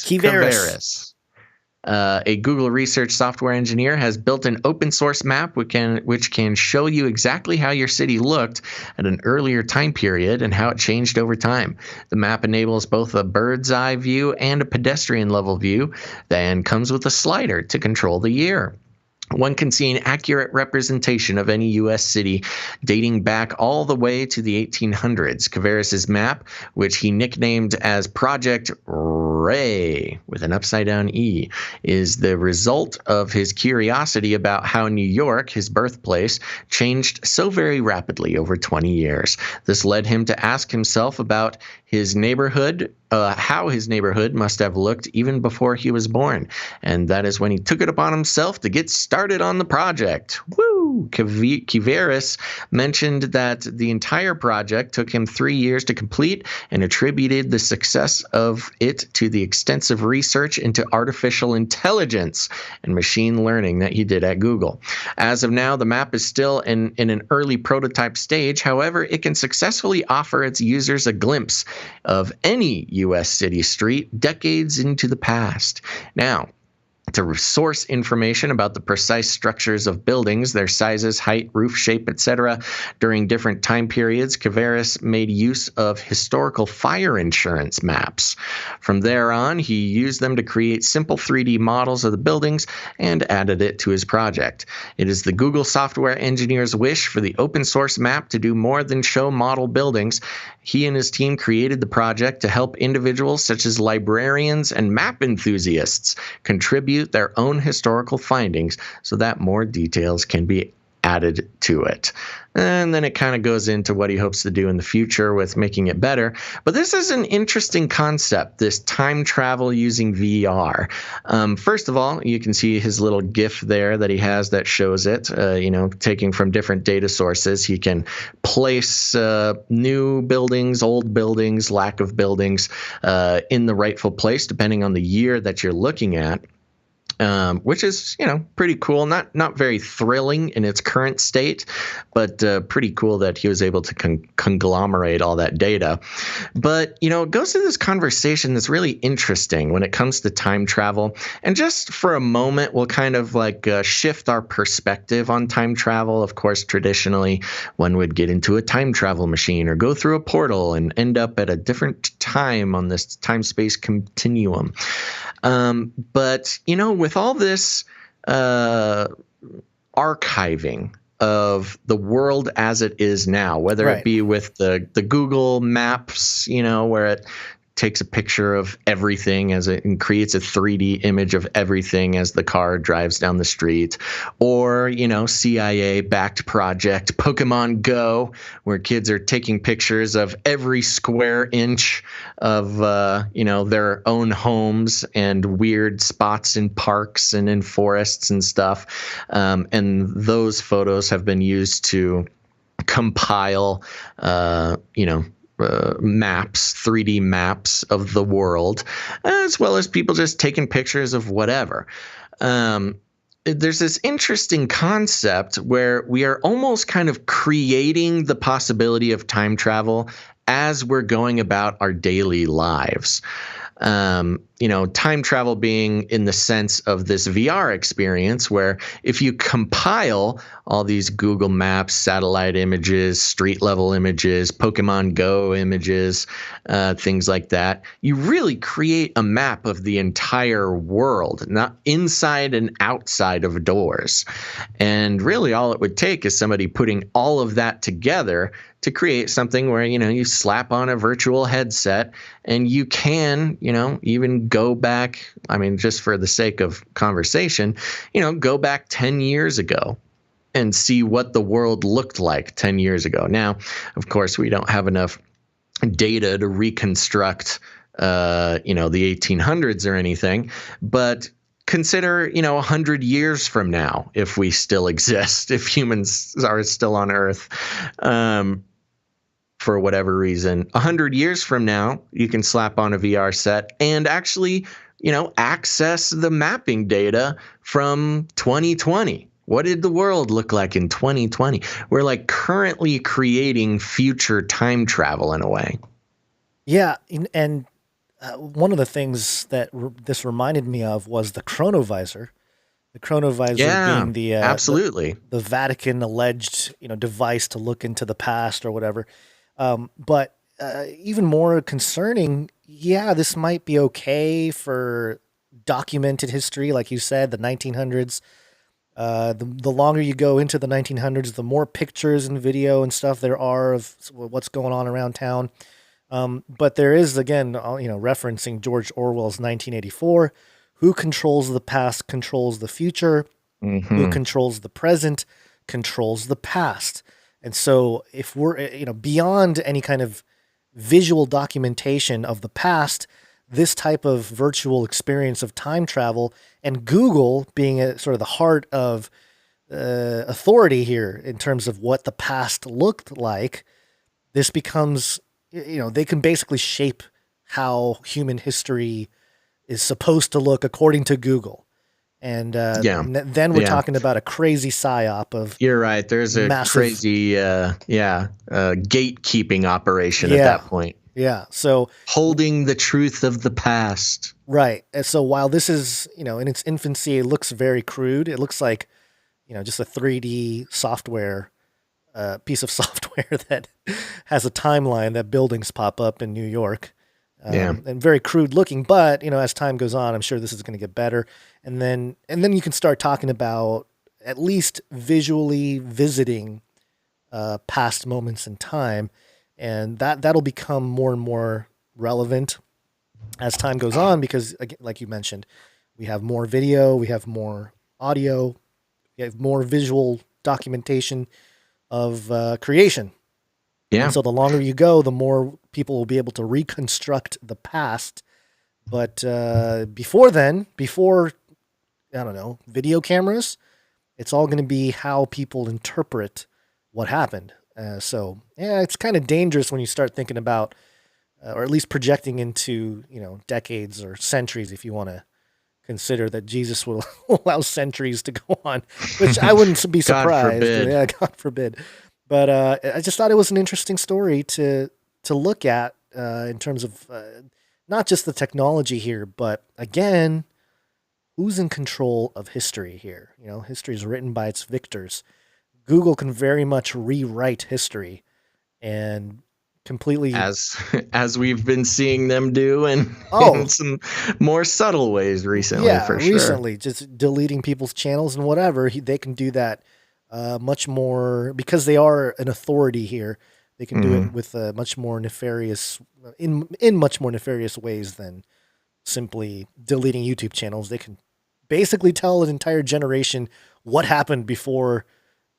Kvaris, a Google research software engineer, has built an open source map which can show you exactly how your city looked at an earlier time period and how it changed over time. The map enables both a bird's eye view and a pedestrian level view, then comes with a slider to control the year. One can see an accurate representation of any U.S. city dating back all the way to the 1800s. Kvaris's map, which he nicknamed as Project Ray with an upside-down E, is the result of his curiosity about how New York, his birthplace, changed so very rapidly over 20 years. This led him to ask himself about his neighborhood, how his neighborhood must have looked even before he was born. And that is when he took it upon himself to get started on the project. Woo! Kvaris mentioned that the entire project took him 3 years to complete and attributed the success of it to the extensive research into artificial intelligence and machine learning that he did at Google. As of now, the map is still in an early prototype stage. However, it can successfully offer its users a glimpse of any U.S. city street decades into the past. Now, to source information about the precise structures of buildings, their sizes, height, roof shape, etc. during different time periods, Kvaris made use of historical fire insurance maps. From there on, he used them to create simple 3D models of the buildings and added it to his project. It is the Google software engineer's wish for the open source map to do more than show model buildings. He and his team created the project to help individuals such as librarians and map enthusiasts contribute their own historical findings so that more details can be added to it. And then it kind of goes into what he hopes to do in the future with making it better. But this is an interesting concept, this time travel using VR. First of all, you can see his little GIF there that he has that shows it, taking from different data sources. He can place new buildings, old buildings, lack of buildings in the rightful place, depending on the year that you're looking at. Which is, pretty cool. Not very thrilling in its current state, but pretty cool that he was able to conglomerate all that data. But, it goes to this conversation that's really interesting when it comes to time travel. And just for a moment, we'll kind of shift our perspective on time travel. Of course, traditionally, one would get into a time travel machine or go through a portal and end up at a different time on this time-space continuum. But, with all this archiving of the world as it is now, whether it be with the Google Maps, where it takes a picture of everything and creates a 3D image of everything as the car drives down the street, or, CIA-backed project Pokemon Go, where kids are taking pictures of every square inch of, their own homes and weird spots in parks and in forests and stuff. And those photos have been used to compile, maps, 3D maps of the world, as well as people just taking pictures of whatever. There's this interesting concept where we are almost kind of creating the possibility of time travel as we're going about our daily lives. Time travel being in the sense of this VR experience where if you compile all these Google Maps, satellite images, street level images, Pokemon Go images, things like that, you really create a map of the entire world, not inside and outside of doors. And really all it would take is somebody putting all of that together to create something where, you slap on a virtual headset and you can, even go back, just for the sake of conversation, go back 10 years ago and see what the world looked like 10 years ago. Now, of course, we don't have enough data to reconstruct, the 1800s or anything, but consider, 100 years from now, if we still exist, if humans are still on Earth, for whatever reason, 100 years from now, you can slap on a VR set and actually, access the mapping data from 2020. What did the world look like in 2020? We're currently creating future time travel in a way. Yeah. And one of the things that this reminded me of was the chronovisor. The chronovisor being the absolutely the Vatican alleged device to look into the past or whatever. But even more concerning, this might be okay for documented history, like you said, the 1900s. The longer you go into the 1900s, the more pictures and video and stuff there are of what's going on around town. But there is, again, referencing George Orwell's 1984, who controls the past controls the future, who controls the present controls the past. And so if we're, beyond any kind of visual documentation of the past, this type of virtual experience of time travel and Google being at sort of the heart of authority here in terms of what the past looked like, this becomes, they can basically shape how human history is supposed to look according to Google. And then we're talking about a crazy psyop of. You're right. There's a crazy, gatekeeping operation at that point. Yeah. So holding the truth of the past. Right. And so while this is, in its infancy, it looks very crude. It looks like, just a 3D software, piece of software that has a timeline that buildings pop up in New York. And very crude looking, but as time goes on, I'm sure this is going to get better. And then you can start talking about at least visually visiting past moments in time, and that'll become more and more relevant as time goes on because, like you mentioned, we have more video, we have more audio, we have more visual documentation of creation. Yeah. And so the longer you go, the more people will be able to reconstruct the past. But before then, I don't know, video cameras, it's all going to be how people interpret what happened. So it's kind of dangerous when you start thinking about, or at least projecting into, decades or centuries, if you want to consider that Jesus will allow centuries to go on, which I wouldn't be surprised. God forbid. Yeah, God forbid. But I just thought it was an interesting story to look at in terms of not just the technology here, but again, who's in control of history here? History is written by its victors. Google can very much rewrite history and completely, as we've been seeing them do in some more subtle ways recently. Yeah, for sure. Recently, just deleting people's channels and whatever. They can do that much more because they are an authority here. They can do it with much more nefarious in much more nefarious ways than simply deleting YouTube channels. They can basically tell an entire generation what happened before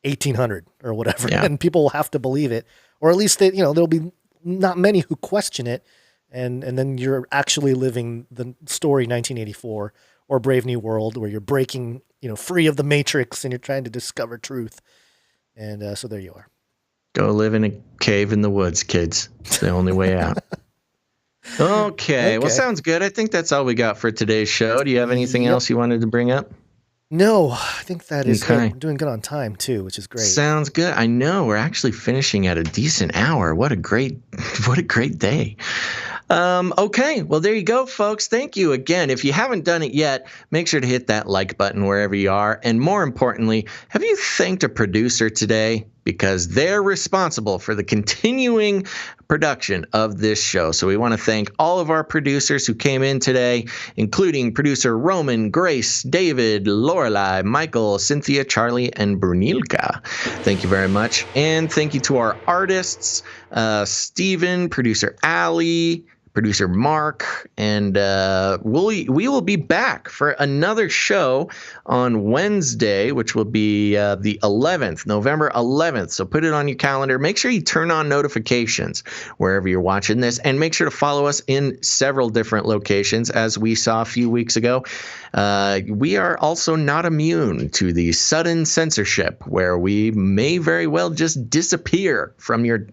1800 or whatever, and people will have to believe it, or at least there'll be not many who question it, and then you're actually living the story 1984 or Brave New World, where you're breaking free of the Matrix and you're trying to discover truth, and so there you are. Go live in a cave in the woods, kids. It's the only way out. Okay, well, sounds good. I think that's all we got for today's show. Do you have anything else you wanted to bring up? No, I think that is good. We're doing good on time too, which is great. Sounds good. I know we're actually finishing at a decent hour. What a great day. Okay, well, there you go, folks. Thank you again. If you haven't done it yet, make sure to hit that like button wherever you are. And more importantly, have you thanked a producer today? Because they're responsible for the continuing production of this show. So we want to thank all of our producers who came in today, including producer Roman, Grace, David, Lorelei, Michael, Cynthia, Charlie, and Brunilka. Thank you very much. And thank you to our artists, Steven, producer Ali, producer Mark, and we will be back for another show on Wednesday, which will be the 11th, November 11th. So put it on your calendar. Make sure you turn on notifications wherever you're watching this, and make sure to follow us in several different locations. As we saw a few weeks ago, we are also not immune to the sudden censorship, where we may very well just disappear from your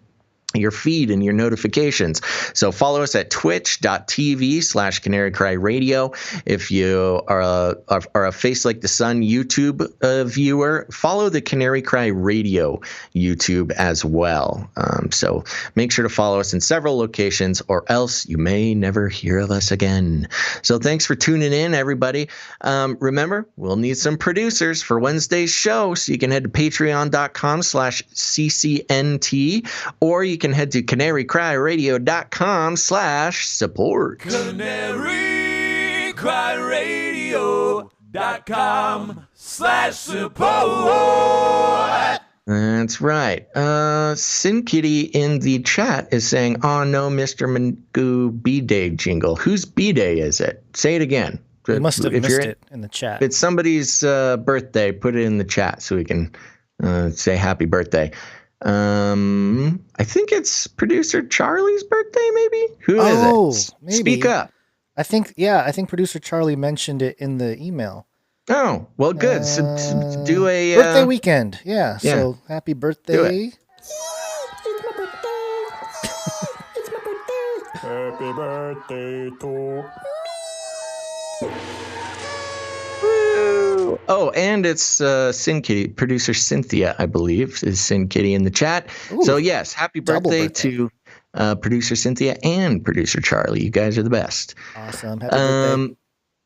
feed and your notifications. So follow us at twitch.tv/Canary Cry Radio. If you are a Face Like the Sun YouTube viewer, follow the Canary Cry Radio YouTube as well. So make sure to follow us in several locations, or else you may never hear of us again. So thanks for tuning in, everybody. Remember, we'll need some producers for Wednesday's show, so you can head to patreon.com/CCNT, or you can head to canarycryradio.com/support. canarycryradio.com/support. That's right. Sin Kitty in the chat is saying, "Oh no, Mr. Magoo B-Day jingle." Whose B-Day is it? Say it again. You must have missed it in the chat. If it's somebody's birthday, put it in the chat so we can say happy birthday. I think it's producer Charlie's birthday, maybe? Who is it? Maybe. Speak up. I think producer Charlie mentioned it in the email. Oh, well, good. So do a birthday weekend. Yeah. So happy birthday. Happy birthday to me. Oh, and it's Sin Kitty, producer Cynthia, I believe, is Sin Kitty in the chat. Ooh, so yes, happy birthday to producer Cynthia and producer Charlie. You guys are the best. Awesome. Happy birthday.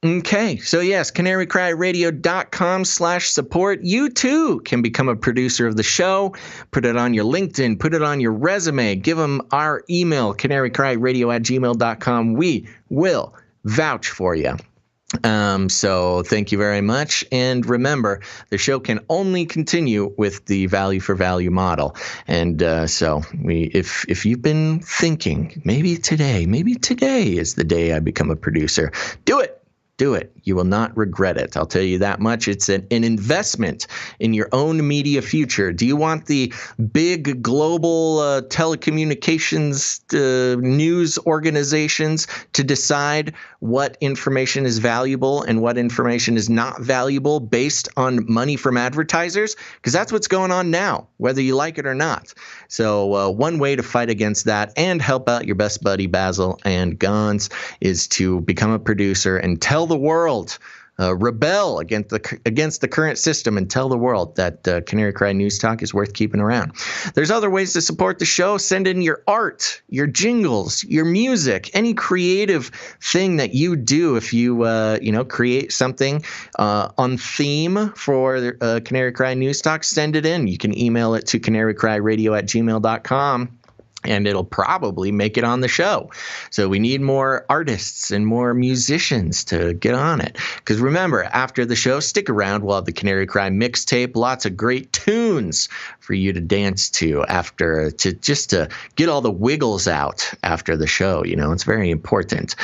Okay, so yes, canarycryradio.com/support. You too can become a producer of the show. Put it on your LinkedIn, put it on your resume, give them our email, canarycryradio@gmail.com. We will vouch for you. So thank you very much. And remember, the show can only continue with the value for value model. And so if you've been thinking, maybe today is the day I become a producer, do it. Do it. You will not regret it. I'll tell you that much. It's an investment in your own media future. Do you want the big global telecommunications news organizations to decide what information is valuable and what information is not valuable based on money from advertisers? Because that's what's going on now, whether you like it or not. So one way to fight against that and help out your best buddy Basil and Gons is to become a producer and tell the world, rebel against the current system and tell the world that Canary Cry News Talk is worth keeping around. There's other ways to support the show. Send in your art, your jingles, your music, any creative thing that you do. If you create something on theme for Canary Cry News Talk, send it in. You can email it to canarycryradio@gmail.com. And it'll probably make it on the show. So we need more artists and more musicians to get on it. Because remember, after the show, stick around. We'll have the Canary Cry mixtape. Lots of great tunes for you to dance to to get all the wiggles out after the show. It's very important.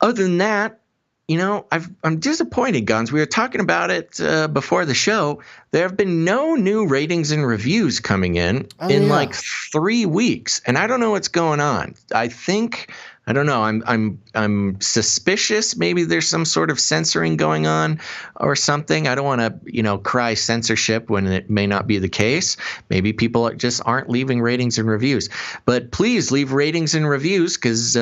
Other than that, I'm disappointed, Guns. We were talking about it before the show. There have been no new ratings and reviews coming in like 3 weeks, and I don't know what's going on. I don't know. I'm suspicious. Maybe there's some sort of censoring going on or something. I don't want to, cry censorship when it may not be the case. Maybe people just aren't leaving ratings and reviews. But please leave ratings and reviews because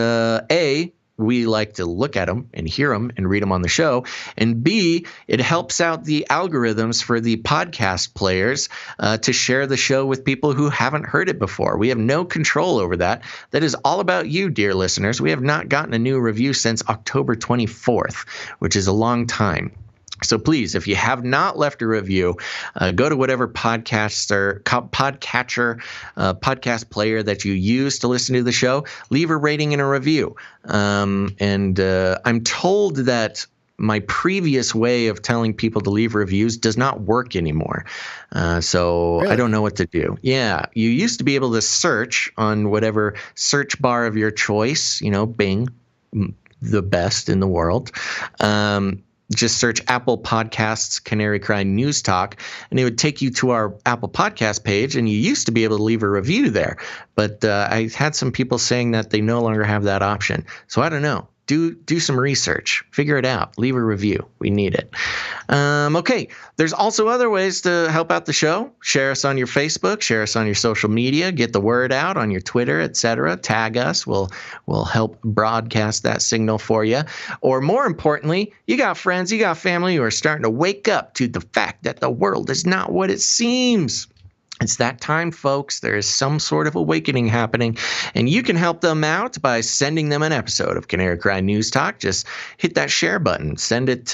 we like to look at them and hear them and read them on the show. And B, it helps out the algorithms for the podcast players to share the show with people who haven't heard it before. We have no control over that. That is all about you, dear listeners. We have not gotten a new review since October 24th, which is a long time. So please, if you have not left a review, go to whatever podcatcher, podcast player that you use to listen to the show. Leave a rating and a review. And I'm told that my previous way of telling people to leave reviews does not work anymore. So really? I don't know what to do. Yeah, you used to be able to search on whatever search bar of your choice, Bing, the best in the world. Just search Apple Podcasts Canary Cry News Talk, and it would take you to our Apple Podcast page, and you used to be able to leave a review there. But I had some people saying that they no longer have that option. So I don't know. Do some research. Figure it out. Leave a review. We need it. Okay. There's also other ways to help out the show. Share us on your Facebook. Share us on your social media. Get the word out on your Twitter, etc. Tag us. We'll help broadcast that signal for you. Or more importantly, you got friends, you got family who are starting to wake up to the fact that the world is not what it seems. It's that time, folks. There is some sort of awakening happening, and you can help them out by sending them an episode of Canary Cry News Talk. Just hit that share button. Send it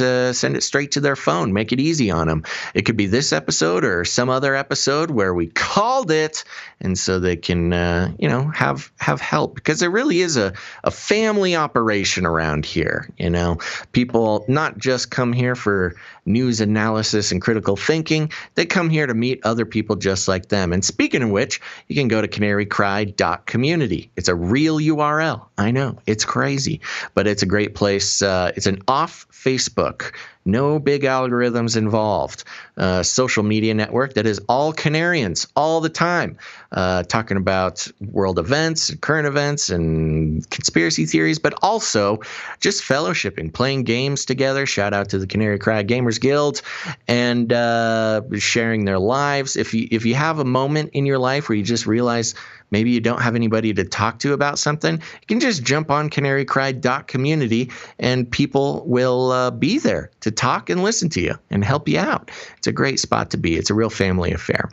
straight to their phone. Make it easy on them. It could be this episode or some other episode where we called it, and so they can, have help, because there really is a family operation around here. People not just come here for news analysis and critical thinking. They come here to meet other people just like them. And speaking of which, you can go to canarycry.community. It's a real URL. I know, it's crazy, but it's a great place. It's an off Facebook, no big algorithms involved, social media network that is all Canarians all the time, talking about world events and current events and conspiracy theories, but also just fellowshipping, playing games together. Shout out to the Canary Cry Gamers Guild, and sharing their lives. If you have a moment in your life where you just realize maybe you don't have anybody to talk to about something, you can just jump on canarycry.community, and people will be there to talk and listen to you and help you out. It's a great spot to be. It's a real family affair.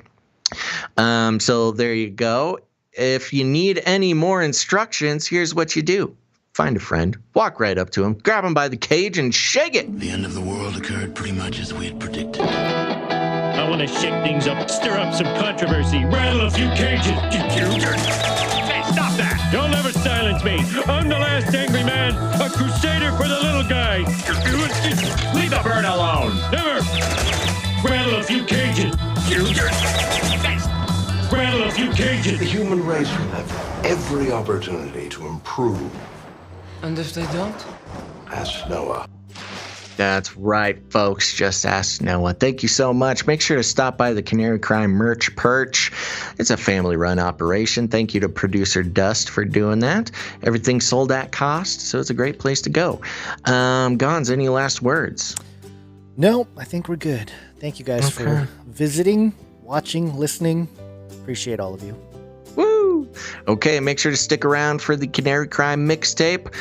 So there you go. If you need any more instructions, here's what you do. Find a friend, walk right up to him, grab him by the cage, and shake it. The end of the world occurred pretty much as we had predicted. I want to shake things up, stir up some controversy, rattle a few cages. Hey, stop that! You'll never silence me. I'm the last angry man, a crusader for the little guy. Leave the bird alone. Never. Rattle a few cages. Rattle a few cages. The human race will have every opportunity to improve. And if they don't? Ask Noah. That's right, folks. Just ask Noah. Thank you so much. Make sure to stop by the Canary Cry Merch Perch. It's a family-run operation. Thank you to producer Dust for doing that. Everything's sold at cost, so it's a great place to go. Gons, any last words? No, I think we're good. Thank you guys for visiting, watching, listening. Appreciate all of you. Woo! Okay, make sure to stick around for the Canary Cry mixtape.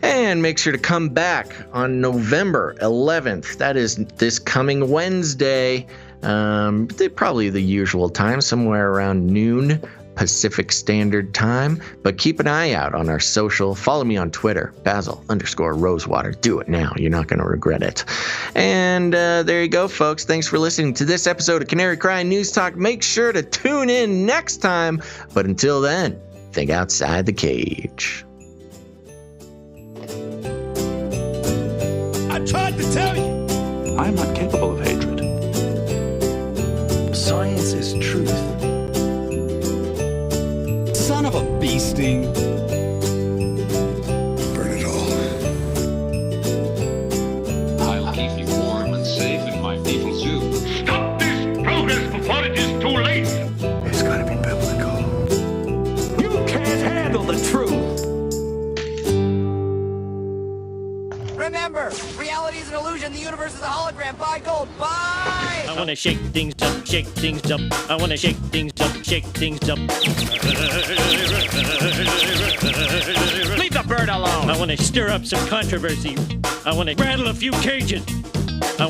And make sure to come back on November 11th. That is this coming Wednesday. Probably the usual time, somewhere around noon Pacific Standard Time. But keep an eye out on our social. Follow me on Twitter, Basil_Rosewater. Do it now. You're not going to regret it. And there you go, folks. Thanks for listening to this episode of Canary Cry News Talk. Make sure to tune in next time. But until then, think outside the cage. I tried to tell you. I am not capable of hatred. Science is truth. Son of a bee sting. Burn it all. I'll keep you warm and safe in my evil zoo. Stop this progress before it is too late. It's gotta be biblical. You can't handle the truth. Remember, reality is an illusion. The universe is a hologram. Buy gold. Buy! I want to shake things up, shake things up. I want to shake things up, shake things up. Leave the bird alone. I want to stir up some controversy. I want to rattle a few cages. I'm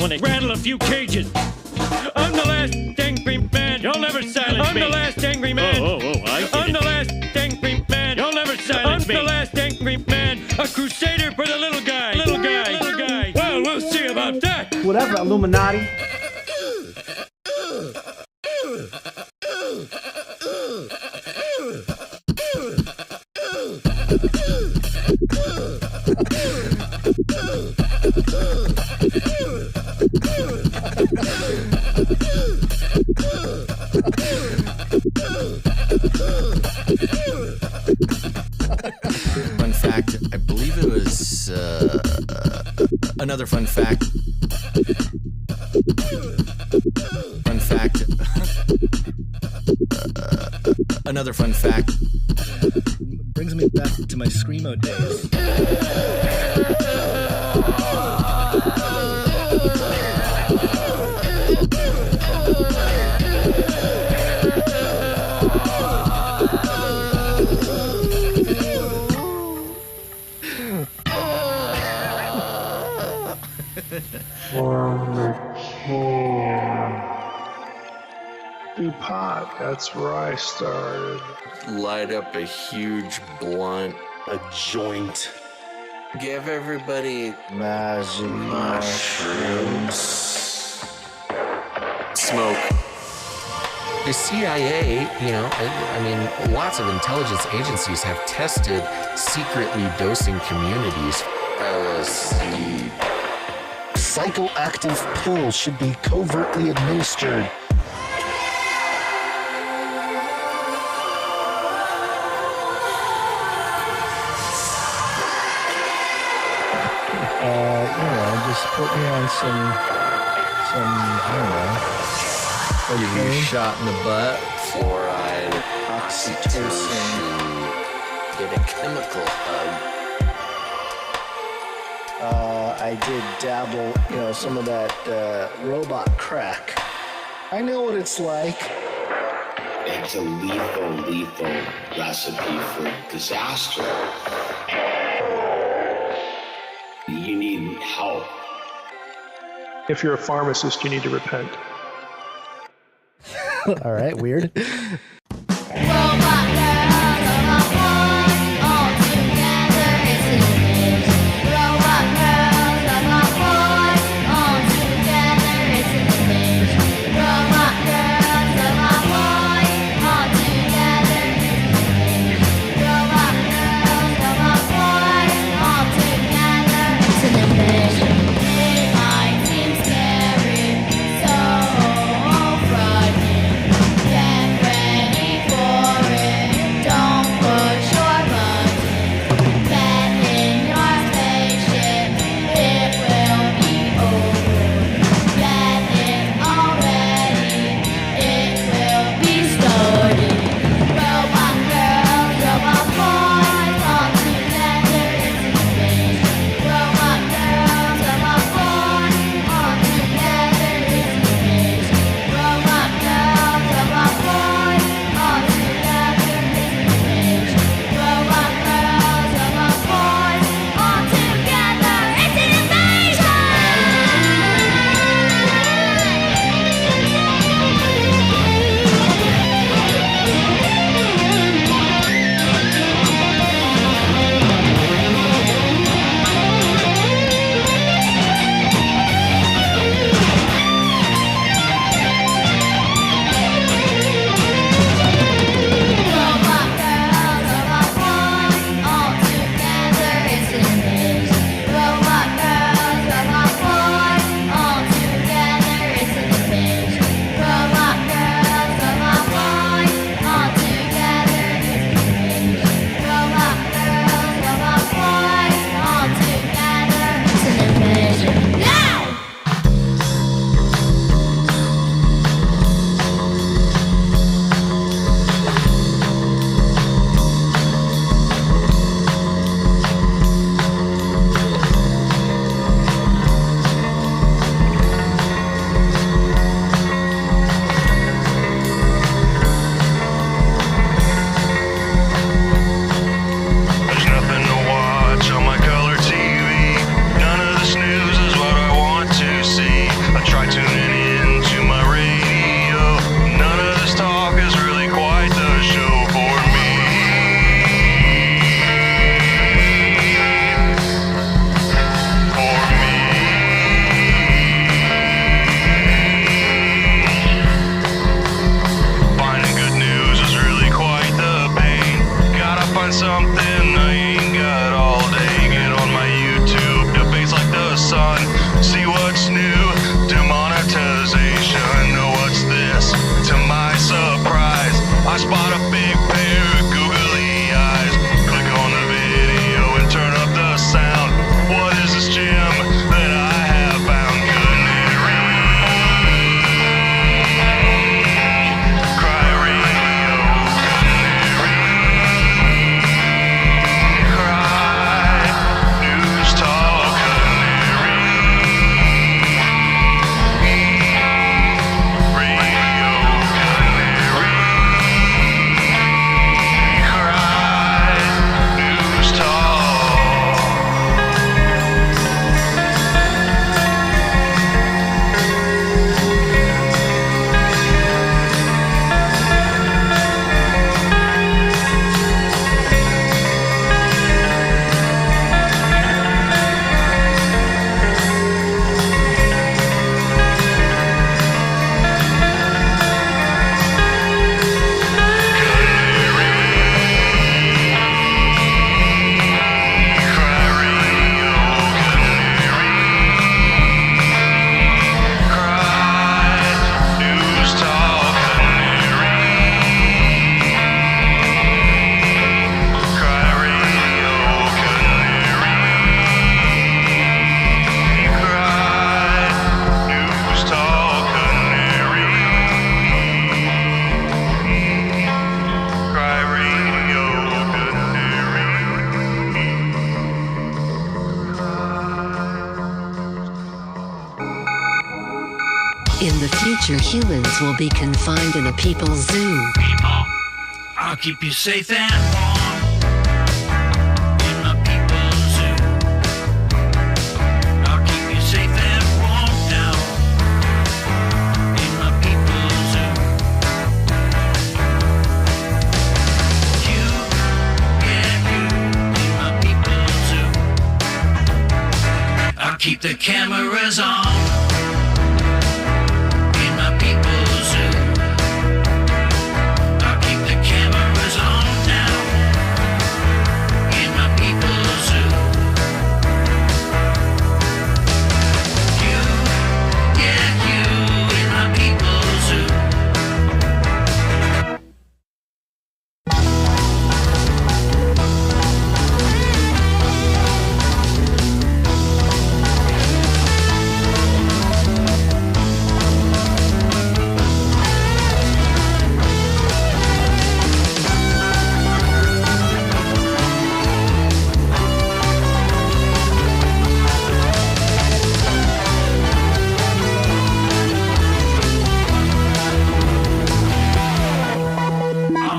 the last angry man. You'll never silence me. I'm the last angry man. I'm the last angry man. You'll never silence me. I'm the last angry man. A crusader for the little guy. Little guy. Well, we'll see about that. Whatever, Illuminati. Fun fact, I believe it was another fun fact. Another fun fact. Brings me back to my Screamo days. DuPont, that's where I started. Light up a huge blunt. A joint. Give everybody Magic mushrooms. Smoke. The CIA, I mean, lots of intelligence agencies have tested secretly dosing communities. LSD. Psychoactive pills should be covertly administered. Just put me on some, I don't know. Give you a shot in the butt. Fluoride, oxytocin. Get a chemical hug. I did dabble, some of that robot crack. I know what it's like. It's a lethal recipe for disaster. You need help. If you're a pharmacist, you need to repent. All right, weird. Scary, so frightening. Get ready. something I ain't got all day. Get on my YouTube, debates like the sun. See what's new, demonetization. What's this? To my surprise, I spot a big pair of googly eyes. Click on the video and turn up the sound. What is this gem that I have found? Cry radio, cry news talk, In the future, humans will be confined in a people's zoo. People, I'll keep you safe and warm in my people's zoo. I'll keep you safe and warm now in my people's zoo. You, yeah, you in my people's zoo. I'll keep the cameras on.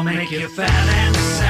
Make you fat and sad.